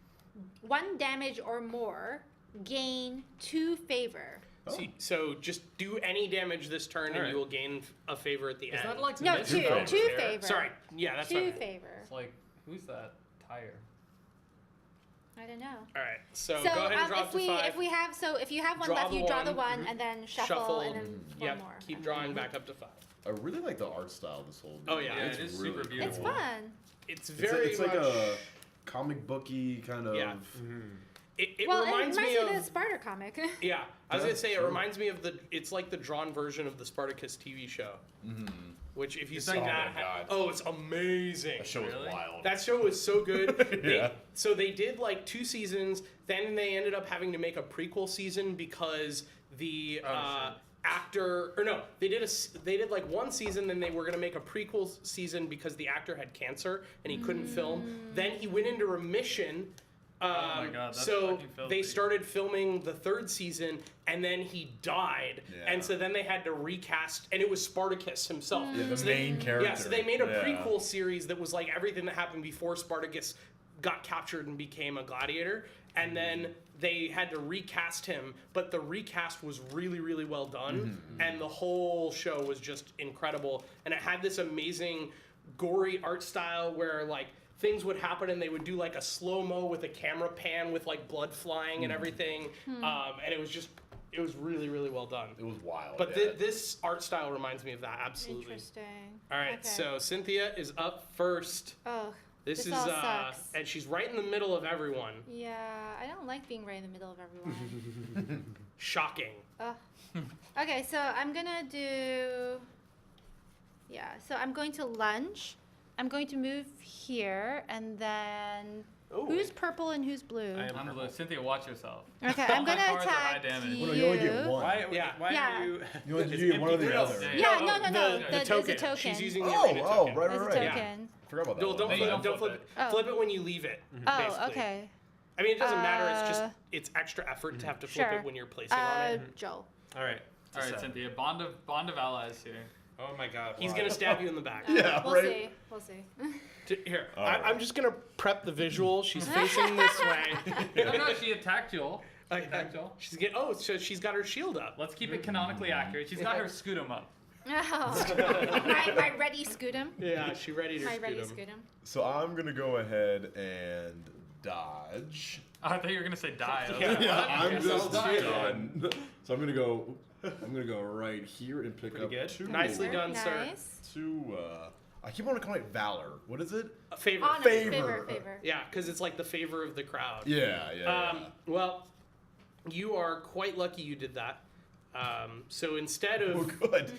1 damage or more gain 2 favor. See, so just do any damage this turn, and Alright. you will gain a favor at the Is end. that like No, Miss 2. Favor 2 here? favor. Sorry, yeah, that's what I 2 meant. favor. It's like, who's that? Tire. I don't know. All right, so, So go ahead and draw up if to we 5. if we have if you have one Draw left, the you draw the one, 1 and then shuffle, and then one Yep, more. keep drawing back up to 5. I really like the art style of this whole game. Oh, yeah, it is super cool. beautiful. It's fun. It's It's, very it's much. like a comic booky kind of. Yeah. It Well, reminds it me reminds me of of the Sparta comic. yeah. I was Yeah, gonna say sure. it reminds me of the. It's like the drawn version of the Spartacus TV show. Which, if you see Oh my that, God. oh, it's amazing. That show is Really? wild. That show was so good. Yeah. So they did like 2 seasons. Then they ended up having to make a prequel season because the actor, or no, they did like 1 season. Then they were gonna make a prequel season because the actor had cancer and he couldn't film. Then he went into remission. my God, that's so fucking filthy. they started filming the 3rd season, and then he died, Yeah. and so then they had to recast, and it was Spartacus himself. Yeah, the So main character. Yeah, so they made a Yeah. prequel series that was like everything that happened before Spartacus got captured and became a gladiator, and then they had to recast him, but the recast was really, really well done, and the whole show was just incredible, and it had this amazing gory art style where like things would happen and they would do like a slow-mo with a camera pan with like blood flying and everything, and it was really, really well done. It was wild. But yeah. this art style reminds me of that, absolutely. Interesting. All right, Okay. so Cynthia is up first. Oh, This is all sucks. and she's right in the middle of everyone. Yeah, I don't like being right in the middle of everyone. shocking. Okay, so I'm gonna do. Yeah, so I'm going to lunge. I'm going to move here, and then Ooh. who's purple and who's blue? I am I'm purple. blue. Cynthia, watch yourself. Okay, All I'm my gonna cards are high attack damage. you. Well, you only get one. Why Yeah. are you? You only it's get one or empty the grills. other. Yeah, no. The There's token. a token. She's using the Oh, arena oh, token. right, There's right, a right. token. Forgot about that. No, one. don't No, you flip, don't don't flip flip it. Oh. Flip it when you leave it. Oh, basically. okay. I mean, it doesn't matter. It's just it's extra effort to have to flip Sure. it when you're placing on it. Joel. All right. All right, Cynthia. Bond of allies here. Oh my God. He's why? gonna stab you in the back. Yeah, We'll right. see. We'll see. Here, Alright. I'm just gonna prep the visual. She's facing this way. No, she attacked Joel. She attacked Joel. She's so she's got her shield up. Let's keep it canonically accurate. She's got her Scudum up. Oh. my ready Scudum. Yeah, she ready to My shoot ready him. Scudum. So I'm gonna go ahead and dodge. Oh, I thought you were gonna say die. I was Yeah. like, Yeah, what? I'm guess just I'll die done. So I'm gonna go right here and pick Pretty up good. two. Nicely done, sir. Nice. I keep wanting to call it valor. What is it? A favor. Honor. Favor. Favor. Yeah, because it's like the favor of the crowd. Yeah. Well, you are quite lucky you did that. So instead Oh, of good.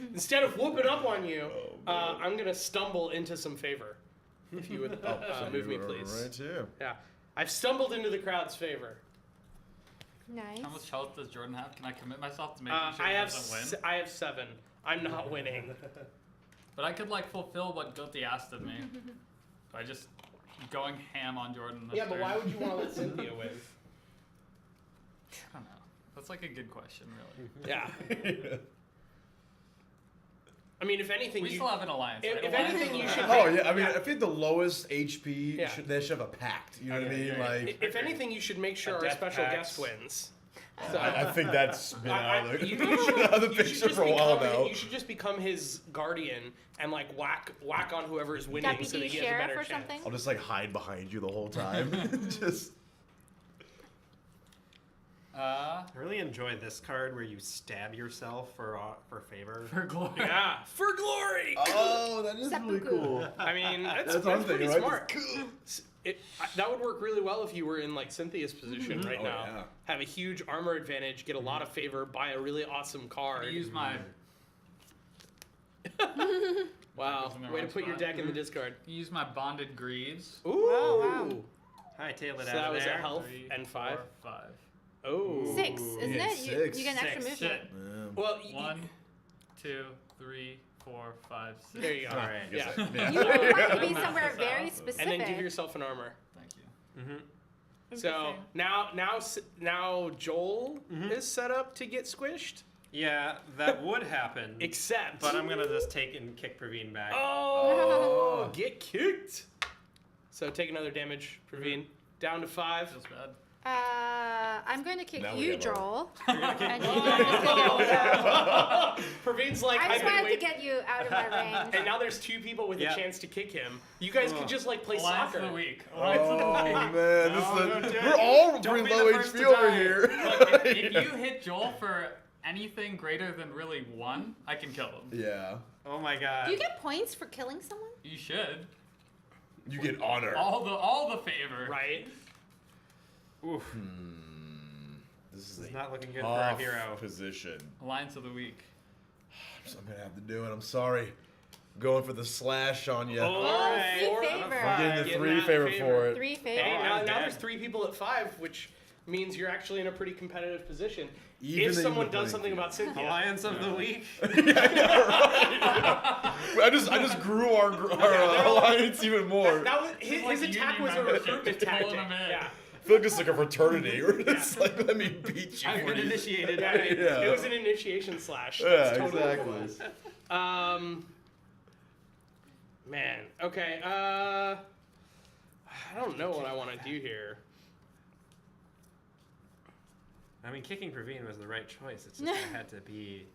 whooping up on you, Oh, man. I'm gonna stumble into some favor. If you would So move me, you are please. Right here. Yeah, I've stumbled into the crowd's favor. Nice. How much health does Jordan have? Can I commit myself to making sure I he have doesn't win? I have 7. I'm not winning. But I could like fulfill what Guilty asked of me by just going ham on Jordan. This Yeah, but turn. why would you want to let Cynthia win? I don't know. That's like a good question, really. Yeah. I mean, if anything, We you, still have an alliance. if- right? if Alliance anything, is you the should best. Oh yeah, I mean, Yeah. I think the lowest HP, Yeah. they should have a pact. You know what I Okay, mean? yeah, Like, if anything, you should make sure A our death special pact. guest wins. So, I think that's been out of the, you out of the you should picture just for a while become- now. You should just become his guardian and like whack on whoever is winning, so that Deputy he has a sheriff better or chance. something? I'll just like hide behind you the whole time. Just I really enjoy this card where you stab yourself for favor. For glory. Yeah, for glory. oh, that is really Seppuku. cool. I mean, that's That's what I'm pretty thinking, right? smart. That would work really well if you were in like Cynthia's position right Oh, now. yeah. Have a huge armor advantage, get a lot of favor, buy a really awesome I card. use my Wow, in the way to wrong put your spot. deck in the discard. use my bonded greaves. Ooh, wow. Hightail it So out that of was a there. health 3, and 5. 4, 5. Oh, 6, isn't Yeah, it? six. You get an extra Six. movement. Shit. well, 1, 2, 3, 4, 5, 6. there you go. All right. Yeah, You would want to be somewhere very specific. and then give yourself an armor. Thank you. Mm-hmm. So now Joel is set up to get squished, Yeah, that would happen. except. But I'm gonna just take and kick Praveen back. Oh, get kicked. So take another damage, Praveen. Down to 5. Feels bad. I'm going to kick Now we you, have our- Joel. And you're just gonna get Praveen's like, I just I've been wanted to waiting. get you out of my range. And now there's 2 people with Yeah. a chance to kick him. You guys could just like play Alliance soccer. of the week. Alliance of the Oh week. man, No, this is don't we're all Don't pretty be the low first HP to over die. here. Look, if you hit Joel for anything greater than really 1, I can kill him. Yeah, Oh my god. Do you get points for killing someone? You should. you get honor. All the favor. Right? Oof. This is This is a not looking good for a tough hero. position. Alliance of the week. I'm gonna have to do it. I'm sorry. Going for the slash on you. Oh, All right. 4 Favor. out of 5. I'm getting the Getting 3 that favor for it. 3 Hey, favor. now I'm there's dead. 3 people at 5, which means you're actually in a pretty competitive position. Even if in someone the does playing something field. about Cynthia. Alliance of the week. I just grew our alliance even more. That was, his like attack union was a membership, recruitment just pulling tactic. them in. Yeah. I feel like it's like a fraternity. We're just like, let me beat you. I've for been these- initiated. Yeah, Yeah. It was an initiation slash. Yeah, That's totally what it exactly. was. Man. Okay. I don't know what I want to do here. I mean, kicking Praveen was the right choice. It's just I had to be.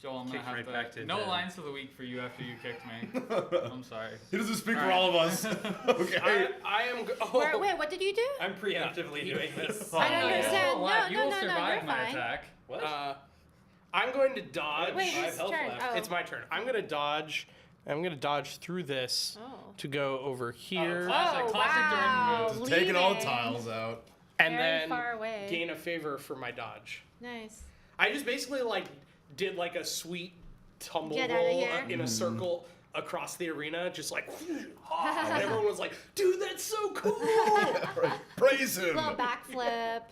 Joel, I'm gonna Kicked have right to. back to No dead. Alliance of the week for you after you kicked me. I'm sorry. He doesn't speak for Alright. all of us. Okay. I am. Oh. Wait, what did you do? I'm preemptively doing this. I don't understand. You're alive. No, You no, will no, no, survive you're my fine. attack. What? I'm going to dodge. Wait, Five whose health turn? left. Oh. It's my turn. I'm going to dodge. I'm going to dodge through this Oh. to go over here. Classic Oh, Jordan wow. move. Just taking all the Leading. tiles out. and Very then far away. gain a favor for my dodge. Nice. I just basically like did like a sweet tumble Get outta roll here. in a circle across the arena, just like, and everyone was like, "Dude, that's so cool!" Praise him. Little backflip.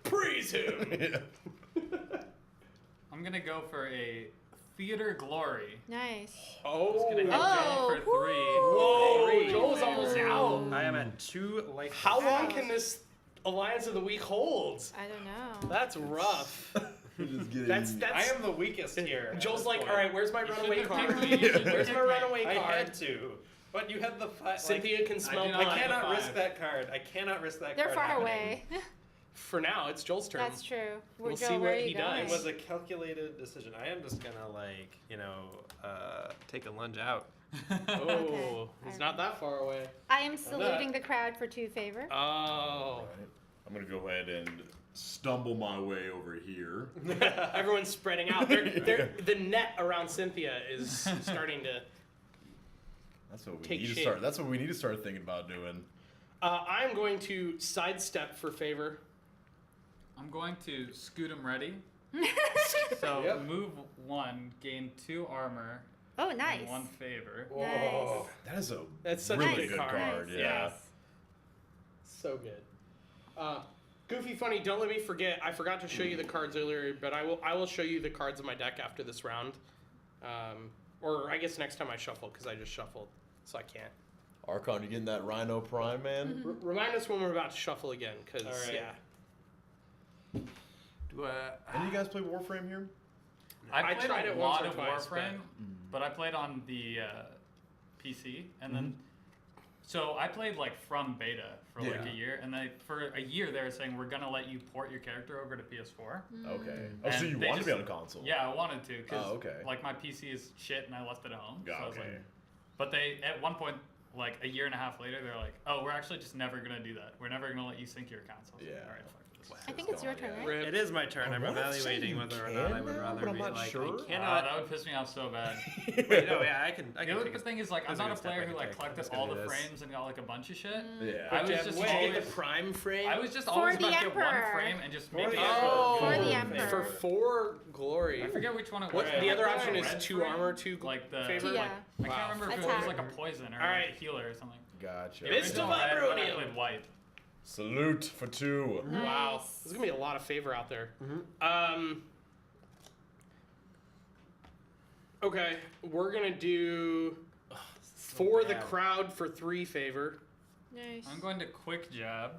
Praise him. Yeah. I'm gonna go for a theater glory. Nice. Oh, Gonna hit Oh, Joel for 3. whoa! Three Joel's almost favor. out. I am at 2 life. How long Ouch. can this Alliance of the Weak hold? I don't know. That's rough. Just getting- That's I am the weakest here. at Joel's this like, point. all right, where's my You runaway shouldn't have card? picked me. You shouldn't have Where's my picked me. runaway I card? had to, but you had the Cynthia can smell do not I like blood. cannot the risk five. that card. I cannot risk that They're card. far happening. away. For now, it's Joel's turn. That's true. We'll Joe, see where what are he you does. going? It was a calculated decision. I am just gonna take a lunge out. Oh, Okay. he's not that far away. I am saluting the crowd for 2 favor. Oh. Alright. I'm gonna go ahead and stumble my way over here. Everyone's spreading out. The net around Cynthia is starting to. That's what we Take need to shape. start. That's what we need to start thinking about doing. I'm going to sidestep for favor. I'm going to scoot him ready. So Yep. move 1, gain 2 armor, Oh, nice. and 1 favor. Nice. That is a That's such really a good good card. card. Nice. Yeah. Nice. So good. Goofy funny, don't let me forget. I forgot to show you the cards earlier, but I will show you the cards in my deck after this round. Or I guess next time I shuffle, because I just shuffled, so I can't. Archon, you getting that Rhino Prime, man? Remind us when we're about to shuffle again, because All right. yeah. Do Any of you guys play Warframe here? I played tried a it once lot or of twice, Warframe, but I played on the PC, and then so I played like from beta for like Yeah. a year, and for a year they were saying we're gonna let you port your character over to PS4. Okay. Oh, so And you they want to be just- on a console? Yeah, I wanted to because Oh, okay. like my PC is shit and I left it at home. So I was Okay. like, but they at one point like a year and a half later they're like, oh, we're actually just never gonna do that. We're never gonna let you sync your accounts. I was like, Yeah. all right, fuck this. I think it's your turn, right? Rip. It is my turn. I I'm wanna say evaluating you whether or not I can would now, rather but I'm be not like sure. I cannot. That would piss me off so bad. Wait, no, yeah, I can. I The can other take a- thing is like I'm that's a not a good step player I who can like take. collected Let's all do the this. frames and got like a bunch of shit. Yeah. I was Did just you get always the prime frame? I was just For always the about to get one Emperor. frame and just make the it. Oh, For the Full Emperor. for 4 glory. I forget which one it was. What, the Like, other was it option a is red 2 frame? armor, 2 like the favor. Yeah. Like, I Wow. can't remember if it Attack. was like a poison or All right. like a healer or something. Gotcha. The Mr. original red, but I Vibronium. played white. Salute for 2. Wow, Nice. there's gonna be a lot of favor out there. Okay, we're gonna do for the bad. crowd for 3 favor. Nice. I'm going to quick jab.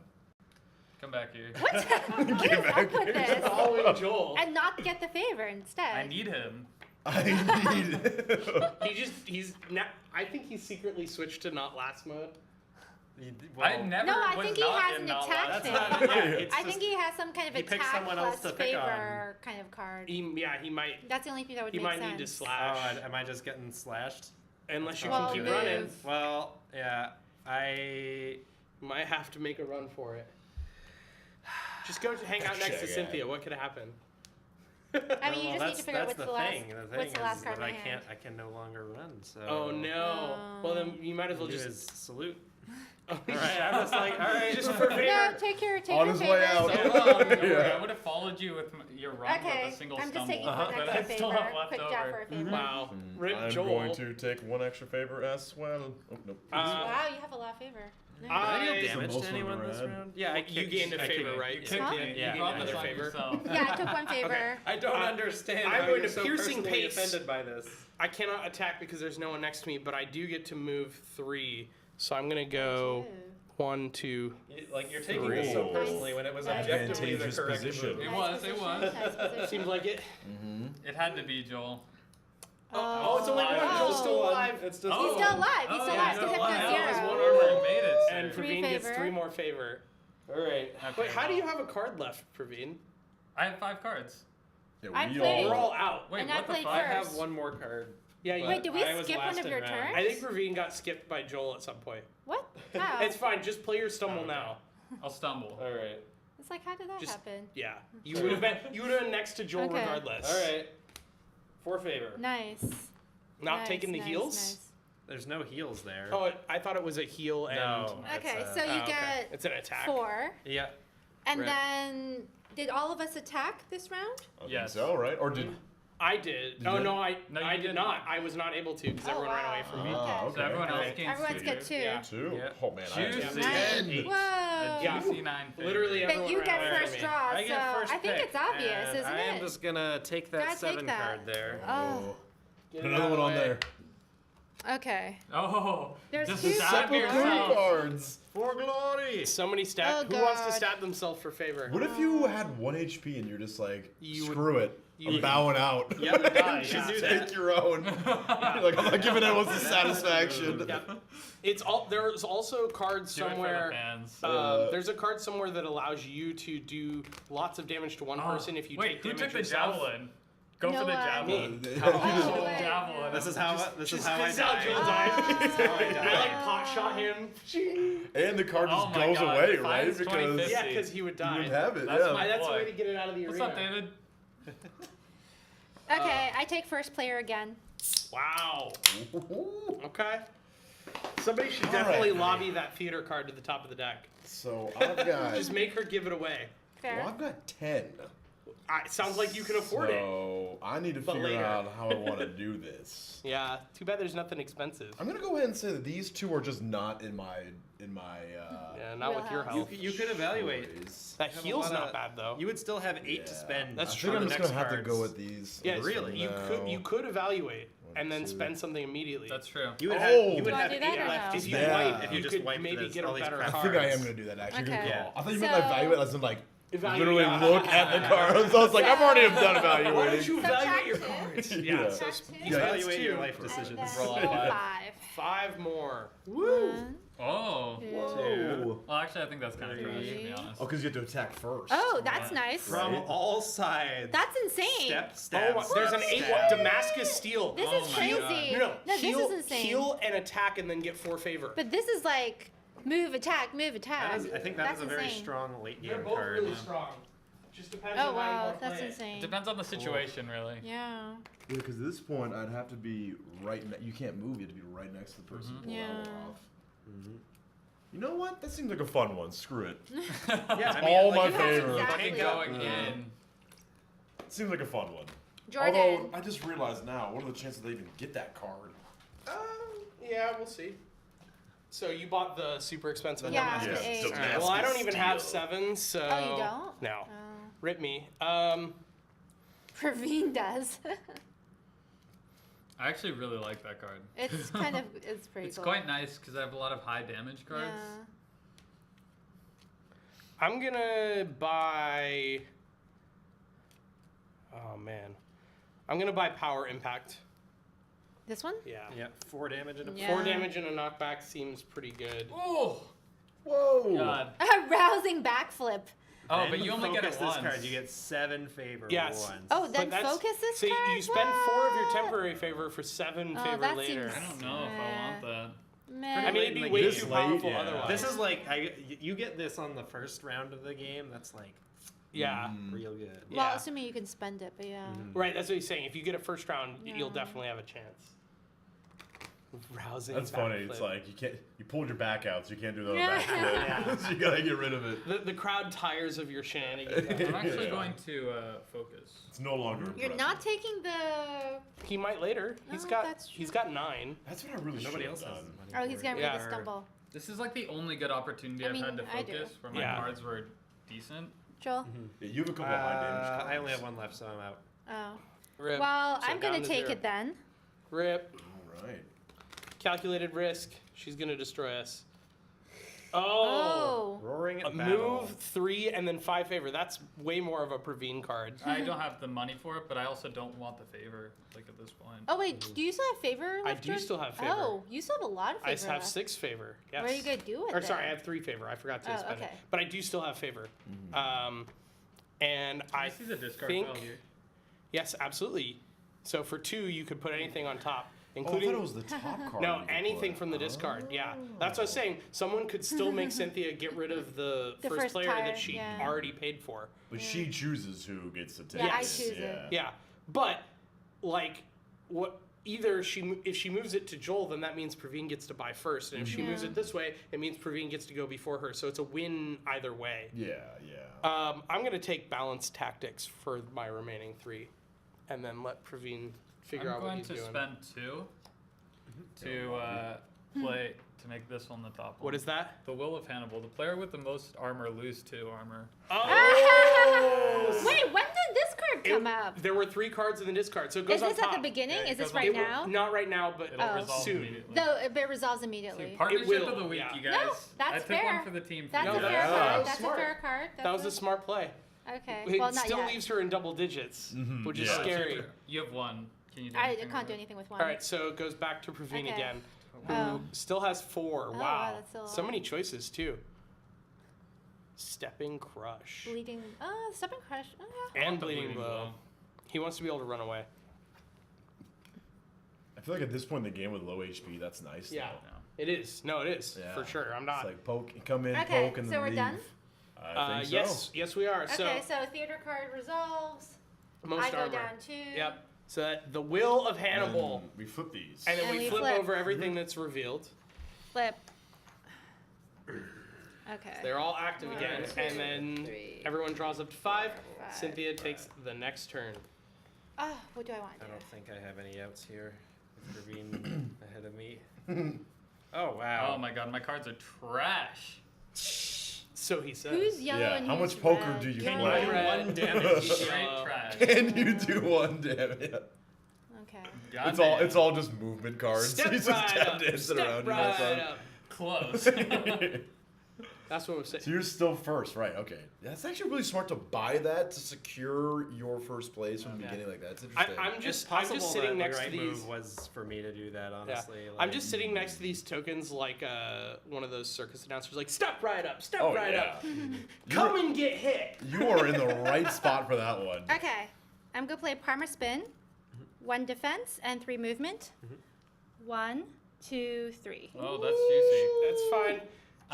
Come back here. What is up with this? Following Joel. And not get the favor instead. I need him. I need. He's now. I think he secretly switched to not last mode. I never No, I was think he not has in an not attack last thing. time. Yeah, it's I just- think he has some kind of he picks attack someone else plus to pick on. favor kind of card. He might. That's the only thing that would He make might sense. need to Oh, slash. am I just getting slashed? Unless you Well, can keep move. running. Well, yeah, I. Might have to make a run for it. Just go hang out next to Check Cynthia. What could happen? I mean, you just need to figure out that's what's the last, thing. The thing what's the last is card in that my I hand. can no longer run. So. Oh no. Well then you might as well Do just. is salute. Oh, All right, I'm just like, all right, just for No, favor. take On your his favor. way out. So long. Yeah. I would have followed you with your run Okay, with a single I'm just stumble, taking but one I extra still favor. have left Quick job over. for a favor. Wow. Rip I'm Joel. going to take 1 extra favor as well. Oh, nope. Wow, you have a lot of favor. Nice. Did I deal I- damage most to of them anyone are this red. round? Yeah, I You kicked, gained a I favor, kicked- right? You You kicked Huh? it. Yeah, You brought I this did. on Favor. yourself. Yeah, I took one favor. I don't Uh, understand. I'm how going you're to so piercing personally pace. offended by this. I cannot attack because there's no one next to me, but I do get to move 3. So I'm gonna go 1, 2. Like you're taking this so Ooh. personally when it was Nice. objectively the Advantageous correct position. move. It Nice was, it position, was. nice position. Seems like it. It had to be Joel. Oh, it's only one. Oh. Joel's still alive. It's just He's still alive. He's still alive. he's Because still if alive. no That was zero. one armor and made it. And sir. Praveen gets favor. 3 more favor. All right. Okay, Wait, how do well, you have a card left, Praveen? I have 5 cards. Yeah, I we played- We're all. all out. Wait, And I what the played fuck? I have first. one more card. Yeah, you, Wait, did we I was skip one last of in your round. turns? I think Praveen got skipped by Joel at some point. What? How? It's fine. Just play your stumble Okay. now. I'll stumble. All right. It's like, how did that Just- happen? Yeah, you would have been next to Joel Okay. regardless. All right. For favor. Nice. Not Nice, taking the nice, heels. nice. There's no heels there. I thought it was a heal and. No. Okay, It's, so you Oh, okay. get It's an attack. 4. Yeah. And Rip. then, did all of us attack this round? I think Yes. so, right? Or did I did. Did Oh you? no, I No, you I did didn't. not. I was not able to because Oh, everyone ran wow. away from me. Ah, okay. So everyone else Alright. gains Everyone's 2. got 2. Yeah. 2? Yeah. Oh man, I Juicy. have Nice. 8. Whoa. Yeah. Juicy 9 favor. Literally But everyone you ran get away first from me. draw, I so get first I think pick, it's obvious, and isn't I am it? just gonna take that Gotta take 7 that. card there. Oh. Get it Another out one of on the way. there. Oh, There's just 2 stab Sepulchre yourself. cards. For glory! Somebody stab. Oh, Who wants to God. stab themselves for favor? What if you had 1 HP and you're just like, You would- screw it, you I'm would- bowing out. Yeah, you die, Just yeah. do take that. your own. You're like, I'm not giving anyone the satisfaction. Yeah. It's all. There's also cards Do it for the somewhere. fans. There's a card somewhere that allows you to do lots of damage to one person if you Wait, take who damage took the yourself. javelin? Go for the Noah. javelin. Oh, The wait. javelin. This is how I This is died. how Joel died. This is how I I died. like pot shot him. And the card just Oh my goes God, away, if I right? was Because 25th. Yeah, because he would you die. would have it. That's yeah. my- That's the boy. way to get it out of the What's arena. up, David? Okay, I take first player again. Wow. Okay. Somebody should All definitely right. lobby that theater card to the top of the deck. So I've got, Just make her give it away. Fair. well, I've got 10. Sounds like you can afford it. So I need to But figure later. out how I want to do this. Yeah. Too bad there's nothing expensive. I'm gonna go ahead and say that these 2 are just not in my Yeah, not with your Wheelhouse. health. You could evaluate. choice. That have a heel's lot not of- bad though. You would still have 8 to Yeah. spend. That's I true. think on I'm the just next gonna have to cards. go with these. Yeah, this really? for You could now. you could evaluate and then Let's see. spend something immediately. That's true. You would Oh. have, you Do would I have do 8 that or left no? to If you spend wipe, if you you just could wiped maybe this, get a all these better crap I think I am cards. gonna do that actually. Okay. Good Yeah. call. I thought you So- meant evaluate as in like Evaluate, literally yeah. look at the cards. I was like, I've already done Why don't evaluating. you evaluate your Subtract cards? Yeah. Yeah. So Subtract two. Yeah, Evaluate your two. life And decisions. then Roll out 5. 5 more. One, Oh. 2. Whoa. Well, actually, I think that's kind of trash, to be Three. honest. Oh, because you have to attack first. Oh, that's Yeah. nice. From Right. all sides. That's insane. Step, Oh, stab, there's an step, 8 stab. Damascus Steel. This Oh is my crazy. God. No, this heal, is insane. heal and attack and then get 4 favor. But this is like move, attack, move, attack. That is, I think that That's is a very insane. strong late They're game both card. really strong. Just depends Oh on how you wow, want to that's play it. insane. Depends on the situation, really. Yeah. Yeah, because at this point, I'd have to be right. You can't move. You have to be right next to the person. to pull Yeah. that one off. You know what? That seems like a fun one. Screw it. Yeah, I mean, all like, my you have That's favorite. exactly Fucking going in. Seems like a fun one. Jordan. Although I just realized now, what are the chances they even get that card? Yeah, we'll see. So you bought the super expensive one? Yeah, Yeah, the 8. Damascus Well, I don't even have Steel. 7, so. Oh, you don't? No. Oh. Rip me. Praveen does. I actually really like that card. It's kind of, it's pretty It's cool. quite nice because I have a lot of high damage cards. Yeah. I'm gonna buy. Oh man, I'm gonna buy Power Impact. This one? Yeah. Yeah, 4 damage and a Yeah. 4 damage and a knockback seems pretty good. Oh Whoa! God. A rousing backflip. Oh, Then but you only get focus it once. this card. You get 7 favor Yes. once. Oh, But then that's- focus this So card? you spend 4 of your What? temporary favor for 7 Oh, favor that later. I don't know if I want that. Meh. I mean, it'd be Like way this too late, powerful yeah. otherwise. This is like you get this on the first round of the game. That's like yeah. real good. Well, Yeah. assuming you can spend it, but yeah. Right, that's what he's saying. If you get a first round, you'll Yeah. definitely have a chance. Rousing. That's funny. It's backflip. like you can't. You pulled your back out, so you can't do the Yeah. backflip. So you gotta get rid of it. the crowd tires of your shenanigans. I'm actually Yeah. going to focus. It's no longer. You're impressive. not taking the. He might later. He's Oh, got that's true. he's got 9. That's what I really Nobody should else have has done. money Oh, for he's it. getting rid of Yeah. stumble. This is like the only good opportunity I I've mean, had to I do. focus where my Yeah. cards were decent. Joel? Yeah, you have a couple of high damage cards. I only have 1 left, so I'm out. Oh. Rip. Well, So I'm going down to to take 0. it then. Rip. All right. Calculated risk. She's gonna destroy us. Oh. Roaring A at battle. move 3 and then 5 favor. That's way more of a Praveen card. I don't have the money for it, but I also don't want the favor, like at this point. Oh, wait. Do you still have favor I left, do Jordan? still have favor. Oh, you still have a lot of favor I have left. 6 favor. Yes. What are you going to do with Or it? sorry, I have 3 favor. I forgot to Oh, spend it. okay. But I do still have favor. And I see the discard think pile here. yes, absolutely. So for 2, you could put anything on top, Oh, I including thought it was the top card. no, you could anything put. from the discard. Yeah, that's what I was saying. Someone could still make Cynthia get rid of the, The first first player card, that she yeah. already paid for. But she chooses who gets to take Yeah, I it. choose it. Yeah, but like what either if she moves it to Joel, then that means Praveen gets to buy first, and if she moves it this way, it means Praveen gets to go before her. So it's a win either way. Yeah. I'm going to take balanced tactics for my remaining 3, and then let Praveen figure out what he's doing. I'm going to spend 2 to play to make this one the top one. What is that? The Will of Hannibal. The player with the most armor lose 2 armor. Oh! Wait, when did this card come up? There were 3 cards in the discard, so it goes Is on this top. at the beginning? Yeah, Is this it right It will- now? Not right now, but It'll resolve soon. immediately. Though it resolves immediately. Partnership will, of the week, yeah. you guys. No, that's I took fair. one for the team. That's No, a fair that's card. That's smart. a fair card. That was a smart play. Okay. It Well, not still yet. leaves her in double digits, which is Yeah. scary. You have 1. Can you do I anything can't with do it? anything with 1. All right, so it goes back to Praveen Okay. again, who Oh. still has 4. Oh, Wow, wow, that's still a so lot. many choices too. Stepping Crush Bleeding. Stepping Crush. Oh, yeah. and The Bleeding Bleeding Blow. Blow. He wants to be able to run away. I feel like at this point in the game with low HP, that's nice. Yeah, though. it is. No, it is Yeah. for sure. I'm It's not. like poke, come in, Okay, poke, and so then we're leave. done? I think so. Yes, we are. Okay, so theater card resolves. Most I go armor. down 2. Yep. So that the Will of Hannibal, And we flip these. and then And we we flip flip. over everything that's revealed. Flip. Okay. They're all active One, again, two, and then 3, everyone draws up to 5. 5. Cynthia takes the next turn. Oh, what do I want to I do? don't think I have any outs here. With Praveen ahead of me. Oh wow. Oh my god, my cards are trash. So he says. Who's yellow Yeah, and how who's much poker red? do you You're play? red. 1 damage. Straight trash. Can you do 1 damage? Okay. Goddamn. It's all just movement cards. Step He's right just up. dancing Step around you. right That's up. Close. That's what I'm saying. So you're still first, right? Okay. That's actually really smart to buy that to secure your first place from the Okay. beginning like that. It's interesting. I'm It's just possible sitting that next the right to these. move was for me to do that. Yeah. Honestly, I'm like- just sitting next to these tokens like one of those circus announcers, like step right up, step Oh, right yeah. up, come and get hit. You are in the right spot for that one. Okay. I'm going to play Parma Spin. 1 defense and 3 movement. 1, 2, 3. Oh, that's juicy. That's fine.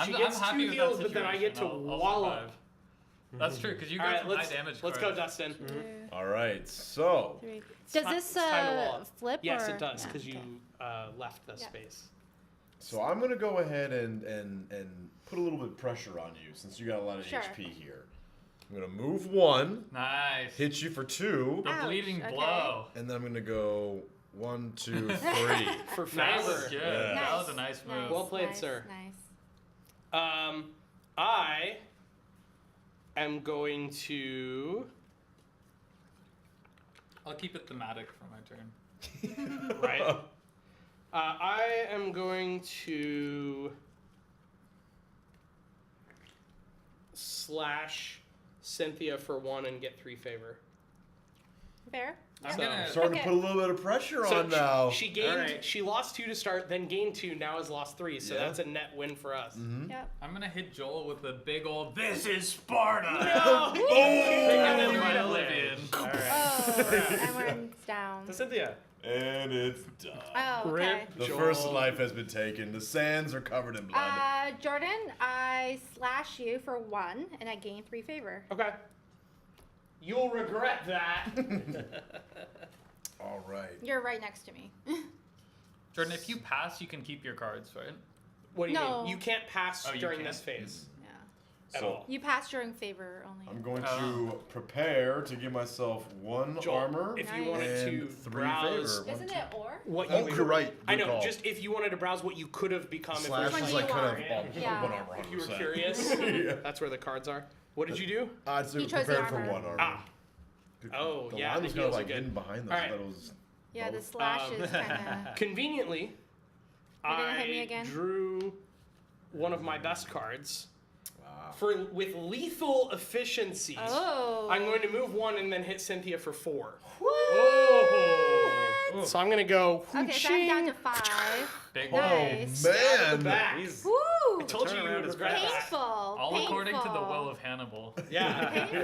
She I'm gets happy 2 with heals, that but then I get to situation. I'll wallop. survive. That's true, because you All got right, some high damage let's go, cards. Dustin. 2, All right. So 3. Does ti- this it's time to wallop. flip? Yes, or? it does, Yeah, because okay. you left the Yeah. space. So I'm gonna go ahead and put a little bit of pressure on you since you got a lot of Sure. HP here. I'm gonna move 1, Nice. hit you for 2, The Ouch, bleeding okay. blow. and then I'm gonna go 1, 2, 3. For That was favor. good. Yeah. That was a Nice, nice move. Well played, nice, sir. Nice. I am going to. I'll keep it thematic for my turn. Right. I am going to slash Cynthia for 1 and get 3 favor. Fair. I'm So- gonna. Starting Okay. to put a little bit of pressure So on now. she gained. Alright. She lost 2 to start, then gained 2. Now has lost 3. So Yeah. that's a net win for us. Yep. I'm gonna hit Joel with a big old "This is Sparta." No! And then Oh, my yeah. Oblivion. Oh, everyone's down. To Cynthia. And it's done. Oh, okay. Rip. The Joel. first life has been taken. The sands are covered in blood. Jordan, I slash you for 1, and I gain 3 favor. Okay. You'll regret that. All right. You're right next to me. Jordan, if you pass, you can keep your cards, right? What do you No. mean? You can't pass Oh, you during can't. this phase Yeah. at So- all. You pass during favor only. I'm going Oh. to prepare to give myself 1 Joel, armor if you Nice. wanted to and 3 browse favor. Isn't it or? what Oh, you you're right. I Good know. call. Just if you wanted to browse what you could have become Slash if one is do like you kind want? of Yeah. 1 armor. you were 100%. curious. Yeah. That's where the cards are. What did you do? I'd say He chose the prepare for armor. 1 armor. Ah. Good- Oh, the yeah, line the was kind of heals are like good. hidden behind those. All right. That was Yeah, the both. slash is kind of. Conveniently, You're gonna hit me I again? drew one of my best cards Wow. with lethal efficiencies. Oh. I'm going to move 1 and then hit Cynthia for 4. Oh. So I'm going to go. Okay, so I'm down to 5. Big Nice. Man. Back. He's Woo! I told you you would Turnaround is regret that. Painful. All according to the painful. will of Hannibal. Yeah. Painful.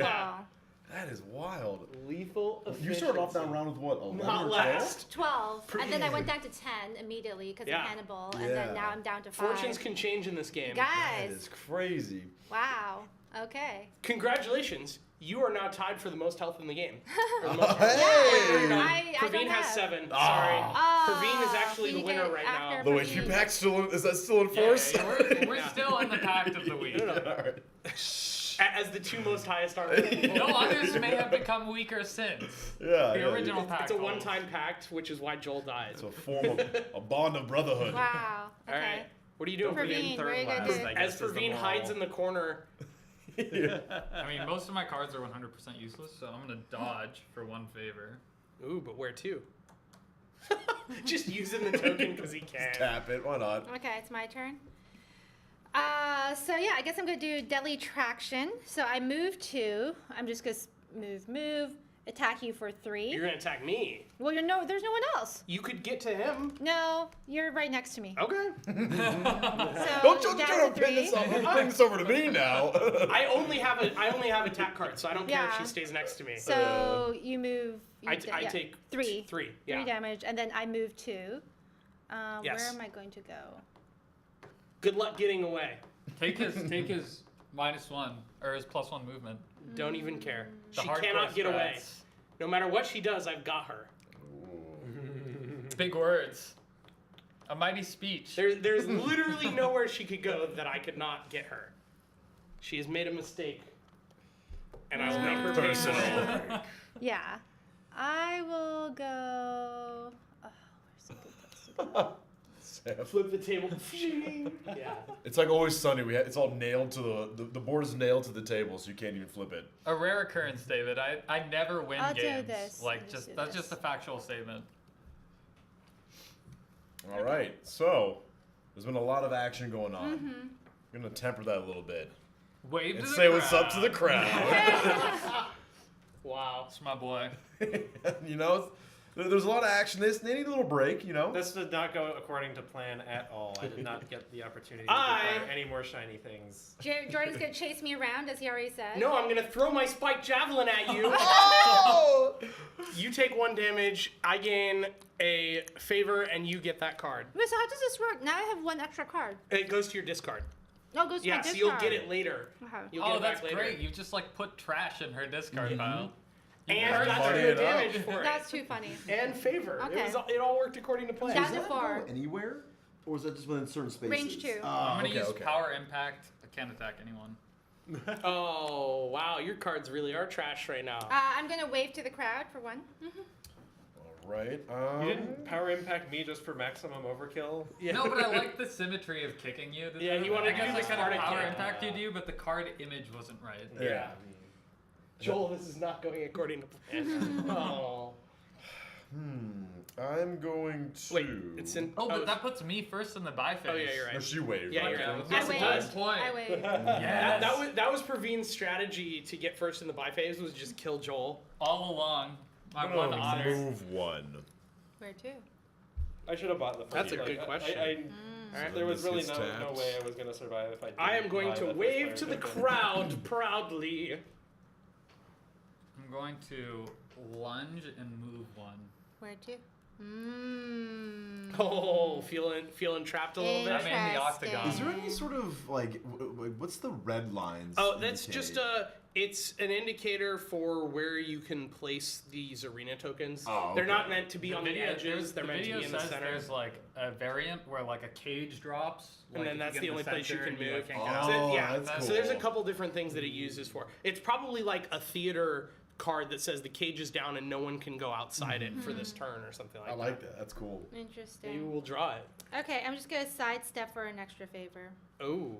That is wild. Lethal efficiency. You started off that round with what? 11 Not or 12? last. 12. And then I went down to 10 immediately because Yeah. of Hannibal. And Yeah. then now I'm down to 5. Fortunes can change in this game. That Guys. is crazy. Wow. Okay. Congratulations. You are now tied for the most health in the game. For the most health. Hey! I Praveen don't has have. 7. Ah. Sorry. Oh, Praveen is actually so the you winner get right now. after The Praveen. HP pack is that still in Yeah, force? we're still in the pact of the week. No, no. All right. As the 2 most highest armor. No, others may have become weaker since. Yeah. The original pact. It's a holds. one-time pact, which is why Joel died. It's a form of a bond of brotherhood. Wow. Okay. All right. What are you doing, Praveen, Praveen? where are you gonna last, do? I As guess, is the Praveen hides in moral. the corner. I mean, most of my cards are 100% useless, so I'm gonna dodge for 1 favor. Ooh, but where to? Just using the token because he can. Tap it. Why not? Okay, it's my turn. So yeah, I guess I'm gonna do deadly traction. So I move 2. I'm just gonna move, attack you for 3. You're gonna attack me. Well, there's no one else. You could get to him. No, you're right next to me. Okay. So Don't you down try to to pin this 3. bring this over to me now. I only have attack cards, so I don't care if Yeah. she stays next to me. So you move. I take 3. 3. 3 Yeah. damage, and then I move 2. Yes. Where am I going to go? Good luck getting away. Take his -1 or his +1 movement. Don't even care. The She hardcore cannot get away. strats. No matter what she does, I've got her. Big words. A mighty speech. There's literally nowhere she could go that I could not get her. She has made a mistake. And I will make her pay for it. Yeah, I will go. Oh, where's the good place to go? Flip the table. Yeah. It's like Always Sunny. It's all nailed to the board is nailed to the table, so you can't even flip it. A rare occurrence, David. I never win I'll do games. this. Like I'll just do that's this. just a factual statement. All right. So there's been a lot of action going on. I'm gonna temper that a little bit Wave and to the say what's up to the crowd. crowd. Wow. That's my boy. You know, there's a lot of action. They need a little break. You know. This did not go according to plan at all. I did not get the opportunity to I- acquire any more shiny things. Jordan's gonna chase me around, as he already said. No, I'm gonna throw my spiked javelin at you. Oh! You take 1 damage, I gain a favor, and you get that card. Wait, so how does this work? Now I have 1 extra card. It goes to your discard. Oh, it goes to Yeah, my so discard. you'll get it later. Okay. You'll get Oh, it that's back later. great. You just like put trash in her discard pile. You And earned that's Money good it up. damage for it. That's too funny. And favor. Okay. It all worked according to plan. Down Does to that 4. go anywhere? Or is that just within certain spaces? Range 2. I'm gonna okay, use okay. power impact. I can't attack anyone. Oh, wow. Your cards really are trash right now. I'm gonna wave to the crowd for 1. All right. You didn't power impact me just for maximum overkill? Yeah. No, but I like the symmetry of kicking you. Yeah, he wanted I guess to I use could card have power kick. impacted you, but the card image wasn't right. Yeah. Joel, this is not going according to plan. Oh. I'm going to. Wait, it's in. Oh, but that puts me first in the buy phase. Oh, yeah, you're right. No, she waved. Yeah, you're Okay, right. let's Yes, go it with does. that point. I wave. Yes. That was Praveen's strategy to get first in the buy phase was just kill Joel. All along. My I'm one gonna honor. move 1. Where to? I should have bought the That's a first good one. question. So There was this really gets no tapped. way I was going to survive if I didn't I am going buy to the first wave player to the token. crowd proudly. I'm going to lunge and move 1. Where to? Oh, feeling trapped a little bit. I'm in the octagon. Is there any sort of like, what's the red lines? Oh, that's indicate? just it's an indicator for where you can place these arena tokens. Oh, They're okay. not meant to be on the edges. They're meant to video be in the says center. There's like a variant where like a cage drops. And like, then if that's you the get in only place you center can and move. like, can't get Oh, out. So, yeah, that's so there's a cool. couple different things that it uses for. It's probably like a theater card that says the cage is down and no one can go outside it for this turn or something like I that. like that. That's cool. Maybe Interesting. we'll draw it. Okay, I'm just gonna sidestep for an extra favor. Oh.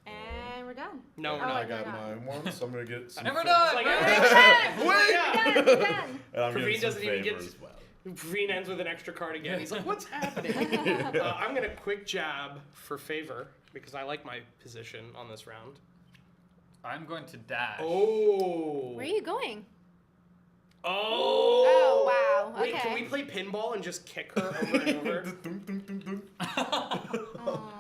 And we're done. No, we're Oh, not. I wait, got no, my 1, so I'm gonna get some. And we're fa- done. Like, we're yeah. done. We're done. We're done. And I'm Praveen getting some doesn't even get- favor as well. Praveen ends with an extra card again. He's like, what's happening? I'm going to quick jab for favor because I like my position on this round. I'm going to dash. Oh. Where are you going? Oh. Oh, wow. Wait, Okay. can we play pinball and just kick her over and over? Dun, dun, dun, dun. Oh.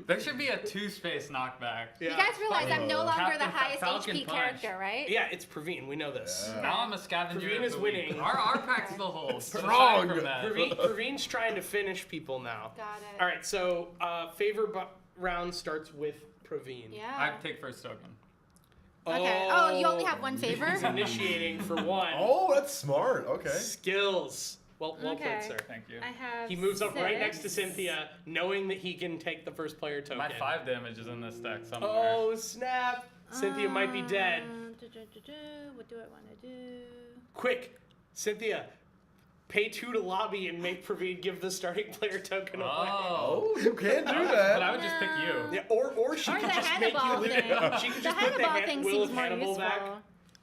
There should be a 2-space knockback. You guys realize I'm no longer the Captain highest Falcon HP Punch. character, right? Yeah, it's Praveen. We know this. Yeah. Now I'm a scavenger. Praveen of is the winning. Week. Our pack still holds. but Strong. aside from that- Praveen's trying to finish people now. Got it. All right, so favor round starts with Praveen. I Yeah. take first token. Okay. Oh, you only have one favor? He's initiating for one. Oh, that's smart. Okay. Skills. Well played, Okay. sir. Thank you. I have He moves up right next to 6. Cynthia, knowing that he can take the first player token. My 5 damage is in this deck somewhere. Oh, snap. Cynthia might be dead. What do I want to do? Quick, Cynthia, pay 2 to lobby and make Praveen give the starting player token away. Oh. Oh, you can do But that. I would just pick you. Yeah, or she Or could the just make you Hannibal lose. thing. She could The just put the Hannibal thing will seems of more Hannibal useful. back.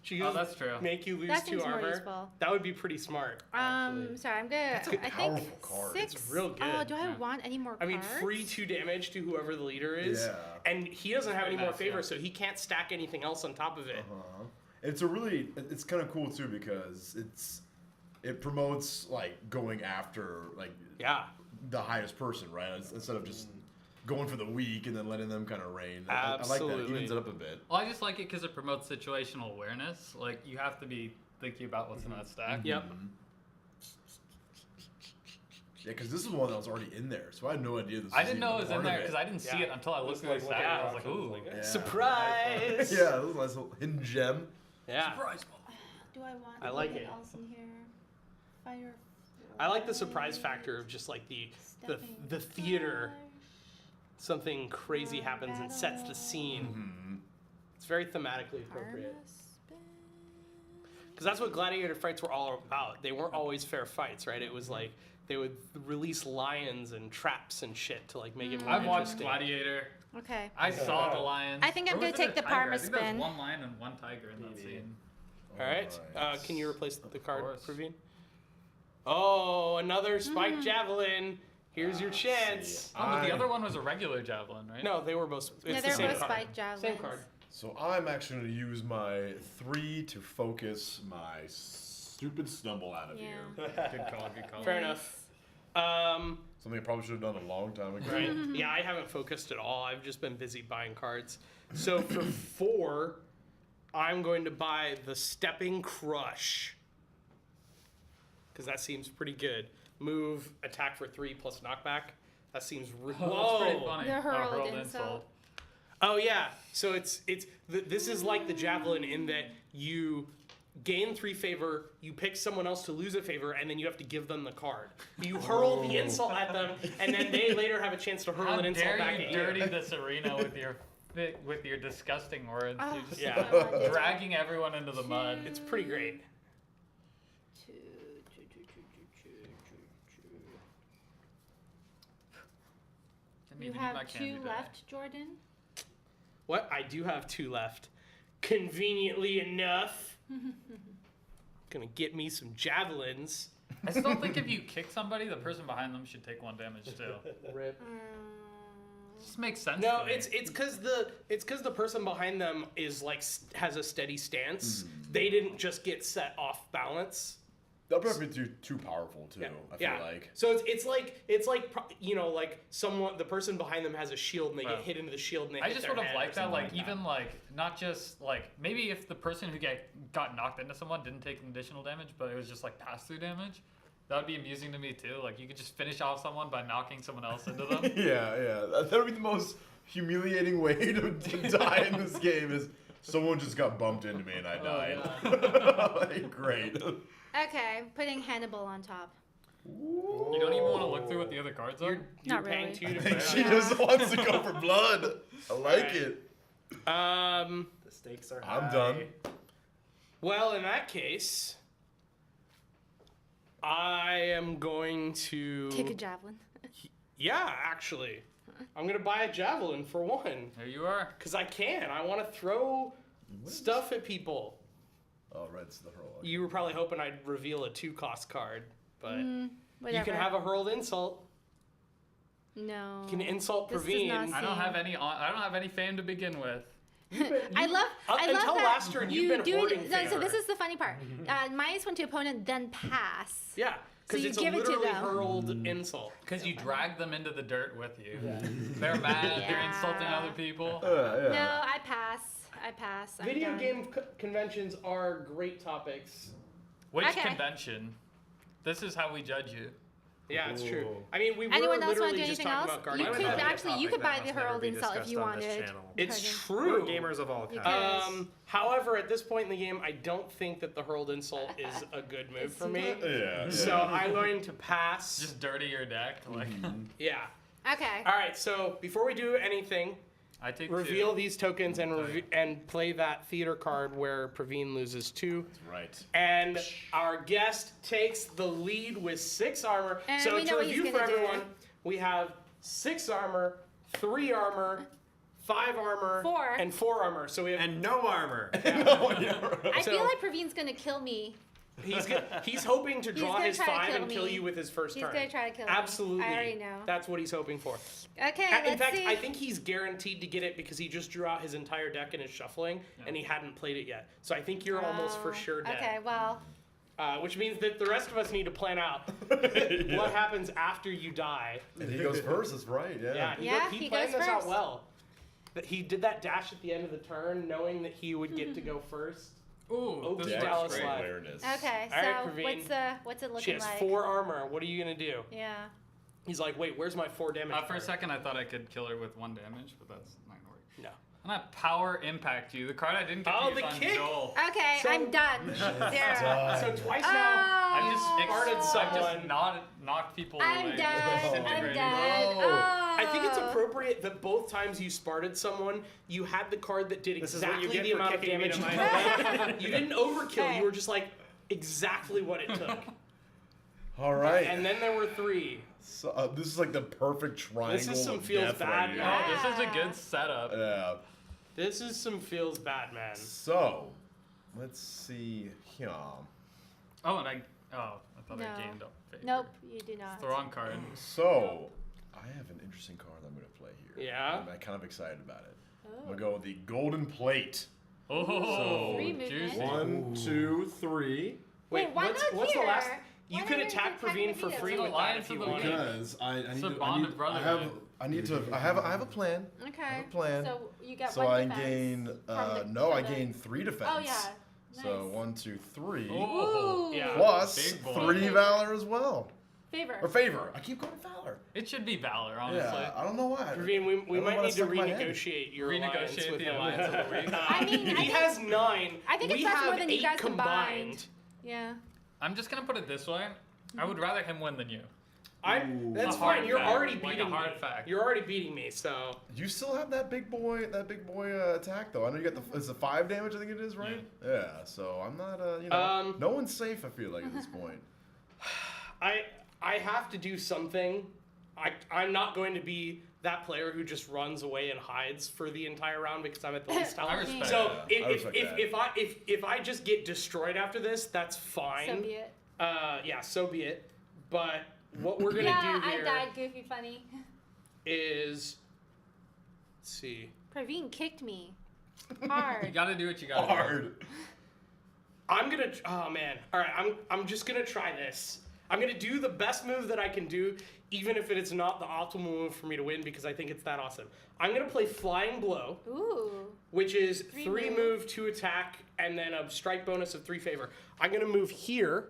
She could Oh, just that's true. make you lose That 2 seems more armor. useful. That would be pretty smart. Sorry, I'm gonna. That's a I powerful think card. 6. It's real good. Oh, do I Yeah. want any more I cards? mean, free 2 damage to whoever the leader is. Yeah. And he doesn't have any more nice, favor, yeah. so he can't stack anything else on top of it. Uh-huh. It's kind of cool too because it promotes like going after like Yeah. the highest person, right? Instead of just going for the weak and then letting them kind of reign. I like that. It Absolutely. evens it up a bit. Well, I just like it because it promotes situational awareness. Like, you have to be thinking about what's in that stack. Yep. Yeah, because this is one that was already in there, so I had no idea this. I didn't know it was in part there of because I didn't see Yeah. it until I looked Just through the like stack. looking I at was like, it, ooh. like, Yeah. Surprise! Yeah, this is a nice little hidden gem. Yeah. Do I want I like anything it. else in here? Fire. I like the surprise factor of just like the theater. Something crazy happens and sets the scene. Mm-hmm. It's very thematically appropriate. Because that's what gladiator fights were all about. They weren't always fair fights, right? It was like they would release lions and traps and shit to like make it more I've watched interesting. Gladiator. Okay. I saw the lions. I think I'm Or gonna was it a take the tiger? Parma I think there was spin. one lion and one tiger in that scene. All right. Can you replace the card, course. Praveen? Oh, another spiked javelin. Here's your chance. Oh, but the other one was a regular javelin, right? No, they were both. It's Yeah, the they're same both card. spiked javelins. Same card. So I'm actually going to use my 3 to focus my stupid stumble out of Yeah. here. Good call, good call. Fair enough. Something I probably should have done a long time ago. Right. Yeah, I haven't focused at all. I've just been busy buying cards. So for 4, I'm going to buy the Stepping Crush. Because that seems pretty good. Move, attack for 3 plus knockback. That seems Oh, that's pretty whoa. funny. The hurled hurled insult. Oh yeah. So this is like the javelin in that you gain 3 favor, you pick someone else to lose a favor, and then you have to give them the card. You hurl the insult at them, and then they later have a chance to hurl How an insult dare back you at dirty you. this arena with your disgusting words. Oh, You're just yeah. dragging everyone into the mud. It's pretty great. Jimmy, You need have my 2 candy bag. left, Jordan. What? I do have 2 left. Conveniently enough. Gonna get me some javelins. I still think if you kick somebody, the person behind them should take 1 damage too. Rip. Just makes sense. No, to me. it's because the person behind them is like has a steady stance. They didn't just get set off balance. That'll probably be too powerful too. I feel like. So it's like like someone the person behind them has a shield and they get hit into the shield and they. I hit just their would have head or liked that, something like even like not just like maybe if the person who got knocked into someone didn't take an additional damage, but it was just like pass through damage. That would be amusing to me too. Like you could just finish off someone by knocking someone else into them. Yeah. That would be the most humiliating way to die in this game is someone just got bumped into me and I died. Like, great. Okay, putting Hannibal on top. You don't even want to look through what the other cards are. You're Not paying really. 2 I to think fair. she just wants to go for blood. I like it. The stakes are high. I'm done. Well, in that case, I am going to Take a javelin. Yeah, actually, I'm gonna buy a javelin for 1 There you are. because I can. I want to throw stuff at people. Oh, red's the hurl. You were probably hoping I'd reveal a 2-cost card, but you Whatever. can have a hurled insult. No. You can insult This does Praveen. not I don't have any fame to begin with. I love until that last turn, you've been do hoarding it. So favor. this is the funny part. -1 to opponent, then pass. Yeah, because you it's give a it to literally them. hurled insult. Because you drag them into the dirt with you. They're mad. They're Yeah. insulting other people. No, I pass. I'm Video done. game conventions are great topics. Which Okay. convention? This is how we judge you. Yeah, it's true. Ooh. I mean, we were Anyone else want to literally do just anything talking else? about You Guardian. could That would be a actually, you topic could that buy the must never Herald be Insult if you discussed on this wanted. channel. It's Guardian. We're true. gamers of all You kinds. could. However, at this point in the game, I don't think that the Hurled Insult is a good move for me. Yeah. So I'm going to pass. Just dirty your deck. Like, Yeah. Okay. All right. So before we do anything, I take reveal two. these tokens and play that theater card where Praveen loses 2. Right. And our guest takes the lead with 6 armor. And So we to know what he's review for gonna do. everyone, we have 6 armor, 3 armor, 5 armor, 4. and 4 armor. So we have. And no armor. I So- feel like Praveen's gonna kill me. He's hoping to He's draw gonna his try to 5 kill and kill me. you with his first He's turn. gonna try to kill me. Absolutely. I already know. That's what he's hoping for. Okay, In let's fact, see. I think he's guaranteed to get it because he just drew out his entire deck and is shuffling, and he hadn't played it yet. So I think you're almost for sure dead. Okay, well, Which means that the rest of us need to plan out what happens after you die. And he goes first. That's right. Yeah. Yeah, he planned goes this out first. well. That he did that dash at the end of the turn, knowing that he would get to go first. Ooh, Oh, this yeah, works Dallas great. Live. Awareness. okay. All right, So Praveen. what's it looking She has like? 4 armor. What are you gonna do? Yeah. He's like, wait, where's my 4 damage? For a card? second, I thought I could kill her with 1 damage, but that's not gonna work. No. I'm gonna power impact you. The card I didn't get Oh, to use the on kick! Joel. Okay, So- I'm done. 0. So twice Oh. now. I just Sparted I someone. just knocked people I'm like, dead. I'm disintegrated. dead. No. Oh. I think it's appropriate that both times you sparted someone, you had the card that did This is what you exactly get the for amount of kicking me damage to you my did. You didn't overkill. Okay. You were just like exactly what it took. All right. And then there were 3. So, this is like the perfect triangle. This is some of feels death bad, right here. man. Oh, this is a good setup. Yeah. This is some feels bad, man. So, let's see here. Oh, and I thought No. I gained up. Favor. Nope, you do not. It's the wrong card. So, I have an interesting card I'm going to play here. Yeah? I'm kind of excited about it. I'm Oh. going to go with the golden plate. Oh, So, 3 movement. juicy. 1, 2, 3. Wait, why what's, not what's here? the last? You Why could not attack attack Praveen for Praveen? free It's with that Alliance if of you the wanted. Weak. Because I It's need a to. bond of brotherhood. I have a plan. Okay. have a plan. So you got So 1 I defense gain, from I the- gain 3 defense. Oh yeah. So Nice. 1, 2, 3. Oh, Ooh. Yeah. Plus Big boy. 3 valor as well. Favor. Or favor. I keep going valor. it should be Valor, honestly. Yeah, I don't know why. Praveen, we don't might wanna need to suck my head. renegotiate your alliance Renegotiate with the him. Alliance of the Weak. I mean, he I think- has 9. I think we it's have more than you 8 guys combined. Yeah. I'm just gonna put it this way. I would rather him win than you. That's A hard fine. You're fact, already like a beating hard me. fact. You're already beating me. So You still have that big boy attack though. I know you got it's a 5 damage. I think it is, right? Yeah. So I'm not no one's safe. I feel like at this point. I have to do something. I'm not going to be that player who just runs away and hides for the entire round because I'm at the least I health. respect So that. I respect that. if I just get destroyed after this, that's fine. So be it. Yeah, so be it. But what we're gonna Yeah, do here I died. Goofy funny. is let's see. Praveen kicked me You hard. gotta do what you gotta do. Hard. I'm gonna. Oh man. All right. I'm just gonna try this. I'm gonna do the best move that I can do, even if it is not the optimal move for me to win, because I think it's that awesome. I'm gonna play Flying Blow, Ooh. which is 3 3 move. move, 2 attack, and then a strike bonus of 3 favor. I'm gonna move here,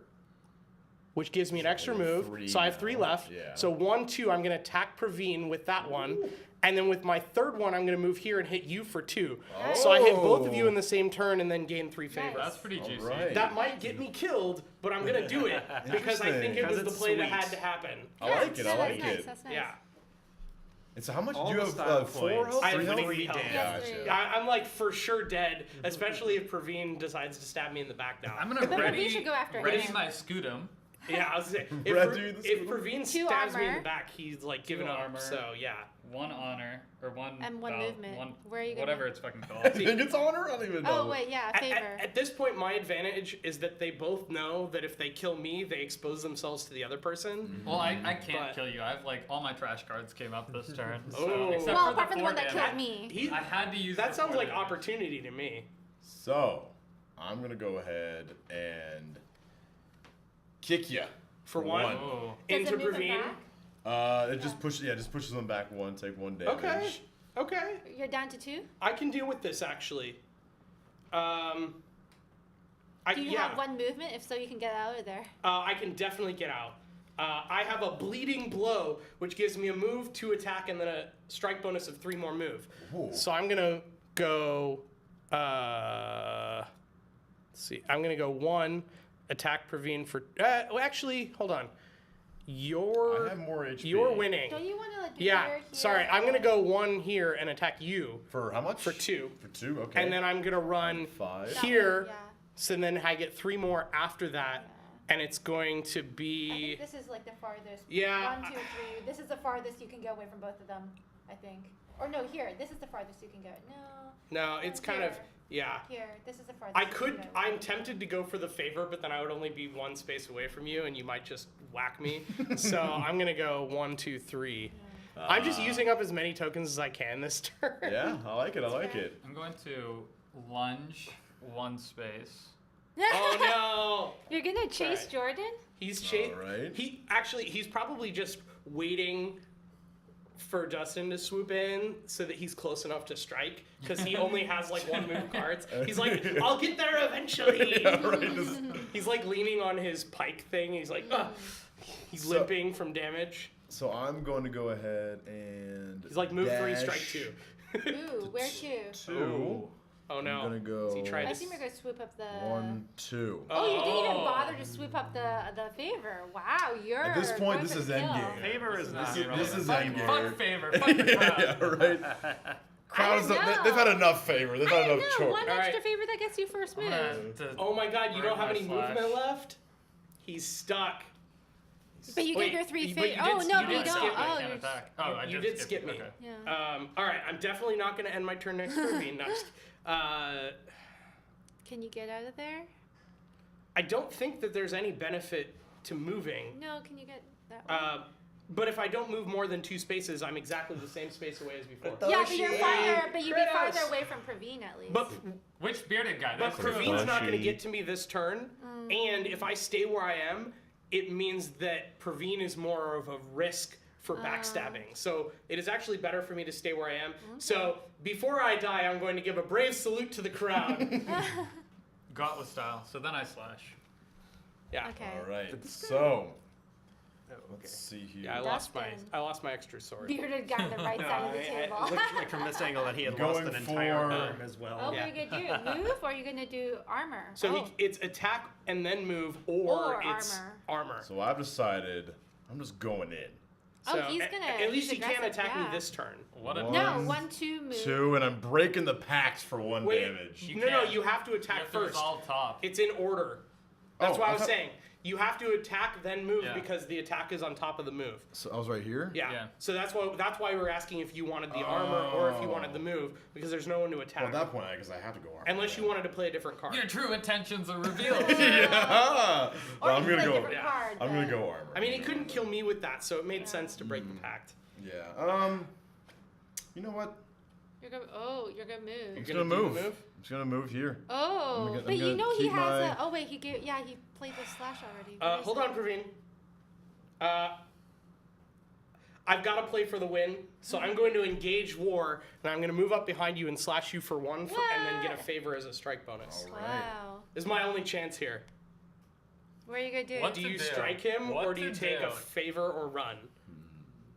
which gives me an extra move. 3 So I have 3 now, left. yeah. So 1, 2. I'm gonna attack Praveen with that one. And then with my 3rd one, I'm going to move here and hit you for 2. So I hit both of you in the same turn and then gain 3 favor. That's pretty juicy. right. That might get me killed, but I'm going to do it because I think it was Because the it's play that sweet. had to happen. I like it. I Yeah, like that's nice. it. That's nice. Yeah. And so how much All do you the have? style 4 points. health? I have 3 health? 3 health. Yeah, Gotcha. three. I'm like for sure dead, especially if Praveen decides to stab me in the back now. I'm gonna But we ready, should go after ready him. my Scutum. Yeah, I was saying, Brad, dude, this if is- Praveen 2 stabs me in armor. the back, he's like giving 2 up. armor. So yeah. 1 honor, or 1 And 1 movement. Where are you gonna- whatever it's fucking I called. think it's honor. I don't even know. Oh wait, yeah, At, favor. at this point, my advantage is that they both know that if they kill me, they expose themselves to the other person. Well, I can't But- kill you. I have like all my trash cards came up this turn. Oh. So, except Well, for apart from the 4 one that damage. killed me. He, I had to use that the sounds 4 like damage. opportunity to me. So I'm gonna go ahead and kick you For one? Oh. Does Into it move him Praveen. back? It just pushes them back 1, take 1 damage. Okay. Okay. You're down to 2. I can deal with this actually. Do you have 1 movement? If so, you can get out of there. I can definitely get out. I have a bleeding blow, which gives me a move, 2 attack, and then a strike bonus of 3 more move. Ooh. So I'm gonna go. Let's see. I'm gonna go 1 attack Praveen for. Well, actually, hold on. I have more HP. You're winning. Don't you want to like? Yeah. here, Sorry, I'm gonna go 1 here and attack you For how much? for 2, For 2, okay. and then I'm gonna run 5. That here. way, yeah. So then I get 3 more after that, and it's going to I be. think this is like the farthest. Yeah, 1, 2, 3. This is the farthest you can go away from both of them. I think. Or no, here. This is the farthest you can go. No. No, it's kind of. Here. Yeah. Here. This is the farthest. I you can could. go. I'm tempted to go for the favor, but then I would only be 1 space away from you, and you might just whack me. So I'm gonna go 1, 2, 3. I'm just using up as many tokens as I can this turn. Yeah, I like it. I like it. I'm going to lunge 1 space. Oh You're gonna chase Right. Jordan? He's Alright. He's probably just waiting for Justin to swoop in so that he's close enough to strike because he only has like 1 move cards. He's like, I'll get there eventually. Yeah, right. Just- He's like leaning on his pike thing. He's like, ugh. He's So- limping from damage. So I'm going to go ahead and. He's like, move 3, dash strike 2. Ooh, where to? 2. Oh no. I'm gonna go. Is he trying I to think we're gonna swoop up the. 1, 2. Oh, you didn't even bother to swoop up the favor. Wow, you're. At this point, going this for is the kill. endgame. Favor is not This relevant is anymore. endgame. Fuck favor. Fuck the crowd. Yeah, right. Crowds, don't know. they've had enough favor. They've I had don't enough know. choke. One All extra right. favor that gets you first I'm move. gonna Oh my god, you don't have Burn any my slash. movement left? He's stuck. But you Wait, get your 3 but you favor. did- Oh no, you you did don't. skip me. Oh, Can't you're. attack. Oh, I You did did skip me. Okay. Yeah. All right, I'm definitely not going to end my turn next turn being nuts. Can you get out of there? I don't think that there's any benefit to moving. No, can you get that way? But if I don't move more than 2 spaces, I'm exactly the same space away as before. Yeah, but you're farther. But you'd be Kratos. farther away from Praveen at least. But Which bearded guy? but That's true. Praveen's not going to Flashy. get to me this turn, and if I stay where I am, it means that Praveen is more of a risk for backstabbing. So it is actually better for me to stay where I am. So before I die, I'm going to give a brave salute to the crowd. Gauntlet style. So then I slash. Yeah. Okay. All right. So Oh, let's see here. Yeah, Dustin. I lost my extra sword. Bearded guy on the right side of the It table. looked like from this angle that he had lost Going an entire for- arm as well. Oh, what Yeah. are you gonna do? Move, or are you gonna do armor? So oh. it's attack and then move, or Or it's armor. armor. So I've decided I'm just going in. Oh, So he's a- gonna- At least he's he can't aggressive, attack me yeah. this turn. What a One, No, 1, 2 move. 2, and I'm breaking the packs for 1 Wait, damage. You no, can't. you have to You attack have to first. resolve top. It's in order. That's Oh, why I I was thought- saying. You have to attack, then move, Yeah. because the attack is on top of the move. So I was right here. Yeah. Yeah. So that's why we were asking if you wanted the armor or if you wanted the move, because there's no one to Well, attack. at that point, I guess I have to go armor. Unless you wanted to play a different card. Your true intentions are revealed. Yeah. Or Well, I'm you gonna play go. different card, I'm gonna but- go armor. I mean, he couldn't kill me with that, so it made sense to break the pact. Yeah. You know what? You're gonna move. I'm just gonna gonna do move. the move? I'm just gonna move here. Oh, I'm but you gonna know he keep has my- a. Oh wait, he played the slash already. What is Hold it? on, Praveen. I've got to play for the win, so I'm going to engage war, and I'm going to move up behind you and slash you for 1, and then get a What? favor as a strike bonus. All right. Wow. This is my only chance here. What are you gonna do? What Do to you do? strike him, What or do you to take do? a favor or run?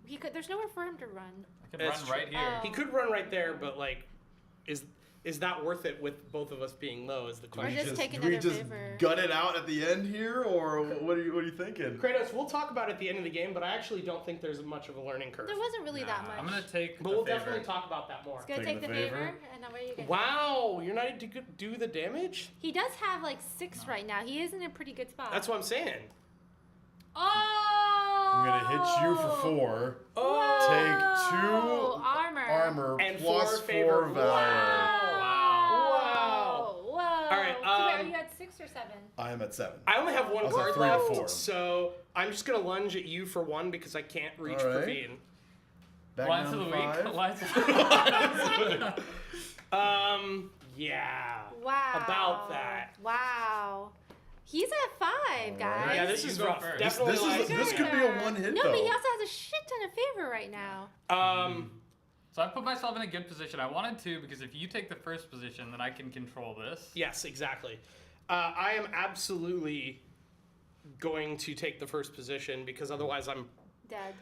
He could. There's nowhere for him to run. I can That's run true. right here. He could run right there, but like, is that worth it with both of us being low? Is the Or question. just take do we another just favor. gut it out at the end here, or what are you thinking? Kratos, we'll talk about it at the end of the game, but I actually don't think there's much of a learning curve. There wasn't really that much. I'm gonna take But the we'll favor. definitely talk about that more. He's gonna Taking take the the favor. favor, and then what are you gonna? Wow, you're not to do the damage? He does have like 6 right now. He is in a pretty good spot. That's what I'm saying. Oh! I'm gonna hit you for 4. Oh, Take 2 armor. armor And plus 4 favor. 4 valor. Wow. Whoa! All right, So wait, are you at 6 or 7? I am at 7. I only have 1 I was at card 3 or left, 4. so I'm just gonna lunge at you for 1 because I can't reach All right. Praveen. Back Lines down of the to week. 5. Lines of the week. Yeah. Wow. About that. Wow. He's at 5, guys. Yeah, this You is go rough. first. Definitely. This could be a 1 hit No, though. but he also has a shit ton of favor right now. So I put myself in a good position. I wanted to because if you take the first position, then I can control this. Yes, exactly. I am absolutely going to take the first position because otherwise Dead.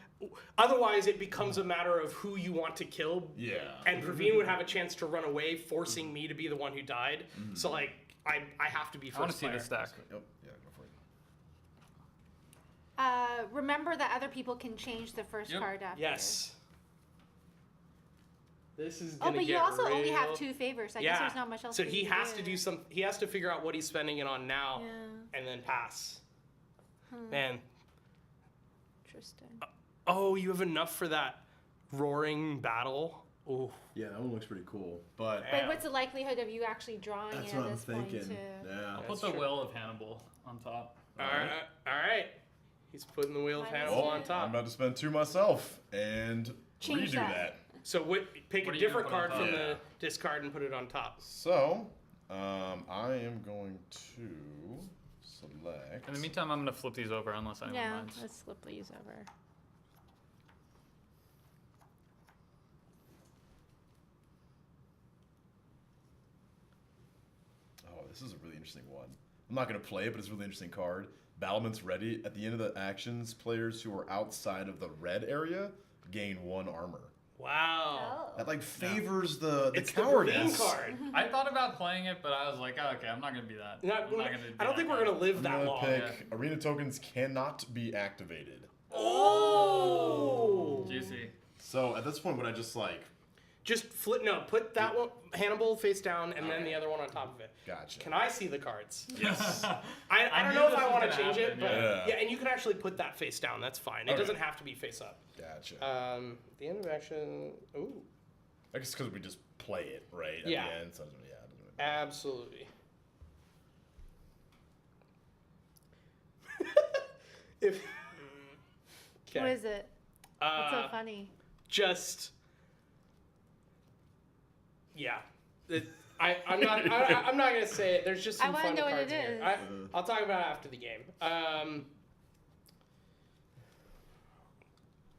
Otherwise, it becomes a matter of who you want to kill. Yeah. And Praveen would have a chance to run away, forcing me to be the one who died. So, like, I have to be first. I want to see player. the stack. Yep. Yeah, go for it. Remember that other people can change the first Yep. card after. Yes. This is Oh, gonna but get you also only real. have 2 favors. I guess there's not much else. So for he you has to do do some. He has to figure out what he's spending it on now, Yeah. and then pass. Hmm. Man, Interesting. oh, you have enough for that roaring battle. Oh, Yeah, that one looks pretty cool. But But what's the likelihood of you actually drawing that's it what at I'm this point? thinking. Too? Yeah. I'll put That's the true. will of Hannibal on top. all right. He's putting the wheel of Minus Hannibal two. on top. I'm about to spend 2 myself and Change redo that. So pick What a are you different gonna card put on from top? the discard and put it on top. So, I am going to select. In the meantime, I'm gonna flip these over unless anyone Yeah, minds. let's flip these over. Oh, this is a really interesting one. I'm not going to play it, but it's a really interesting card. Battlement's ready. At the end of the actions, players who are outside of the red area gain 1 armor. Wow. That like favors the It's cowardice. the Praveen card. I thought about playing it, but I was like, oh, okay, I'm not gonna be that. Not- I'm not gonna I don't think we're gonna live I'm that gonna long. pick arena tokens cannot be activated. Oh. Juicy. So at this point, would I just like Just flip. No, put that one Hannibal face down, and then the other one on top of it. gotcha? Can I see the cards? Yes. I don't knew know if this I was want to gonna change it, happen, but yeah. yeah, and you can actually put that face down. That's fine. It Okay. doesn't have to be face up. Gotcha. The end of action. Ooh, I guess because we just play it right at Yeah. the end. So yeah. it doesn't really matter. absolutely. If What is it? What's so funny? just yeah. I'm not gonna say it. There's just I some wanna fun know what cards it in here. is. I'll talk about it after the game.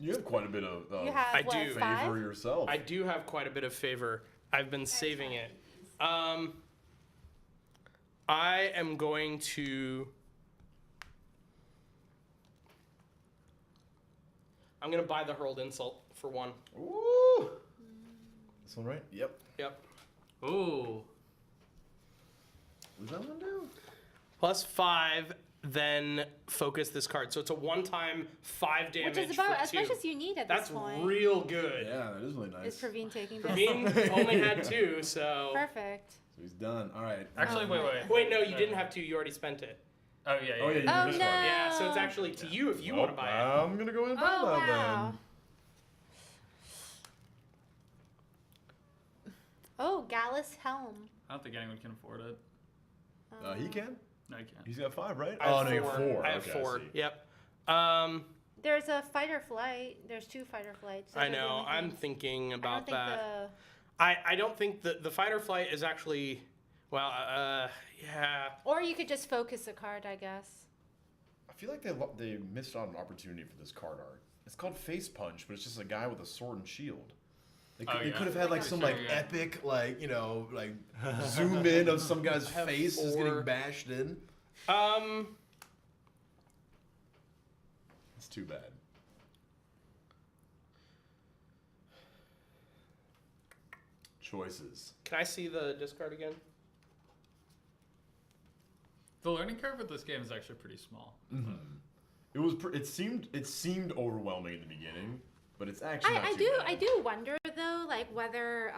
You have quite a bit of You have I what, do. 5? favor yourself. I do have quite a bit of favor. I've been saving it. I am going to. I'm gonna buy the hurled insult for 1. Ooh. This one right? Yep. Yep. Ooh. What does that one do? +5, then focus this card. So it's a one-time 5 damage. Which is about for as 2. much as you need at That's this point. real good. Yeah, that is really nice. Is Praveen taking this? Praveen only had 2, so. Perfect. So he's done. All right. Actually, wait. Wait, no, you didn't have 2. You already spent it. Oh yeah. Oh, yeah, you Oh did this no! one. Yeah, so it's actually to you if you want to buy it. I'm gonna go ahead and buy Oh that wow. then. Oh, Gallus Helm. I don't think anyone can afford it. He can. No, you can't. He's got 5, right? I have Oh no, you have 4. 4. I have Okay, 4. see. Yep. There's a fight or flight. There's 2 fight or flights. Those I are the know. only I'm things. thinking I about don't think that. I don't think the fight or flight is actually. Well, yeah. Or you could just focus a card, I guess. I feel like they missed out on an opportunity for this card art. It's called Face Punch, but it's just a guy with a sword and shield. They could, Oh, they yeah. could have had like some Sure, like yeah. epic like like zoom in of some guy's have face just 4. getting bashed in. It's too bad. Choices. Can I see the discard again? The learning curve with this game is actually pretty small. It was. It seemed overwhelming in the beginning, but it's actually. Not I too do bad. I do wonder though, like whether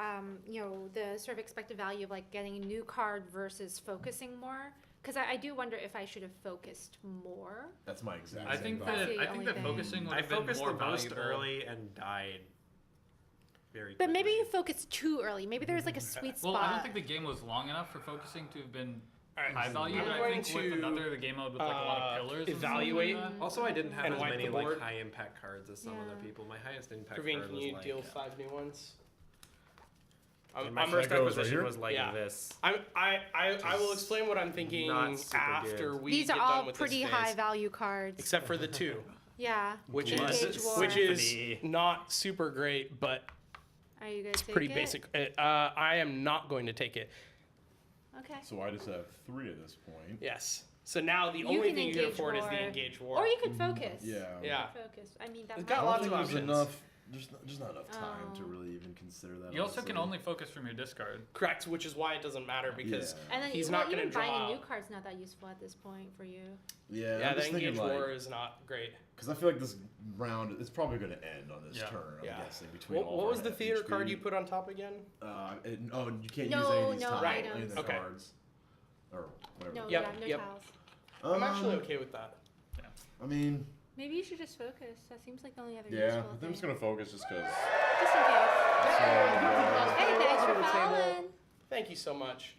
the sort of expected value of like getting a new card versus focusing more. Because I do wonder if I should have focused more. That's my exact. I same think thought. that That's the I think only that thing. focusing would I have been focused more the most valuable. early and died very quickly. But maybe you focused too early. Maybe there's like a sweet spot. Well, I don't think the game was long enough for focusing to have been Alright, high value. I'm I going think with to, another the game mode with like a lot of pillars. and stuff like evaluate. that. Also, I didn't have And as wipe many the board. like high impact cards as some other Yeah. people. My highest impact Praveen, card can was you like. deal 5 new ones? and my I'm first that goes right acquisition here? was like Yeah. this. I will explain what I'm thinking Not super after good. we These get are done all with pretty this high phase, value cards. except for the 2, Yeah. which Blood is Engage War. not super great, but Are you gonna it's take pretty it? basic. I am not going to take it. Okay. So I just have 3 at this point. Yes. So now the You only can thing you can engage afford is the war. engage war. Or you could focus. Yeah. Yeah. Focus. I mean, that It's might got I lots don't of think there's options. enough. There's not enough time to Oh. really even consider that. You also can honestly. only focus from your discard. Correct, which is why it doesn't matter because Yeah. And then he's well, not going to even buying draw. a new card's not that useful at this point for you. Yeah, Yeah, I'm the just engage thinking war like, is not great. because I feel like this round is probably going to end on this Yeah. turn. I'm Yeah. guessing between What, all what of was our the theater HP. card you put on top again? And you can't No, use any of these no tiles, Right. any of the Okay. cards, or whatever. No, Yep, yeah, no yep. tiles. I'm actually okay with that. I mean, Maybe you should just focus. That seems like the only other yeah, useful I think I'm thing. just gonna focus just because. Just in case. Hey, thanks for to the table. following. Thank you so much.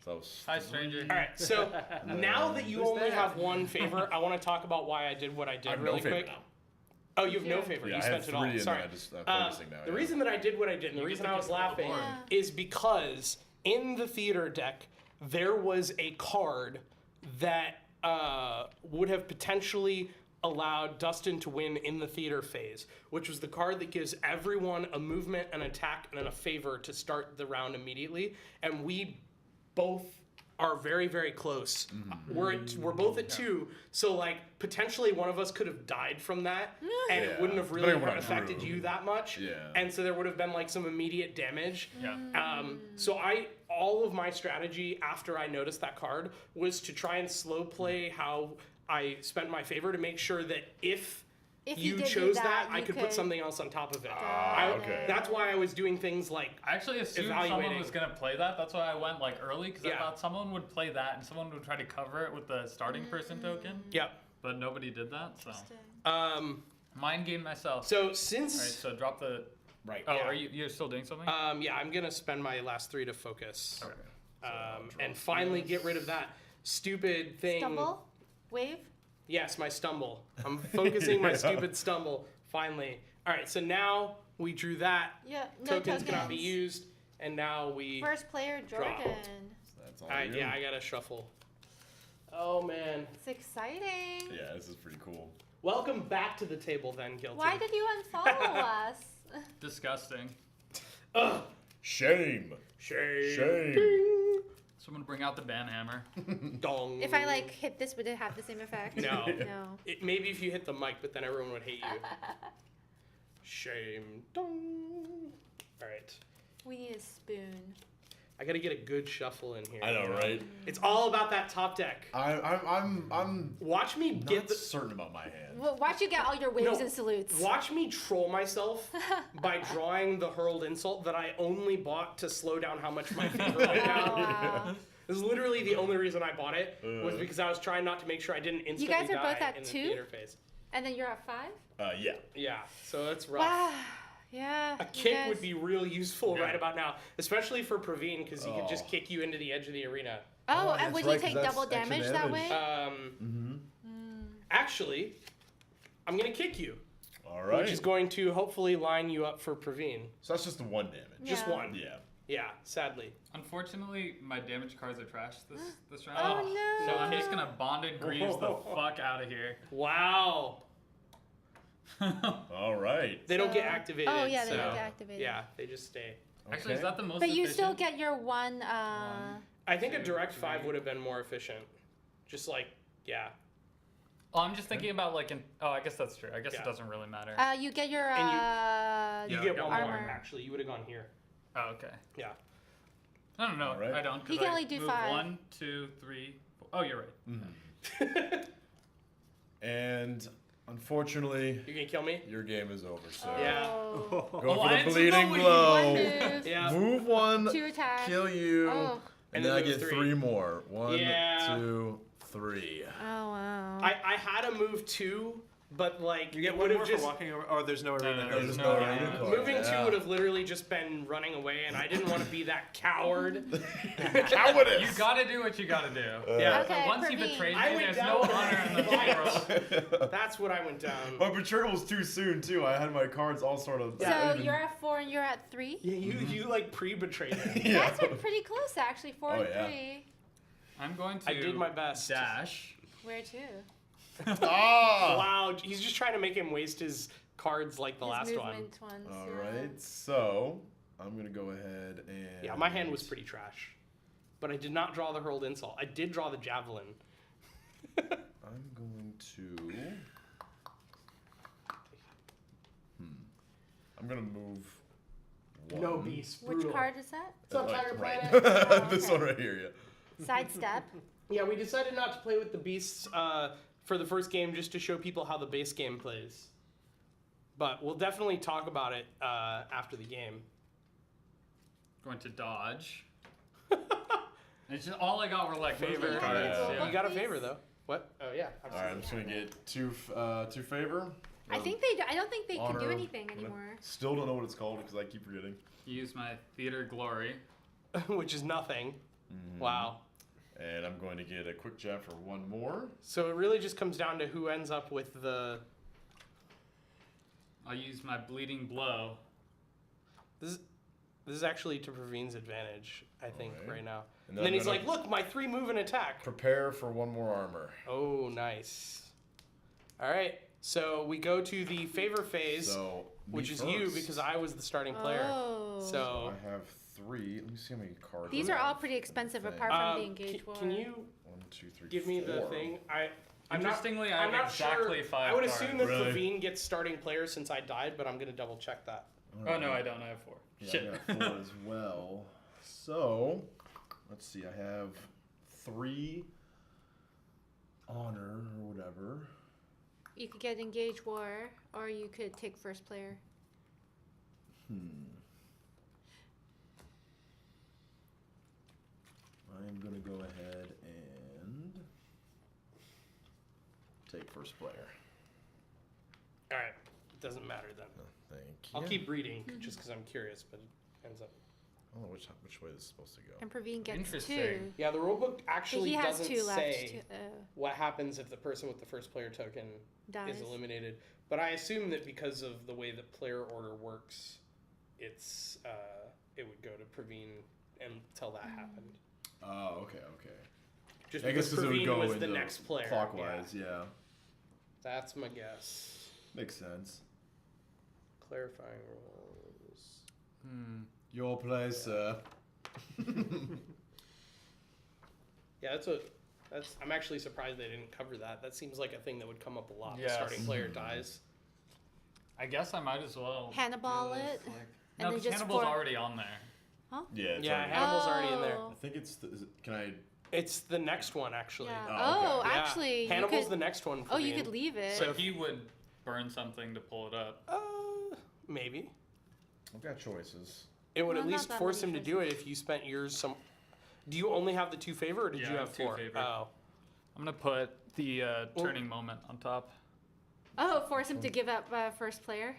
Hi, stranger. All right, so now that you only have one favor, I want to talk about why I did what I did I have really no favor quick. now. Oh, you have no Yeah. favor. Yeah, You I spent have it all. 3 and Sorry. I just focusing now. The yeah. reason that I did what I did, and the You reason get I to was pick the laughing, board. Yeah. is because in the theater deck there was a card that would have potentially allowed Dustin to win in the theater phase, which was the card that gives everyone a movement, an attack, and a favor to start the round immediately. And we both are very, very close. We're both at 2, so like potentially one of us could have died from that, and it Yeah. wouldn't have really Depending on what I affected drew. you that much. Yeah. And so there would have been like some immediate damage. Yeah. So all of my strategy after I noticed that card was to try and slow play how I spent my favor to make sure that if If you did do chose that, I you could put something else on top of it. okay. That's why I was doing things like I actually assumed someone Evaluating. was gonna play that. That's why I went like early because I Yeah. thought someone would play that and someone would try to cover it with the starting person token. yeah. But nobody did that, so mind game myself. So All right, since so drop the. right, Oh, yeah. are you're still doing something? Yeah, I'm gonna spend my last 3 to focus, Okay. and finally get rid of that stupid thing. Stumble? Wave? Yes, my stumble. I'm focusing my stupid stumble. Finally. All right, so now we drew that. Yeah, no Tokens cannot be used, and now we. First player, Jordan. That's all. Alright, you. yeah, I gotta shuffle. Oh man. It's exciting. Yeah, this is pretty cool. Welcome back to the table, then, Guilty. Why did you unfollow us? Disgusting. Ugh. Shame. Shame. Shame. Someone bring out the banhammer. Dong. If I like hit this, would it have the same effect? No. No. Maybe if you hit the mic, but then everyone would hate you. Shame. Dong. All right. We need a spoon. I gotta get a good shuffle in here. I know, right? It's all about that top deck. I'm Watch me not get the. certain about my hand. Well, watch you get all your waves No, and salutes. Watch me troll myself by drawing the hurled insult that I only bought to slow down how much my favor went Oh, down. wow. This is literally the only reason I bought it was because I was trying not to make sure I didn't instantly guys are die both at in the 2? theater phase. And then you're at 5? Yeah. Yeah, so that's rough. Wow. Yeah. A you kick guys- would be real useful Yeah. right about now, especially for Praveen because he could just Oh. kick you into the edge of the arena. Oh, Oh, and that's would right, you 'cause take that's double extra damage that damage. way? Actually, I'm gonna kick you, All right. which is going to hopefully line you up for Praveen. So that's just the 1 damage. Just Yeah. one. Yeah. Yeah, sadly. Unfortunately, my damage cards are trash this round. Oh, no. So I'm just gonna bonded greaves the fuck out of here. Wow. All right. They don't get So- activated. Oh, yeah, they so, don't get activated. Yeah, they just stay. Actually, is that the most But you still efficient? get your one. I think a direct 5 would have been more efficient. Just like, yeah. Oh, I'm just thinking about like oh, I guess that's true. I guess Yeah. it doesn't really matter. You get your. And you Yeah, get got one more, armor. actually. You would have gone here. Oh, okay. Yeah. I don't know. Alright. I don't. 'cause He can I only do move 5. 1, 2, 3, 4. Oh, you're right. And unfortunately, You gonna kill me? your game is over, sir. Yeah. Oh. Going Oh, I for the didn't bleeding know we- blow. One move. Yeah. Move 1, 2 attacks. kill you, Oh. and And then I then get move 3 more. 1, Yeah. 2, 3. Oh, wow. I had a move 2, but like You get it one would more have for just walking over. Oh, there's no arena. no, card. there's no no arena card. moving 2 Yeah. would have literally just been running away, and I didn't want to be that coward. Cowardice! You gotta do what you gotta do. Yeah. Okay, Once you Praveen. betray I me, went there's down no with honor in the fight. world. That's what I went down. My betrayal was too soon, too. I had my cards all sort of. So you're at 4 and you're at 3? Yeah, you like pre-betrayed me. Yeah. That's pretty close, actually. 4 Oh, and yeah. 3. I'm going to. I did my best. Dash. Where to? Ah! Wow, he's just trying to make him waste his cards like the His last one. movement ones. All yeah. right, so I'm gonna go ahead and. Yeah, my hand was pretty trash. But I did not draw the hurled insult. I did draw the javelin. I'm going to. I'm gonna move. One. No beast. Which Brutal. card is that? It's on Like, Tiger right. Planet. This okay. one right here, yeah. Sidestep. Yeah, we decided not to play with the beasts for the first game just to show people how the base game plays. But we'll definitely talk about it after the game. Going to dodge. It's just all I got were like Favor. movement cards. Yeah. Yeah. You got a favor though. What? Oh yeah. All right, I'm just gonna get two favor. I don't think they can do Honor. anything anymore. Still don't know what it's called because I keep forgetting. Use my theater glory. Which is nothing. Wow. And I'm going to get a quick jab for one more. So it really just comes down to who ends up with the. I'll use my bleeding blow. This is actually to Praveen's advantage, I think, Alright. right now. And And then I'm he's gonna like, "Look, my 3 move and attack." prepare for one more armor. Oh, nice. All right. So we go to the favor phase, So which me is you first. because I was the starting player. Oh. So I have 3. Let me see how many cards. These I are all have pretty in the expensive thing. apart from the engage war. can you 1, 2, 3, give me the 4. thing? I'm not- Interestingly, I I'm have not exactly sure. 5 I would cards. assume that Really? Praveen gets starting player since I died, but I'm gonna double check that. Oh no, I don't. I have 4. Yeah, Shit. I got 4 as well. So let's see. I have 3 honor or whatever. You could get engage war, or you could take first player. I'm gonna go ahead and take first player. All right. It doesn't matter then. Thank you. I'll keep reading just because I'm curious, but it ends up. I don't know which way this is supposed to go. And Praveen gets Interesting. 2. Yeah, the rulebook But actually he has doesn't 2 left. say what happens if the person with the first player token Dies. is eliminated. But I assume that because of the way that player order works, it's it would go to Praveen until that happened. Oh, okay. Just I guess because because it would Praveen go was the into next player. clockwise. Yeah. Yeah, That's my guess. makes sense. Clarifying rules. Your place, sir. Yeah, I'm actually surprised they didn't cover that. That seems like a thing that would come up a lot. The Yes. starting player dies. I guess I might as well. Hannibal do this, it, like- and No, then 'cause just Hannibal's for- already on there. Yeah. It's Yeah, already- Hannibal's already in there. Oh. I think it's. Can I? It's the next one actually. Yeah. Oh, okay. Yeah. Actually, you Hannibal's could, the next one. For oh, you me. could leave it. So he would burn something to pull it up. Maybe. I've got choices. It would Well, at not least that force him many to do it if you spent yours some. Do you only have the 2 favor, or did Yeah, you I have have 2 4? favor. Oh, I'm gonna put the turning moment on top. Oh, force him to give up first player.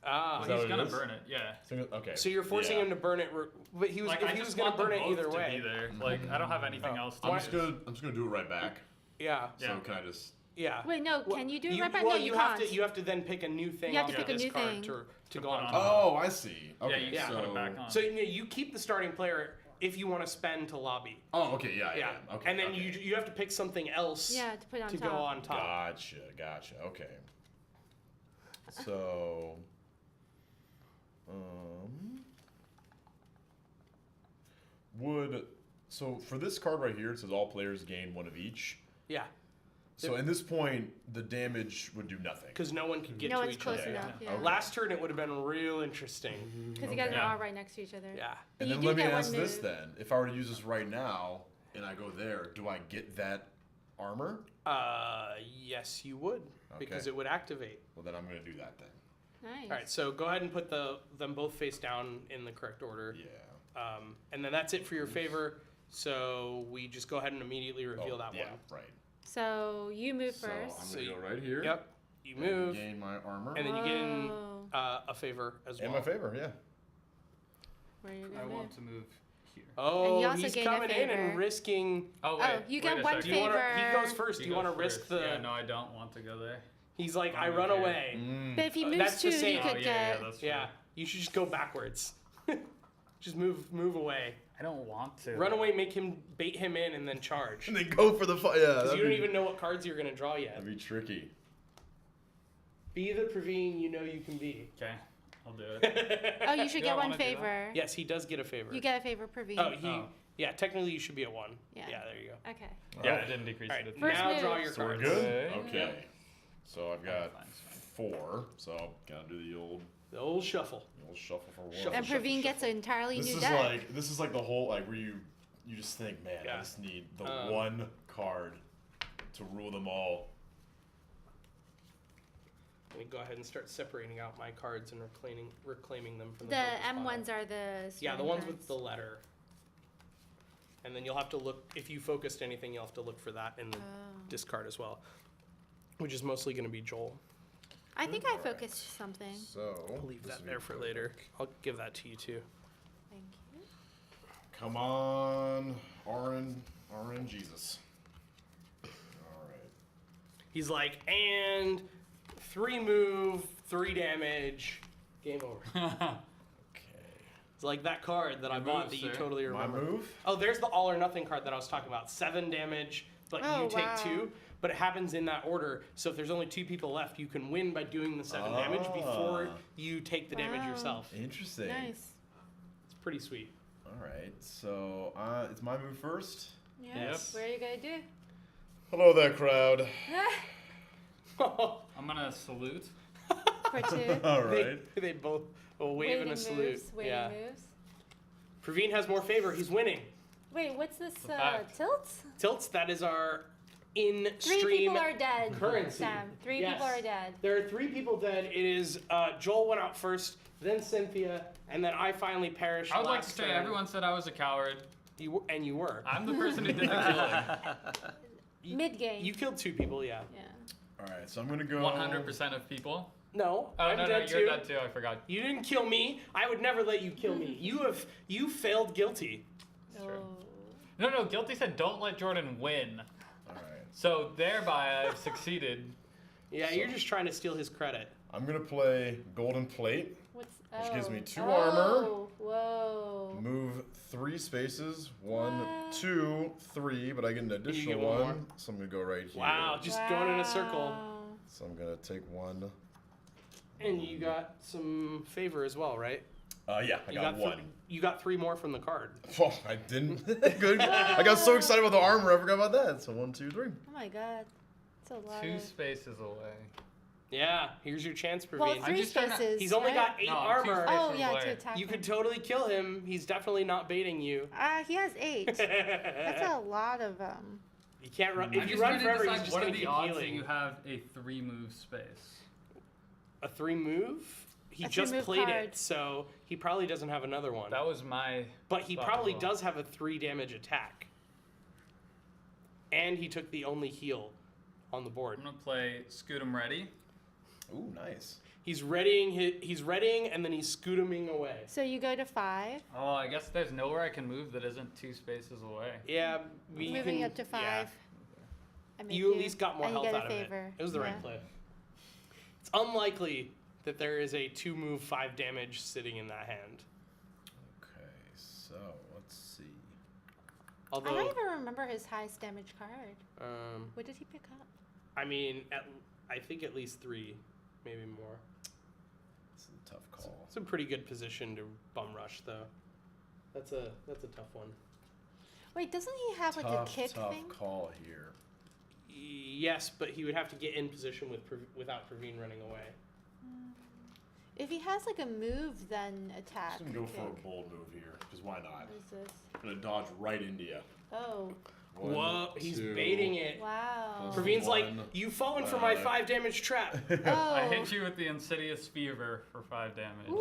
ah. Is that He's what it gonna is? burn it. Yeah. Okay. So you're forcing Yeah. him to burn it, but he was Like if I he just was gonna want them burn it both either to way. be there. Like I don't have anything else to I'm do. just gonna do it right back. Yeah. Yeah. So can I just? Yeah. Wait, no, Well, can you do it you, right back? Well, No, you you have can't. to. You have to then pick a new thing. You have to off pick a this new card thing. to go put on on. top. Oh, I see. Okay. Yeah, you Yeah. can put it back on. So you keep the starting player if you want to spend to lobby. Oh, okay. Yeah. Yeah. Okay. And then okay. you have to pick something else. Yeah, to put on to top. go on top. Gotcha. Okay. So, for this card right here, it says all players gain 1 of each. Yeah. So in this point, the damage would do nothing. Because no one could get No to one's each close other. enough. Yeah. Okay. Last turn it would have been real interesting. Because you guys are Yeah. all right next to each other. Yeah. But And you then do let me get one ask this move. then: if I were to use this right now and I go there, do I get that armor? Yes, you would because Okay. it would activate. Well, then I'm gonna do that then. Nice. All right, so go ahead and put them both face down in the correct order. Yeah. And then that's it for your favor. So we just go ahead and immediately reveal that yeah, one. right. So you move So first. I'm So gonna you- go right here. Yep. You and move, Gain my armor. and then you get in Whoa. a favor as well. In my favor, yeah. Where you I gonna want move? to move here. Oh, you also he's gain a coming in and favor. risking. Oh Oh, you get one Do you want to? He favor. goes first. He Do you want to goes risk first. the? Yeah, no, I don't want to go there. He's like, I I'm run okay. away. But if he moves that's the 2, same. you Oh, could yeah, get. that's true. Yeah, you should just go backwards. Just move away. I don't want to. Run away, make him bait him in, and then charge. And then go for the fight. Yeah. Because you don't even know what cards you're gonna draw yet. That'd be tricky. Be the Praveen you know you can be. Okay. I'll do it. Oh, you should Do I get one wanna do that? favor. Yes, he does get a favor. You get a favor, Praveen. Oh. Yeah, technically you should be at 1. Yeah. Yeah, there you go. Okay. Yeah, I didn't decrease All it. right, at First now move. draw your So we're cards. good? Okay. Okay. So I've got Fine. 4. So gotta do the old The old shuffle. shuffle for 1. Shuffle, And Praveen gets an entirely This new is deck. this is like the whole like where you just think, man, Yeah. I just need the one card to rule them all. Let me go ahead and start separating out my cards and reclaiming them from the The focus M pile. ones are the Yeah, the starting ones cards. with the letter. And then you'll have to look, if you focused anything, you'll have to look for that in the discard as well, which is mostly going to be Joel. I think I focused something. So I'll leave this that will there be for quick. later. I'll give that to you too. Thank you. Come on, RN Jesus. All right. He's like, and 3 move, 3 damage, game over. Okay. It's like that card that I Good bought move, that you sir. totally My remember. move. Oh, there's the all or nothing card that I was talking about. 7 damage, but Oh, you take wow. 2. But it happens in that order. So if there's only 2 people left, you can win by doing the 7 damage before you take the damage Wow. yourself. Interesting. Nice. It's pretty sweet. All right. So it's my move first. Yes. What are you gonna do? Hello there, crowd. I'm gonna salute. For 2. All right. They both a wave Waiting and a moves. salute. Waiting Yeah. moves. Praveen has more favor. He's winning. Wait, what's this? fact. Tilts? Tilts, that is our 3 in-stream people are dead. currency. Sam. 3 Yes. people are dead. There are 3 people dead. It is Joel went out first, then Cynthia, and then I finally perished. I would like to last say turn. everyone said I was a coward. You were. I'm the person who did the killing. Mid game. You killed 2 people, yeah. Yeah. All right. So I'm gonna go. 100% of people. No, Oh I'm no, dead you're too. dead too. I forgot. You didn't kill me. I would never let you kill me. You failed guilty. true. Oh. No, Guilty said don't let Jordan win. All right. So thereby I've succeeded. Yeah, you're just trying to steal his credit. I'm gonna play Golden Plate. What's Which gives me 2 oh, armor. Whoa. Move 3 spaces. 1, What? 2, 3. But I get an additional get one more. 1. So I'm gonna go right here. Wow, just going in a circle. Wow. So I'm gonna take 1. And you got some favor as well, right? Yeah, I You got 1. You got 3 more from the card. Oh, I didn't. Good. I got so excited about the armor, I forgot about that. So 1, 2, 3. Oh my god. It's a lot 2 of... spaces away. Yeah, here's your chance, Praveen. Well, I'm 3 just trying to- spaces, He's only right? got 8 No, armor. 2 spaces. Oh, yeah, away. to attack You him. could totally kill him. He's definitely not baiting you. He has 8. That's a lot of, You can't run. I'm If you just run trying to forever, he's decide just what gonna are the keep odds that healing. you have a 3 move space. A 3 move? He A just 3-move played card. it, so he probably doesn't have another one. That was my. But he thought probably as well. does have a 3 damage attack. And he took the only heal on the board. I'm gonna play Scoot 'em Ready. Ooh, nice. He's readying, and then he's scootuming away. so you go to 5. Oh, I guess there's nowhere I can move that isn't 2 spaces away. Yeah, we Moving can, up to 5. yeah. I make You at least got more and you health get out a of favor. it. It was the Yeah. right play. It's unlikely that there is a 2 move 5 damage sitting in that hand. Okay, so let's see. I don't Although, even remember his highest damage card. What did he pick up? I mean, I think at least 3, maybe more. It's a tough call. It's a pretty good position to bum rush, though. That's a tough one. Wait, doesn't he have like a kick tough thing? call here. Yes, but he would have to get in position without Praveen running away. If he has like a move, then attack. I'm gonna go for a kick. bold move here, because why not? What is this? I'm gonna dodge right into you. Oh, Whoa, he's baiting it. wow. Plus Praveen's like, one. you've fallen for my 5 damage trap. Oh. I hit you with the Insidious Fever for 5 damage. Ooh.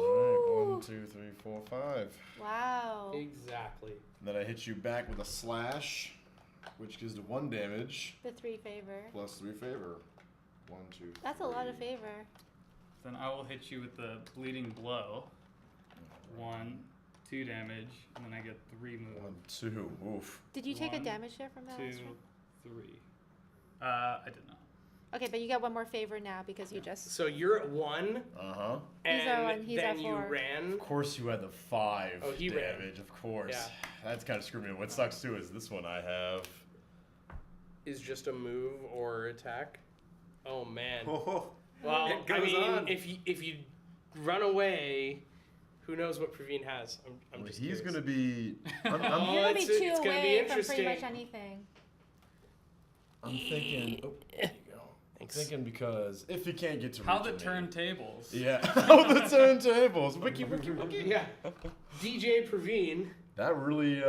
Alright, 1, 2, 3, 4, 5. Wow. Exactly. Then I hit you back with a slash, which gives to 1 damage, The 3 favor. plus 3 favor. 1, 2, That's a lot of favor. Then I will hit you with the Bleeding Blow. 1, 2 damage, and then I get 3 move. 1, 2, oof. Did you take a 1, damage there from that 2, last round? 3. I did not. Okay, but you get one more favor now because you just. So you're at 1, Uh-huh. and He's at 1, he's then at you 4. ran. Of course you had the 5 Oh, he ran. damage, of course. Yeah. That's kind of screwed me up. What sucks too is this one I have. Is just a move or attack. Oh man. Oh, Well, it I goes mean, on. if you run away, who knows what Praveen has? I'm Well, just he's curious. gonna be. I'm, Oh, I'm, You're gonna be it's two gonna be away from pretty interesting. much anything. I'm thinking. Oh, there you go. I'm thinking because if he can't get to How the reach me- turntables. Yeah. How the turntables. Wiki, wiki, wiki. Yeah. DJ Praveen. That really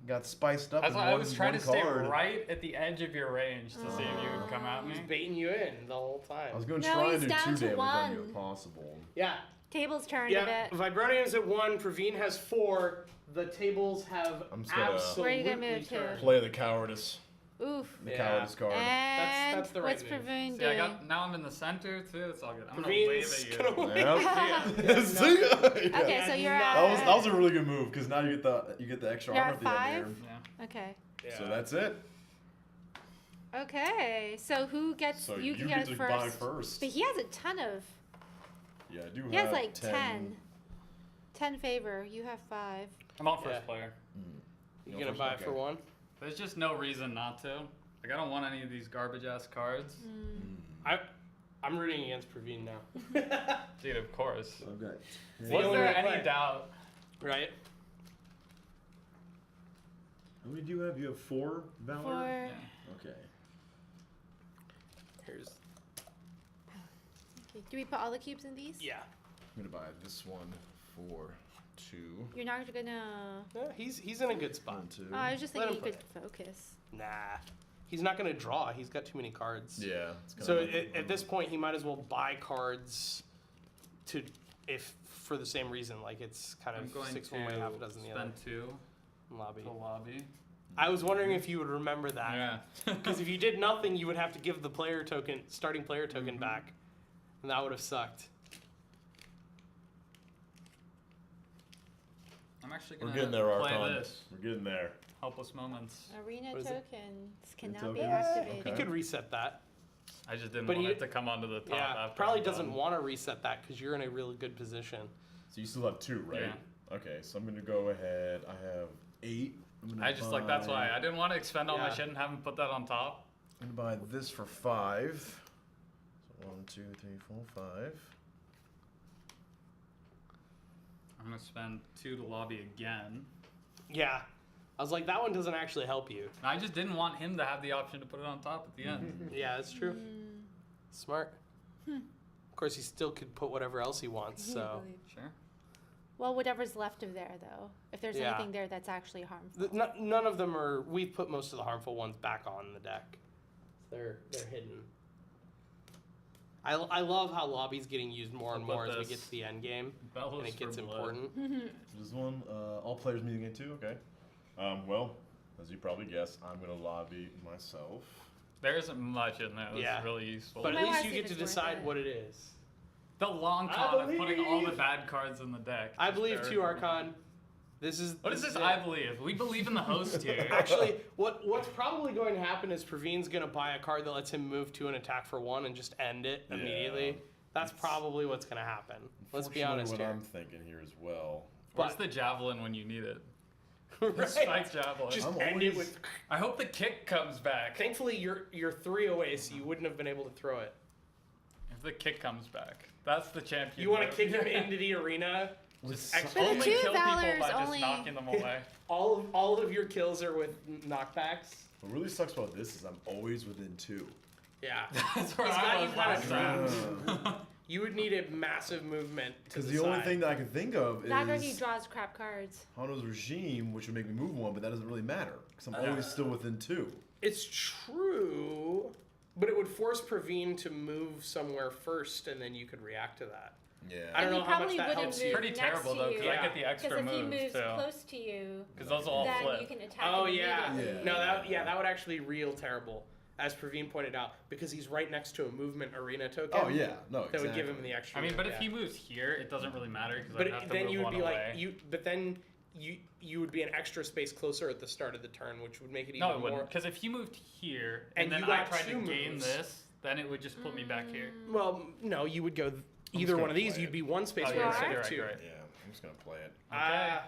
got spiced up. That's in why I one- was trying one to stay card. right at the edge of your range to see if you would come at me. He's baiting you in the whole time. I was going to No, try he's and do down 2 to damage on you one. if possible. Yeah. Tables turned Yeah. a bit. Vibronium's at 1. Praveen has 4. The tables have I'm just gonna- absolutely Where are you gonna move to? turned. Play the cowardice. Oof. The Yeah. cowardice card. And that's the right what's move. Praveen See, doing? now I'm in the center too. It's all good. I'm gonna wave Praveen's at you. gonna wave. Yeah. See ya. Yeah. Okay, so you're Yeah, at. That was a really good move because now you get the extra You're armor at at the end Yeah. Okay. Yeah. there. So that's it. Okay. So who gets? So you you get get to first. buy first. But he has a ton of. Yeah, I do He have has like 10. 10 favor. You have 5. I'm on first Yeah. player. You No, gonna first- buy it okay. for 1? There's just no reason not to. Like, I don't want any of these garbage ass cards. I'm rooting against Praveen now. Dude, of course. Okay. The Was only there way to any play. doubt? Right? How many do you have? You have 4 Valor? 4. Yeah. Okay. Here's. Okay. Do we put all the cubes in these? Yeah. I'm gonna buy this one for 2. You're not gonna. Yeah, he's in a good spot. 1, 2. Oh, I was just Let thinking you him could focus. Nah. He's not gonna draw. He's got too many cards. Yeah. It's kinda So like- at this point, he might as well buy cards to, if for the same reason, like it's kind I'm of going 6 to one way, half a dozen the other. spend 2 Lobby. to lobby. I was wondering if you would remember that. Yeah. Because if you did nothing, you would have to give the player token, starting player token back, and that would have sucked. I'm actually We're gonna getting there, play Archon. this. We're getting there. Helpless moments. Arena What is it? tokens cannot be tokens? activated. He Okay. could reset that. I just didn't But want he- it to come onto the top. Yeah, after probably I'm doesn't done. want to reset that because you're in a really good position. So you still have 2, right? Yeah. Okay, so I'm gonna go ahead. I have 8. I'm gonna I just like that's why I didn't want to expend all my Yeah. shit and have him put that on top. I'm gonna buy this for 5. So 1, 2, 3, 4, 5. I'm gonna spend 2 to lobby again. Yeah. I was like, that one doesn't actually help you. And I just didn't want him to have the option to put it on top at the end. Yeah, that's true. Smart. Of course, he still could put whatever else he wants, so. Sure. Well, whatever's left of there, though. If there's Yeah. anything there that's actually harmful. None of them are. We've put most of the harmful ones back on the deck. They're hidden. I love how lobby's getting used more and How about more as we this? get to the end game, Bellows and it gets for blood. important. This one, all players meeting in 2. Okay. Well, as you probably guess, I'm gonna lobby myself. There isn't much in there. That's Yeah. really useful. But might at wanna least you see if get to it's worth decide it. what it is. the long I con of putting all the believe. bad cards in the deck. I is believe very too, important. Archon. This is. What is this? it. I believe. We believe in the host here. Actually, what's probably going to happen is Praveen's going to buy a card that lets him move 2 and attack for 1 and just end it Yeah. immediately. That's probably what's going to happen. Let's be honest what here. I'm thinking here as well. Where's But- the javelin when you need it? Right? Spike javelin. Just I'm end it always- with. I hope the kick comes back. Thankfully, you're 3 away, so you wouldn't have been able to throw it. If the kick comes back, that's the champion. You want to move. kick him into the arena? Just Ex- But the only two kill people Valors by only- just knocking them away. All of your kills are with knockbacks. What really sucks about this is I'm always within 2. Yeah. That's where He's I got was you kind last of time. trapped. You would need a massive movement to Because the the only side. thing that I can think of Not where he is draws crap cards. Hano's regime, which would make me move 1, but that doesn't really matter because I'm Yeah. always still within 2. It's true, but it would force Praveen to move somewhere first, and then you could react to that. Yeah. I don't And he know how much probably that wouldn't helps move you. Pretty next terrible to though, you. because I get the Because extra if he moves moves too. close to you, Because those all then flip. you can attack Oh him yeah. immediately. No, that would actually real terrible, as Praveen pointed out, because he's right next to a movement arena token. Oh yeah, no, That exactly. would give him the extra. I mean, move, but yeah. if he moves here, it doesn't really matter because But I'd have to then move you would one be away. like But then you would be an extra space closer at the start of the turn, which would make it even No, it more. wouldn't. Because if he moved here And and, you then I got tried to 2 gain moves. this, then it would just put me back here. Well, no, you would go either gonna one of these. play You'd it. be 1 space Oh, away you're instead right, of you're 2. right, Yeah, I'm just gonna play it. Ah,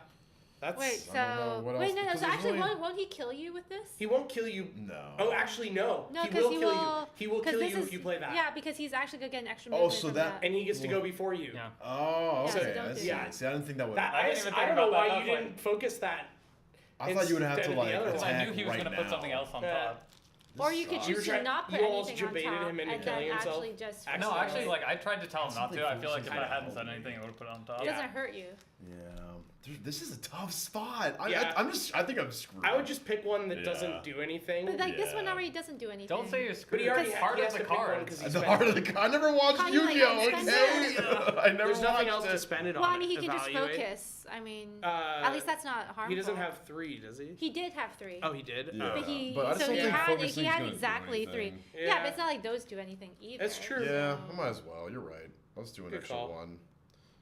That's Wait, I don't know so what wait, else- no, no. because So there's actually, only- won't he kill you with this? he won't kill you. No. Oh, actually, no. No, he because will he kill will. you. He will 'cause kill this you is, if you play that. Yeah, because he's actually gonna get an extra Oh, movement so from that- And he gets to go before you. Yeah. Oh, Yeah, so okay. don't I do see. that. See, I didn't think that would. That, I I, didn't even I think don't know about that. why I you was didn't focus that. I thought you would have to instead of the like other one. Because I attack knew he was right gonna put now. something else on Yeah. top. Or you could sucks. You choose were to try- not put you almost anything on debated top him into and killing then himself. actually just. Actually, No, no. actually, like I tried to tell him not Something to. I feel like if forces I him hadn't to said help anything, it would have put it on top. It Yeah. doesn't hurt you. Yeah. Dude, this is a tough spot. Yeah. I think I'm screwed. I would just pick one that Yeah. doesn't do anything. But like this one Yeah. already doesn't do anything. Don't say you're But screwed. he already It's ha- part he of has the to pick one cards. 'cause he the spent heart it. of the. I never watched Can't you, like, Yu-Gi-Oh. unspend Okay. it? I never There's nothing watched else it. to spend it on. Well, I mean, he can just Evaluate. focus. I mean, Uh, at least that's not harmful. He doesn't have 3, does he? He did have 3. Oh, he did. Yeah. But he, But I just so don't he think had, focusing's he had gonna do exactly 3. anything. Yeah. But it's not like those do anything either. That's true. Yeah, I might as well. You're right. Let's do an Good extra call. one.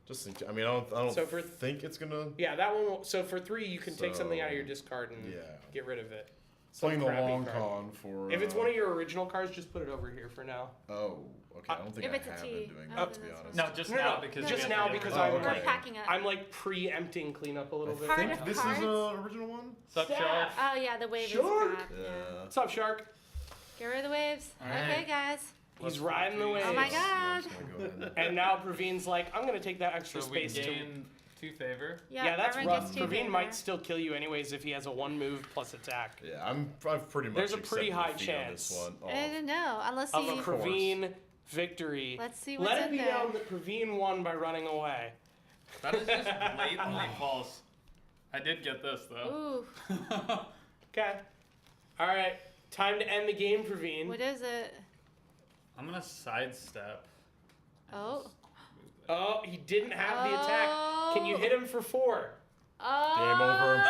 Just think. I mean, I don't So for- think it's gonna. Yeah, that one. So for 3, you can take something out of your So, discard and yeah. get rid of it. Some Playing the crappy long card. con for. If it's one of your original cards, just put it over here for now. Oh, okay. I don't think If I it's a have T, been doing oh, that, to then be that's honest. No, just No, now no, because just we have now to get because rid of Oh, it. We're okay. packing up. I'm like preempting cleanup a little bit. I Card think of this cards. is the original one. Sup, Shark? Oh yeah, the wave Shark! is crap. Yeah. Yeah. What's up, Shark? Get rid of the waves. Alright. Okay, guys. He's riding the Oh waves. Oh my Yeah, I'm god. just gonna go ahead. And now Praveen's like, I'm gonna take that extra So we space to. gain 2 favor. Yeah, that's everyone rough. gets 2 Praveen favor. might still kill you anyways if he has a 1 move plus attack. Yeah, I've pretty much. There's a pretty accepted high defeat on chance. this one. Oh, I don't know, unless Of he. a Praveen victory. Let's see what's Let it in be there. known that Praveen won by running away. That is just blatantly false. I did get this though. Ooh, Okay. All right. Time to end the game, Praveen. what is it? I'm gonna sidestep. Oh. Oh, he didn't have the attack. Can you hit him for 4? Oh. Game over.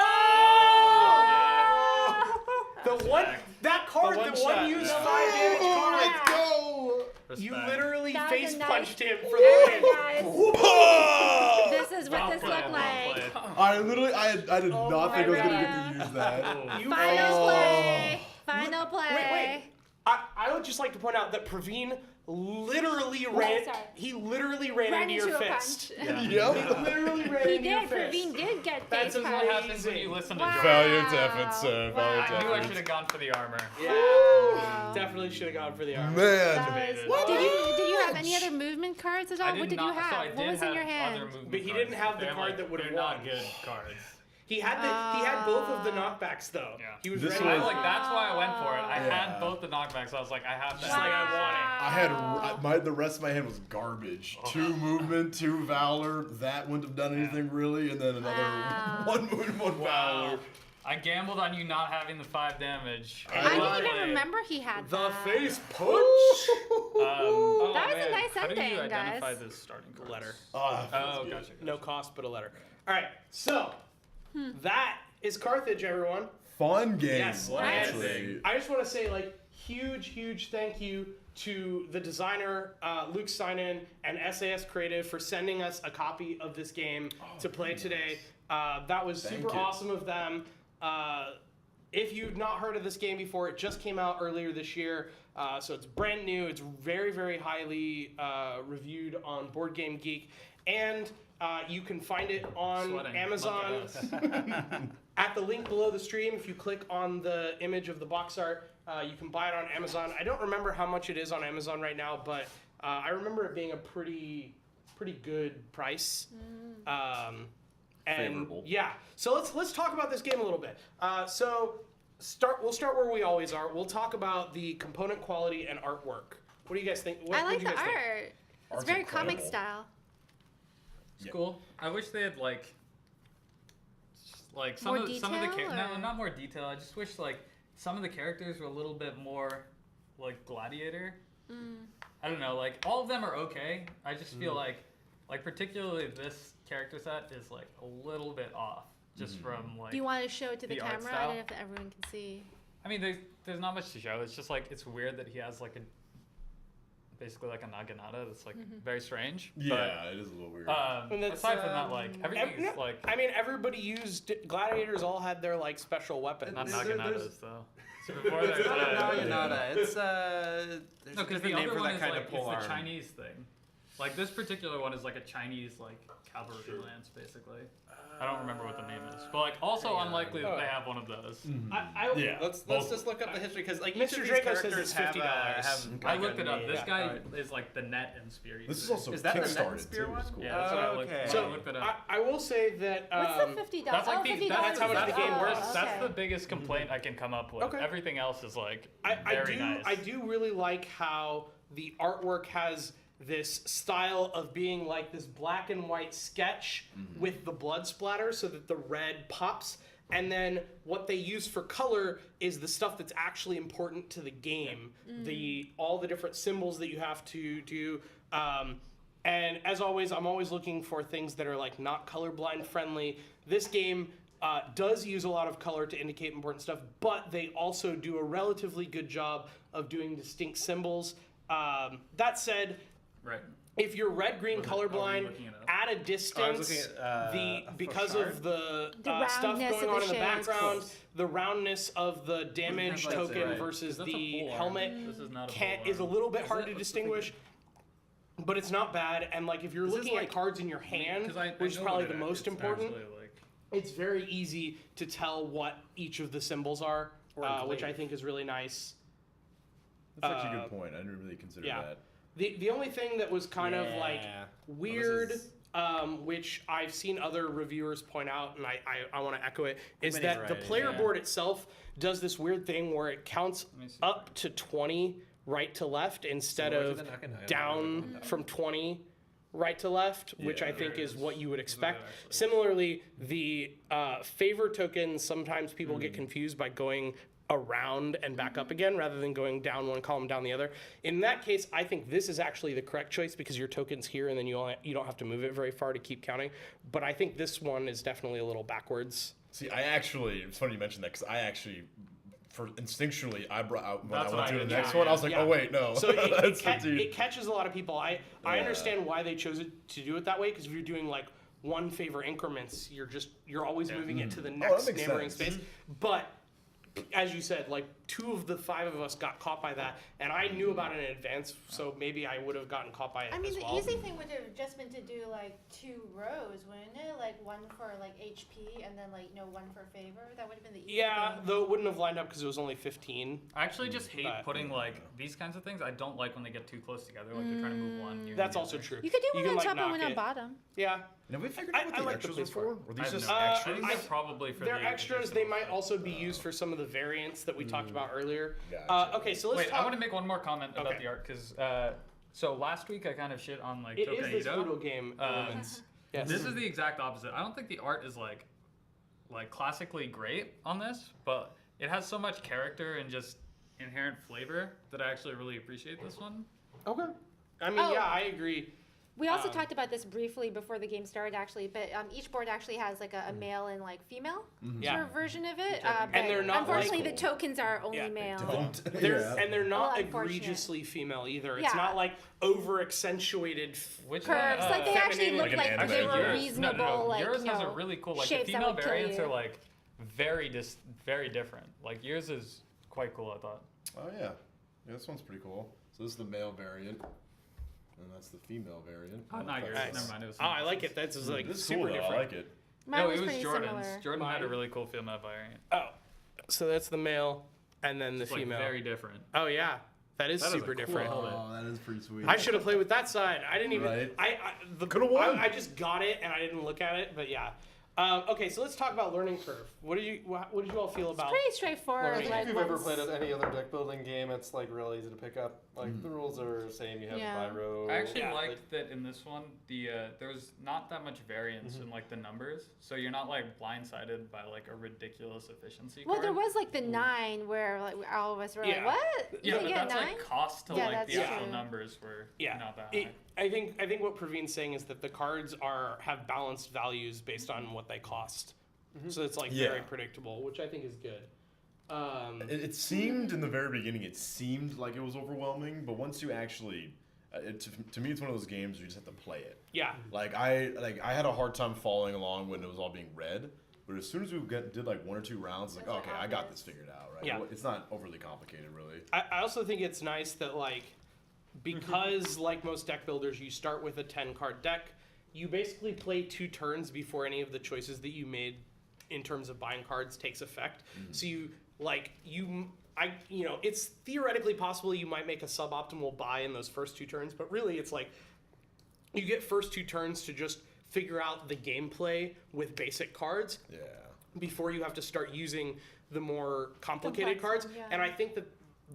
The one that card, one the one shot. used Yeah. 5 damage card. Let's go. You Respect. literally That was face a nice- punched him for Hey, the guys. Oh! This is what Well this played, looked well like. played. I literally, I did Oh not think I was my gonna God. get to use that. Oh. You Final Oh. play. Final play. Wait. I would just like to point out that Praveen literally ran. sorry. He literally ran Ran into your into a fist. punch. Yeah. He Yep. literally ran He into your did. fist. Praveen did get That's face what What punched. happens when you listen to Wow. Jordan? Valiant effort, sir. Valiant I knew I effort. should have gone for the armor. Yeah. Wow. Definitely should have gone for the armor. Man. Debated. Did you have any other movement cards at all? I What did did not, you have? So I what did was in your have hand? other movement But he cards. didn't have the They're, card like, that would've they're not won. good cards. He had both of the knockbacks though. Yeah. He was This ready. I was- like that's why I went for it. I Yeah. had both the knockbacks. So I was like, I have that. Just like I wanted. I had the rest of my hand was garbage. 2 movement, 2 valor. That wouldn't have done anything really, and then another Wow. 1 movement, 1 valor. I gambled on you not having the 5 damage. I didn't even remember he had The that. face punch. Oh, That was man. a nice How do you ending, identify guys. the starting cards? Letter. Oh, gotcha. No cost, but a letter. All right. So that is Carthage, everyone. Fun game. Yes, actually. I just want to say, like, huge thank you to the designer, Luke Steinen, and SAS Creative for sending us a copy of this game to play today. That was Thank super you. awesome of them. If you've not heard of this game before, it just came out earlier this year, so it's brand new. It's very highly reviewed on Board Game Geek, and you can find it on Sweating. Amazon. Look at us. At the link below the stream, if you click on the image of the box art, you can buy it on Amazon. I don't remember how much it is on Amazon right now, but I remember it being a pretty good price. And Favorable. yeah, so let's talk about this game a little bit. We'll start where we always are. We'll talk about the component quality and artwork. What do you guys think? What I like do you the guys think? art. It's Art's very comic incredible. style. It's cool. I wish they had like some More of the detail, no, or- not more detail. I just wish like some of the characters were a little bit more like Gladiator. I don't know, like all of them are okay. I just feel like particularly this character set is like a little bit off just from like Do you want to show it to the the art camera? I style? don't know if everyone can see. I mean there's not much to show. It's just like it's weird that he has like basically like a naginata that's like very strange. Yeah, it is a little weird. But And that's, aside from that, like everything is no, like I mean, everybody used gladiators. All had their like special weapons. not There's- naginatas though. So before there's No, you're not. It's there's no, a because the different name other for one that is kind like of pole it's arm. the Chinese thing. Like this particular one is like a Chinese like cavalry lance, basically. I don't remember what the name is, but like also unlikely that they have one of those. Yeah. Let's just look up the history because like each Mr. of these Draco says characters it's have, $50. have I like, looked a it up. name. This guy Alright. is like the net and spear user. This is also Is that the net kickstarted spear too. one? It's cool. Yeah, that's what I looked, Okay. when So I looked it up. I will say that What's the $50? That's like $50. that's how much the game works. Oh, That's the okay. biggest complaint I can come up with. Okay. Everything else is like I very nice. do really like how the artwork has this style of being like this black and white sketch with the blood splatter so that the red pops. And then what they use for color is the stuff that's actually important to the game. All the different symbols that you have to do. And as always, I'm always looking for things that are like not colorblind friendly. This game does use a lot of color to indicate important stuff, but they also do a relatively good job of doing distinct symbols. That said, Right. if you're red-green Are we colorblind, looking it up? at a distance, looking at, because Fauchard? of the The stuff roundness going of on the in the shapes. background, the roundness of the damage Right. token Right. versus That's a the pole arm. helmet This is not a can't pole is a arm. little bit Is hard it? to What's the distinguish. But it's not bad, and like if you're This is looking like- at cards in your hand, 'Cause I which is know probably what the it is. most It's important, actually, like, it's very easy to tell what each of the symbols are, which I think is really nice. That's actually a good point. I didn't really consider yeah. that. The only thing that was kind of like Yeah. weird, is- which I've seen other reviewers point out, and I want to echo it, is Many that the varieties, player yeah. board itself does this weird thing where it counts me see. up to 20 right to left instead Similar to of the Nakanai, down from 20 right to left, which I Yeah. think is what you would expect. actually. Similarly, the favor tokens, sometimes people get confused by going around and back up again rather than going down one column, down the other. In that case, I think this is actually the correct choice because your token's here and then you don't have to move it very far to keep counting. But I think this one is definitely a little backwards. See, it's funny you mentioned that because I actually, instinctually, I brought out when That's I what went I to the did, next yeah, one. I was like, yeah. oh wait, no. So That's the dude. it catches a lot of people. I understand why they chose it to do it that way because if you're doing like one favor increments, you're always moving it to the next makes neighboring sense. space. But as you said, like 2 of the 5 of us got caught by that, and I knew about it in advance, so maybe I would have gotten caught by it I mean, as the well. easy thing would have just been to do like 2 rows, wouldn't it? Like one for like HP and then like one for favor. That would have been the easy Yeah, thing. though it wouldn't have lined up because it was only 15. I actually just hate But- putting like these kinds of things. I don't like when they get too close together. Like you're trying to move one. you're That's gonna also do true. You could do one can, on like, top and knock one on it. bottom. Yeah. Have we figured out what I the like the extras are place for? part. Or I these have just no- extras? I think they're probably for They're the extras. They might also be used for some of the variants that we talked about earlier. Gotcha. Okay, so let's Wait, I talk. want to make one more comment about Okay. the art because so last week I kind of shit on like It is this Tokaido. brutal game, elements. Yes. This is the exact opposite. I don't think the art is like classically great on this, but it has so much character and just inherent flavor that I actually really appreciate this one. Okay. I mean, Oh. yeah, I agree. We also talked about this briefly before the game started, actually. But each board actually has like a male and like female Yeah. sort of version of it. And but they're not, unfortunately, like- the tokens are only Yeah, they male. They're not Oh, unfortunate. egregiously female either. It's Yeah. not like over accentuated. Which Curves, one? like they actually feminine- looked Like an like they anime. were yours, reasonable. no. Like yours has a know, really cool like the shapes that female would kill variants you. are like very different. Like yours is quite cool, I thought. Oh yeah. This one's pretty cool. So this is the male variant, and that's the female variant. Oh, not yours. Nice. Never mind. It was Oh, I someone like else's. it. That's just, like This is super cool though. different. I like it. Mine No, was it was pretty Jordan's. similar. Jordan had a Mine- really cool female variant. Oh, so that's the male, and then the It's like female. very different. Oh yeah, that is That is a super cool different. helmet. Oh, that is pretty sweet. I should have played with that side. I didn't even. Right. Coulda won. I just got it and I didn't look at it, but yeah. Okay, so let's talk about learning curve. What did you all feel about? Pretty straightforward. Learning. Like If you've ever once- played any other deck building game, it's like real easy to pick up. Like the rules are same. You have Yeah. Pyro. I actually Yeah. liked that in this one, there was not that much variance in like the numbers, so you're not like blindsided by like a ridiculous efficiency. Well, card. there was like the 9 where like all of us were Yeah. like, "What? Yeah, You but get that's 9?" like cost to Yeah, like that's the actual true. numbers were Yeah. not that high. I think what Praveen's saying is that the cards have balanced values based on what they cost. So it's like very Yeah. predictable, which I think is good. It seemed in the very beginning, it seemed like it was overwhelming, but once you actually, to me, it's one of those games where you just have to play it. Yeah. Like I had a hard time following along when it was all being read, but as soon as we did like 1 or 2 rounds, it's like okay, I got this figured out. Right? Yeah. It's not overly complicated, really. I also think it's nice that like because like most deck builders, you start with a 10-card deck. You basically play 2 turns before any of the choices that you made in terms of buying cards takes effect. So it's theoretically possible you might make a suboptimal buy in those first 2 turns, but really it's like you get first 2 turns to just figure out the gameplay with basic cards before you have to start using the more complicated Complex cards. one, yeah. And I think that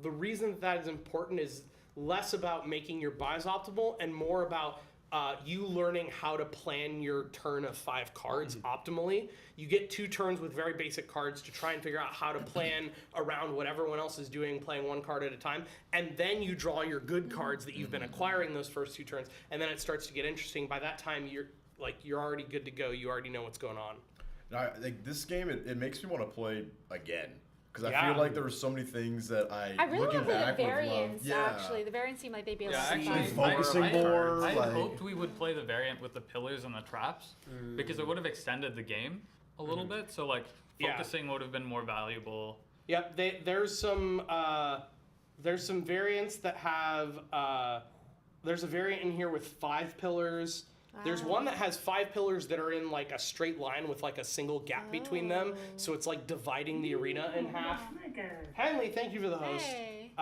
the reason that is important is less about making your buys optimal and more about you learning how to plan your turn of 5 cards optimally. You get 2 turns with very basic cards to try and figure out how to plan around what everyone else is doing, playing 1 card at a time, and then you draw your good cards that you've been acquiring those first 2 turns, and then it starts to get interesting. By that time, you're already good to go. You already know what's going on. Like this game, it makes me want to play again. Because I Yeah. feel like there were so many things that I really looking love the back, would love. variants, actually. The variants seem like they'd be able Yeah, to actually, see. focusing more, I had like- hoped we would play the variant with the pillars and the traps because it would have extended the game a little bit. So like Yeah. focusing would have been more valuable. Yep, there's some variants that have there's a variant in here with 5 pillars. There's one that has 5 pillars that are in like a straight line with like a single gap between them, so it's like dividing the arena in half. Henley, thank you for the host. Hey.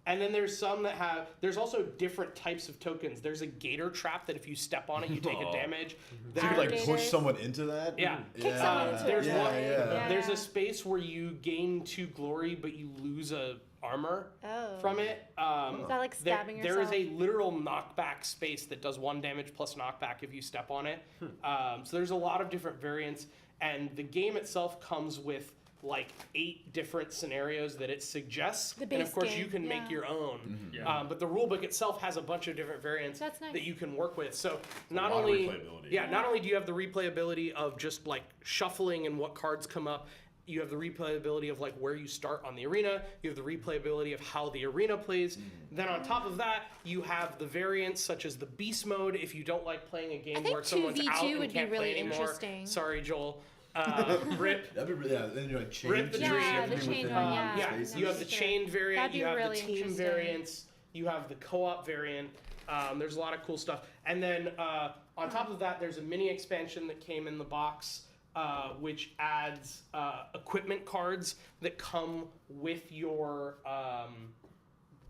And then there's some that have, there's also different types of tokens. There's a gator trap that if you step on it, you take a damage. So you could like Gators. push someone into that. Yeah. Kick someone into there's it. one. Yeah. There's a space where you gain 2 glory, but you lose a armor Oh. from it. Is that like stabbing there is yourself? a literal knockback space that does 1 damage plus knockback if you step on it. So there's a lot of different variants, and the game itself comes with like 8 different scenarios that it suggests, The and base of course game, you can yeah. make your own. Yeah. But the rulebook itself has a bunch of different variants That's nice. that you can work with. So not lot of only replayability. not only do you have the replayability of just like shuffling and what cards come up, you have the replayability of like where you start on the arena. You have the replayability of how the arena plays. Then on top of that, you have the variants such as the beast mode. If you don't like playing a game think where someone's 2v2 out and would be can't really play anymore. interesting. Sorry, Joel. Rip. That'd be really, yeah. Then you like chain. Rip the chain dream. Yeah, the everything chain within one, yeah. Yeah, spaces. you have the chained variant, That'd be you have really the team interesting. variants, you have the co-op variant. There's a lot of cool stuff. And then on top of that, there's a mini expansion that came in the box, which adds equipment cards that come with your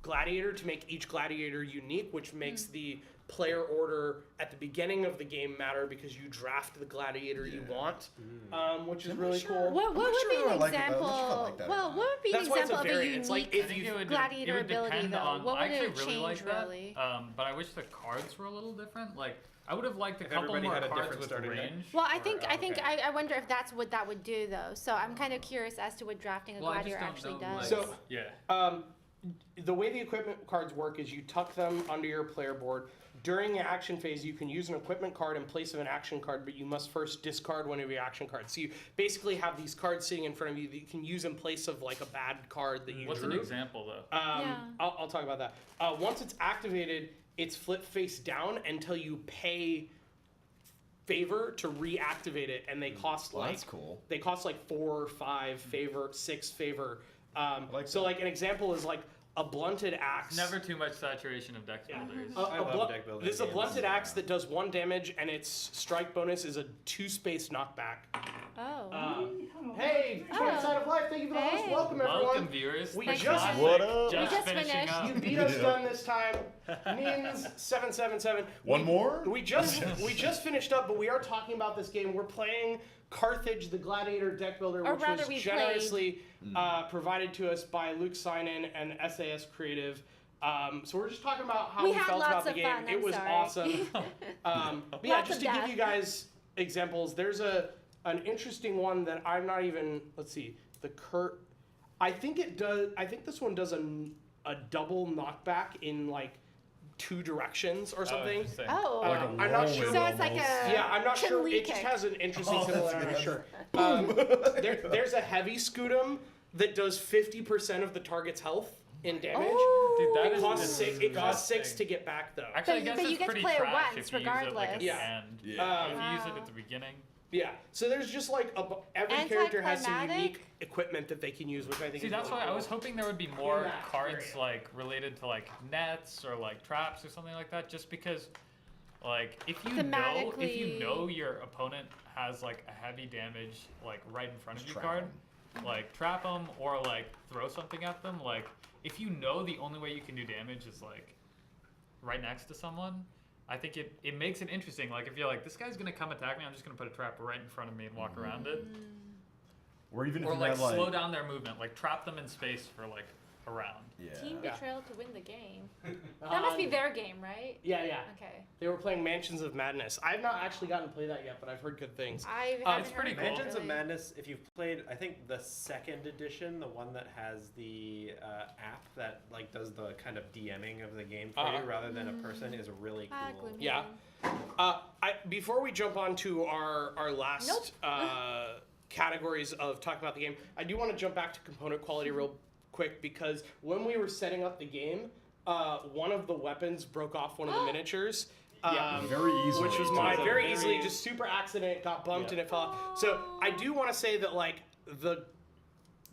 gladiator to make each gladiator unique, which makes the player order at the beginning of the game matter because you draft the gladiator you want, which is really cool. What would sure be I an like it, but I'm not sure I example? like that Well, idea. what would be an That's why it's a example of a variant. It's like unique if you- gladiator it would ability depend though? on, What I would actually it really change like that, really? but I wish the cards were a little different. Like I would have liked a If couple everybody more had a cards different with starting deck. range. Well, I think okay. I wonder if that's what that would do though. So I'm kind of curious as to what drafting a Well, I just gladiator don't actually know, does. like- So Yeah. the way the equipment cards work is you tuck them under your player board. During the action phase, you can use an equipment card in place of an action card, but you must first discard one of your action cards. So you basically have these cards sitting in front of you that you can use in place of like a bad card that you What's drew. an example though? Yeah. I'll talk about that. Once it's activated, it's flip face down until you pay favor to reactivate it, and they cost Well, like that's cool. they cost like 4 or 5 favor, 6 favor. like So that. like an example is like a blunted axe. Never too much saturation of deck builders. I love deck building There's a games. blunted axe that does 1 damage, and its strike bonus is a 2-space knockback. Oh. Hey, Fun Side of Life, thank you for the host. Hey. Welcome everyone. Welcome viewers. We Thanks, just- Classic. What up? Just, We just finishing finished. up. You beat us done this time. Nins 777. One more? We just finished up, but we are talking about this game. We're playing Carthage, the Gladiator deck builder, Or which rather was we generously provided to us by Luke Sinen and SAS Creative. So we're just talking about how We we had felt about lots the of game. fun, It I'm was sorry. awesome. But yeah, Lots just of to give death. you guys examples, there's an interesting one that I'm not even. Let's see, I think this one does a double knockback in like 2 directions or something. interesting. Oh. Like a I'm not sure. So it's like a Yeah, I'm not sure. Chun-Li It just kick. has an interesting Oh, that's similarity. good. Sure. There's a heavy Scudum that does 50% of the target's health in damage. Oh. Dude, that It is costs 6. It costs 6 disgusting. to get back though. Actually, I But guess you it's get to pretty play it trash once if you use it like at regardless. the Yeah. end. Yeah. If you use it Wow. at the beginning. Yeah. So there's just like every character has some Anticlimactic? unique equipment that they can use, which I think See, is that's really why I cool. was hoping there would be more that cards area. like related to like nets or like traps or something like that. Just because, like, if you Thematically- know your opponent has like a heavy damage like right in front of you trap card, 'em. like trap them or like throw something at them. Like, if you know the only way you can do damage is like right next to someone, I think it makes it interesting. Like, if you're like, this guy's gonna come attack me, I'm just gonna put a trap right in front of me and walk around it. Or even if Or you like had, like slow down their movement, like trap them in space for like a round. Yeah. Team Yeah. betrayal to win the game. That must be their game, right? Yeah, yeah. Okay. They were playing Mansions of Madness. I've not actually gotten to play that yet, but I've heard good things. I It's haven't pretty heard cool. of it, Mansions of really. Madness, if you've played, I think the second edition, the one that has the app that like does the kind of DMing of the game for you rather than a person, is really Ah, cool. Gloomhaven. Yeah. Before we jump on to our last categories of talking about the game, I do want to jump back to component quality real quick, because when we were setting up the game, one of the weapons broke off one of the miniatures. Very easily. Which was too. mine. Very easily, just super accident, got bumped and it fell off. So I do want to say that like the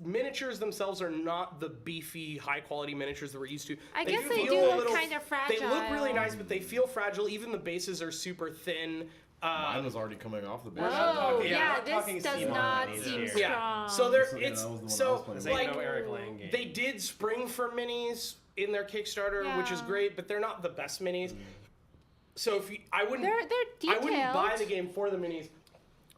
miniatures themselves are not the beefy, high quality miniatures that we're used to. I guess they feel do a look little- kind of They look really fragile. nice, but they feel fragile. Even the bases are super thin. Mine was already coming off the base. not Oh, talking- yeah, not talking this does Steam not minis seem here. strong. Yeah. So there, So, yeah, it's that was the one I was so playing This with. ain't like no Eric Lang game. they did spring for minis in their Kickstarter, which is Yeah. great, but they're not the best minis. So if you, I wouldn't, They're I detailed. wouldn't buy the game for the minis.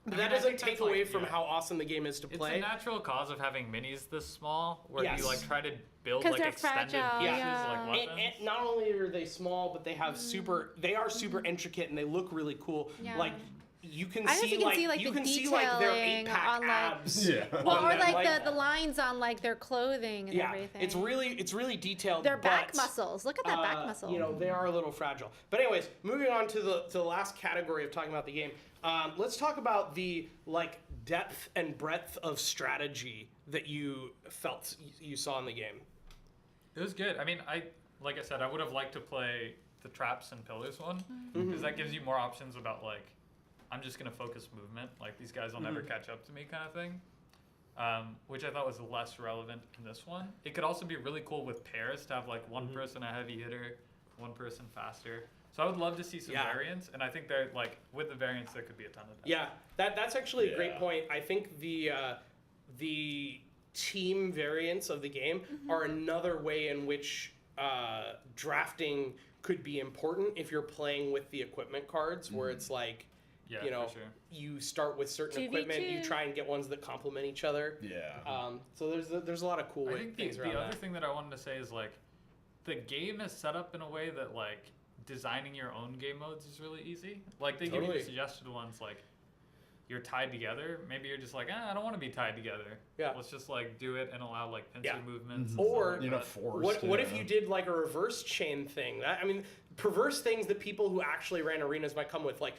But I that mean, I doesn't think take that's, like, away from yeah. how awesome the game is to It's play. a natural cause of having minis this small, where Yes. you like try to build 'Cause like they're extended fragile, pieces yeah. like And, weapons. and not only are they small, but they have they are super intricate and they look really cool. Yeah. Like you can I don't know if see you can like see, like, you the can see like their detailing 8-pack on, like- abs. Yeah. Well, on or them, like the lines on like their clothing and yeah, everything. it's really detailed. their back but, muscles. Look at that back muscle. You know, they are a little fragile. But anyways, moving on to the last category of talking about the game. Let's talk about the like depth and breadth of strategy that you felt you saw in the game. It was good. I mean, like I said, I would have liked to play the traps and pillars one, Mm-hmm. because that gives you more options about like, I'm just gonna focus movement. Like these guys will never catch up to me, kind of thing. Which I thought was less relevant in this one. It could also be really cool with pairs to have like one person a heavy hitter, one person faster. So I would love to see some Yeah. variants, and I think they're like with the variants there could be a ton of that. Yeah, that's actually a great Yeah. point. I think the team variants of the game are another way in which drafting could be important if you're playing with the equipment cards, where it's like, Yeah, you know, for sure. you start with certain 2v2. equipment, you try and get ones that complement each other. Yeah. So there's a lot of cool I think things the around other that. thing that I wanted to say is like, the game is set up in a way that like designing your own game modes is really easy. Like they give Totally. you suggested ones like you're tied together. Maybe you're just like, I don't want to be tied together. Yeah. Let's just like do it and allow like pincer Yeah. movements. Mm-hmm. And Or- stuff You're like not that. forced. What if you did like a reverse chain thing? I mean, perverse things that people who actually ran arenas might come with, like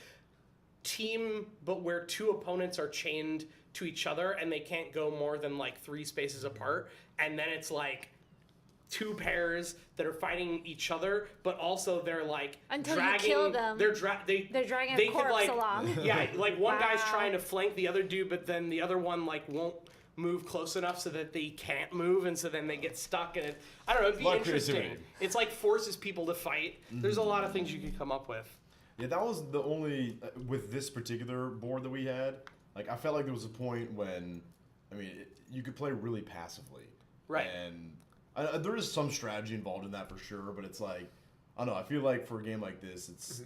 team, but where two opponents are chained to each other and they can't go more than like 3 spaces apart, and then it's like 2 pairs that are fighting each other, but also they're like Until you dragging. kill them. They're dragging a they could, corpse like, along. Yeah, like one guy's Wow. trying to flank the other dude, but then the other one like won't move close enough so that they can't move, and so then they get stuck, and I don't know, it'd be lot of interesting. creativity. It's like forces people to fight. There's a lot of things you could come up with. Yeah, that was the only with this particular board that we had. Like, I felt like there was a point when, I mean, you could play really passively, Right. And there is some strategy involved in that for sure. But it's like, I don't know. I feel like for a game like this, it's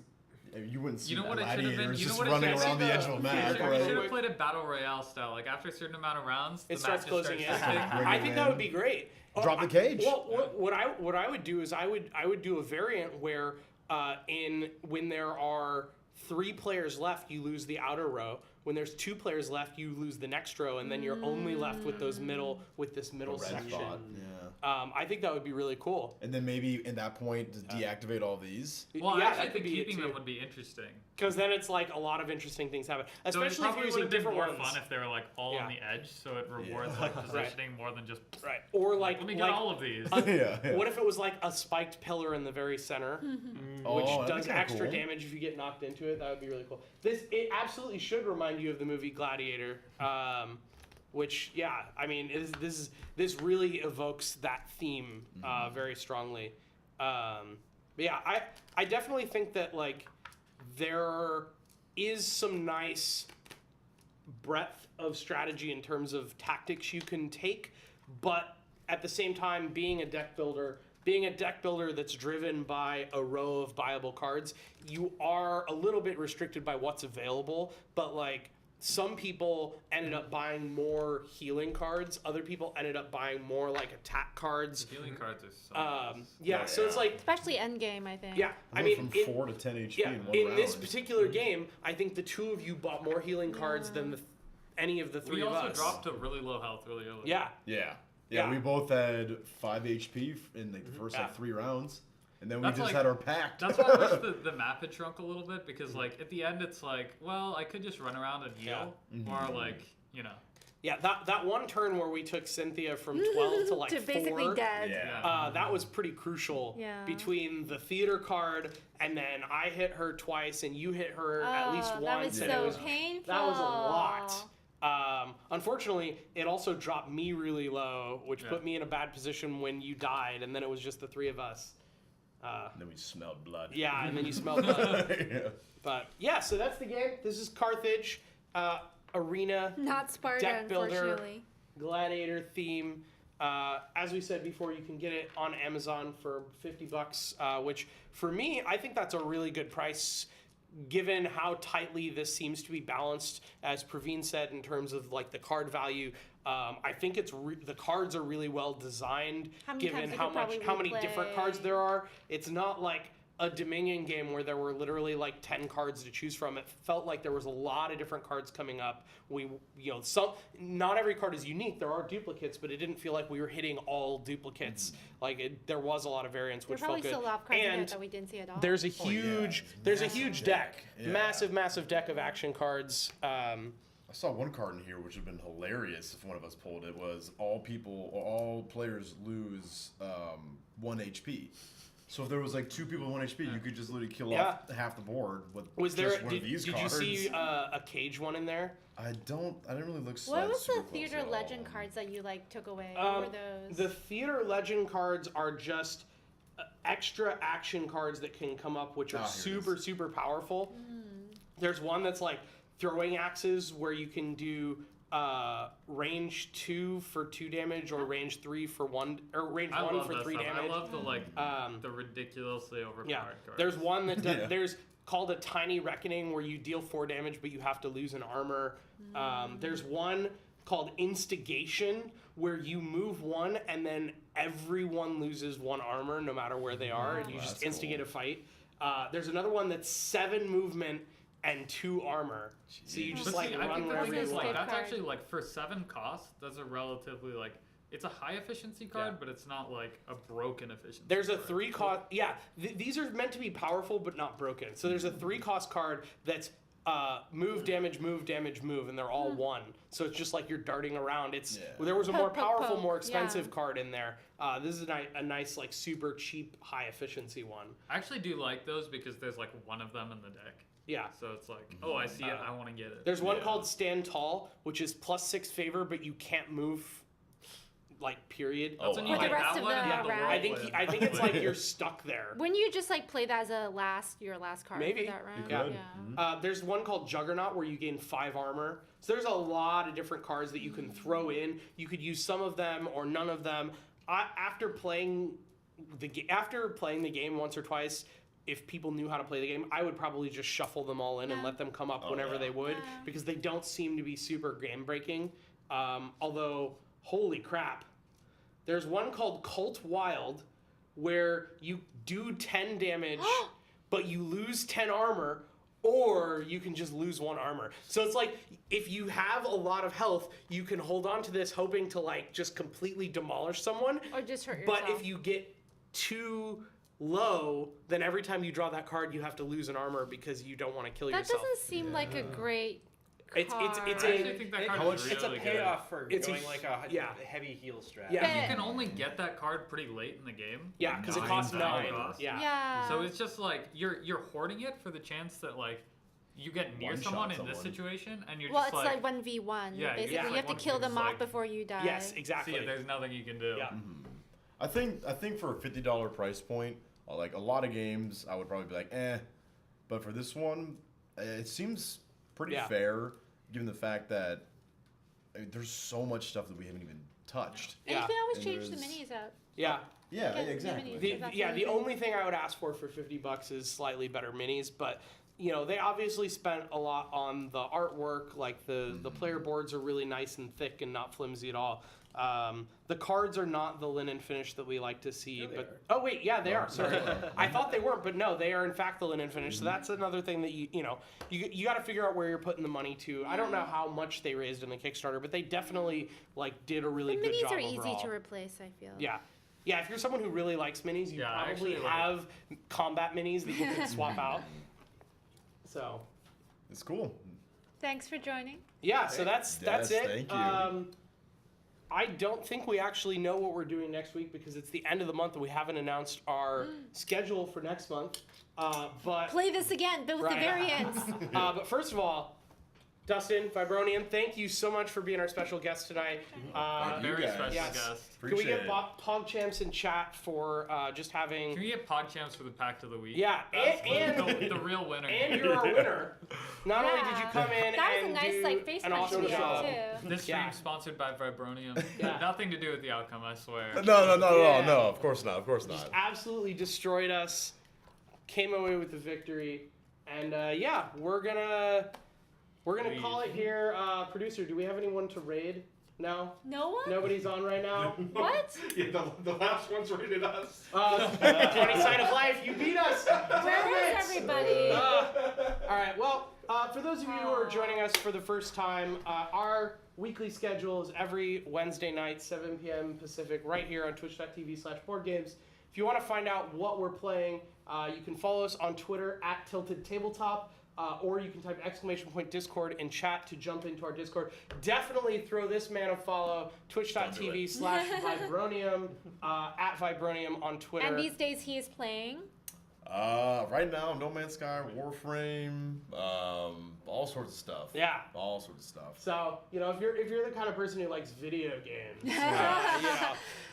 you wouldn't see You know what it should have been? gladiators You know just what it running should have around the been? edge of a Yeah, map, sure, We right? should have played a battle royale style. Like after a certain amount of rounds, It the starts map just closing in. starts shifting. Bring I it think in. that would be great. Drop the cage. Well, what I would do is I would do a variant where when there are 3 players left, you lose the outer row. When there's 2 players left, you lose the next row, and then you're only left with this middle Red section. spot, yeah. I think that would be really cool. And then maybe in that point, just deactivate all these. Well, yeah, I that think could be it keeping too. them would be interesting. Because then it's like a lot of interesting things happen, So it especially if probably you're would using have been different more ones. fun if they were like all Yeah. on the edge, so it rewards Yeah. like positioning more than just. Right. Or like, Let me get like all of these. Yeah. what if it was like a spiked pillar in the very center, Oh, which that'd be does kinda extra cool. damage if you get knocked into it? That would be really cool. It absolutely should remind remind you of the movie Gladiator, which, yeah, I mean, this really evokes that theme very strongly. But yeah, I definitely think that, like, there is some nice breadth of strategy in terms of tactics you can take, but at the same time, being a deck builder that's driven by a row of viable cards, you are a little bit restricted by what's available. But like, some people ended up buying more healing cards. Other people ended up buying more like attack cards. Healing cards are so nice. Yeah, so it's like, Especially endgame, I think. yeah, I went mean, from 4 to 10 HP yeah, in one in round. this particular game, I think the two of you bought more healing cards than any of the three We of also us. dropped to really low health really early. Yeah. Yeah, we both had 5 HP in like the first Yeah. like 3 rounds, and then we That's just like- had our pact. That's why I wish the map had shrunk a little bit, because like at the end it's like, well, I could just run around and heal, or like, you know. Yeah, that one turn where we took Cynthia from 12 to like to 4. basically dead. Yeah. That was pretty crucial. Yeah. Between the theater card and then I hit her twice and you hit her at least once. That was and so it was, painful. That was a lot. Unfortunately, it also dropped me really low, which put me in a bad position when you died, and then it was just the 3 of us. And then we smelled blood. Yeah, and then you smelled blood. Yeah. But yeah, so that's the game. This is Carthage, Arena, Not Sparta, Deck builder. unfortunately. Gladiator theme. As we said before, you can get it on Amazon for $50, which for me, I think that's a really good price, given how tightly this seems to be balanced, as Praveen said, in terms of like the card value. I think it's the cards are really well designed, How many given times you how could many probably different replay. cards there are. It's not like a Dominion game where there were literally like 10 cards to choose from. It felt like there was a lot of different cards coming up. Not every card is unique. There are duplicates, but it didn't feel like we were hitting all duplicates. Like there was a lot of There which probably felt good. still a lot of cards in there And that we didn't see at all. there's a huge, there's a huge deck, Yeah. massive deck of action cards. I saw one card in here which would have been hilarious if one of us pulled it. Was all players lose 1 HP. So if there was like 2 people with 1 HP, you could just literally kill off half the board with Was there? just one of these Did cards. you see a cage one in there? I didn't really look. What was super the close theater at all. legend cards that you like took away? What were those? The theater legend cards are just extra action cards that can come up, which are here it super powerful. There's one that's like throwing axes, where you can do range 2 for 2 damage, or range 3 for 1, or range I 1 love for that 3 stuff. damage. I love the ridiculously overpowered Yeah, cards. there's one that Yeah. there's called a Tiny Reckoning, where you deal 4 damage, but you have to lose an armor. There's one called Instigation, where you move 1 and then everyone loses 1 armor no matter where they are, and you just that's instigate cool. a fight. There's another one that's 7 movement and 2 armor, so you just But like see, I run think wherever that's, you like, want. that's card. actually like for 7 costs. That's a relatively like it's a high efficiency card, Yeah. but it's not like a broken efficiency. There's a card. 3 cost. Yeah, these are meant to be powerful but not broken. So there's a 3 cost card that's move, damage, move, damage, move, and they're all 1. So it's just like you're darting around. There was a more Poke, poke, powerful, poke. more expensive Yeah. card in there. This is a nice, like, super cheap, high efficiency one. I actually do like those because there's like one of them in the deck. Yeah. So it's like, oh, I see it, I want to get it. There's one called Stand Tall, which is +6 favor, but you can't move, like, period. That's when you For the get rest that of one the and round. the I think whirlwind. I think it's like you're stuck there. Wouldn't you just like play that as your last card Maybe. for that round? Yeah. Yeah. There's one called Juggernaut, where you gain 5 armor. So there's a lot of different cards that you can throw in. You could use some of them or none of them. After playing the game once or twice, if people knew how to play the game, I would probably just shuffle them all in and let them come up whenever they would, because they don't seem to be super game breaking. Although, holy crap, there's one called Cult Wild, where you do 10 damage, but you lose 10 armor, or you can just lose 1 armor. So it's like, if you have a lot of health, you can hold on to this hoping to like just completely demolish someone. Or just hurt yourself. But if you get too low, then every time you draw that card, you have to lose an armor because you don't want to kill that yourself. doesn't seem like a great It's I actually think that card is It's a really good. payoff for It's a going like a yeah. heavy heal strat. Yeah. You can only get that card pretty late in the game. Yeah, like because it 9 costs value 9. cost. Yeah. Yeah. So it's just like you're hoarding it for the chance that like you get near one-shot someone in this someone. situation, and you're Well, just it's like 1v1. Yeah, Basically, yeah. you have to One kill kid's them off like- before you die. Yes, exactly. see, there's nothing you can do. Yeah. I think for a $50 price point, like a lot of games, I would probably be like, eh. But for this one, it seems pretty Yeah. fair, given the fact that there's so much stuff that we haven't even touched. And Yeah. you can always And change the there's- minis out. Yeah. Yeah, Okay, exactly. minis. The, That's yeah, the the only only thing I would ask for $50 is slightly better minis, but you know, they obviously spent a lot on the artwork. Like the player boards are really nice and thick and not flimsy at all. The cards are not the linen finish that we like to see, they but oh wait, yeah, they are. Sorry, I thought they weren't, but no, they are in fact the linen finish. So that's another thing that you got to figure out where you're putting the money to. I don't know how much they raised in the Kickstarter, but they definitely like did a really The good minis job are easy overall. to replace, I feel. Yeah. Yeah, if you're someone who really likes minis, you Yeah, I probably actually like- have combat minis that you can swap out. So, It's cool. Thanks for joining. yeah, so that's Yes, it. thank you. I don't think we actually know what we're doing next week because it's the end of the month and we haven't announced our schedule for next month. But Play this again, but with the Right. variants. but first of all, Dustin, Vibronium, thank you so much for being our special guest tonight. Very guys. special Yes. guest. Can we Appreciate get PogChamps in chat for just having... Can we get PogChamps for the Pact of the Week? Yeah, That's and the real winner. And you're our winner. Not only did you Yeah. come in That was a and nice do like face an punch awesome we job. had too. This stream Yeah. sponsored by Vibronium. Yeah. Nothing to do with the outcome, I swear. No, Yeah. no, of course not, of course Just not. absolutely destroyed us. Came away with the victory. And yeah, we're gonna Leave. call it here. Producer, do we have anyone to raid? No? No one? Nobody's on right now? What? Yeah, the last one's rated us. 20 Side of Life, you beat us! Where is everybody? All right, well, for those of you who are joining us for the first time, our weekly schedule is every Wednesday night, 7 p.m. Pacific, right here on twitch.tv/boardgames. If you want to find out what we're playing, you can follow us on Twitter @TiltedTabletop, or you can type !Discord in chat to jump into our Discord. Definitely throw this man a follow, twitch.tv/Vibronium, @Vibronium on Twitter. And these days he is playing. Right now, No Man's Sky, Warframe, all sorts of stuff. Yeah. All sorts of stuff. So, you know, if you're the kind of person who likes video games,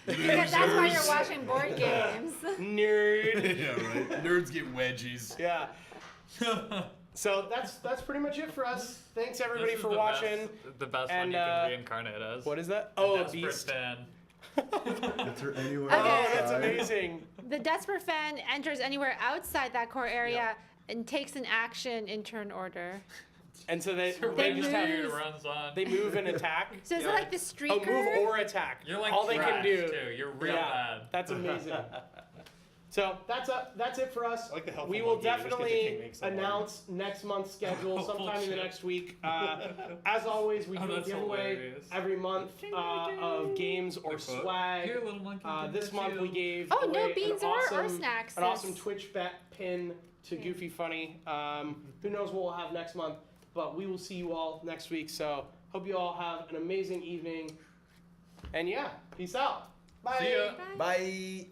Because that's why you're watching board games. nerd. Yeah, right. Nerds get wedgies. Yeah. So that's pretty much it for us. Thanks everybody This is for the watching. Best, the best And, one you can reincarnate as. What is that? A Oh, a desperate beast. fan. Is there anywhere Okay. Oh, that's outside? amazing. The Desperate Fan enters anywhere outside that core area and takes an action in turn order. And so they They just have move. runs on. they move and attack. So is it like the streaker? Oh, move or attack. You're like all they trash, can do. too. You're real Yeah, bad. that's amazing. So that's it for us. I like the helpful We will monkey. You just get to definitely king make someone. announce next month's schedule sometime in the Bullshit. next week. As always, we Oh, do a that's giveaway hilarious. every month of games or The quote. swag. Here, little monkey. give This that month to we you. gave Oh, no away beans an or awesome, snacks, an awesome sis. Twitch bet pin to Goofy Funny. Who knows what we'll have next month, but we will see you all next week. So hope you all have an amazing evening. And yeah, peace out. Bye. See ya. Bye.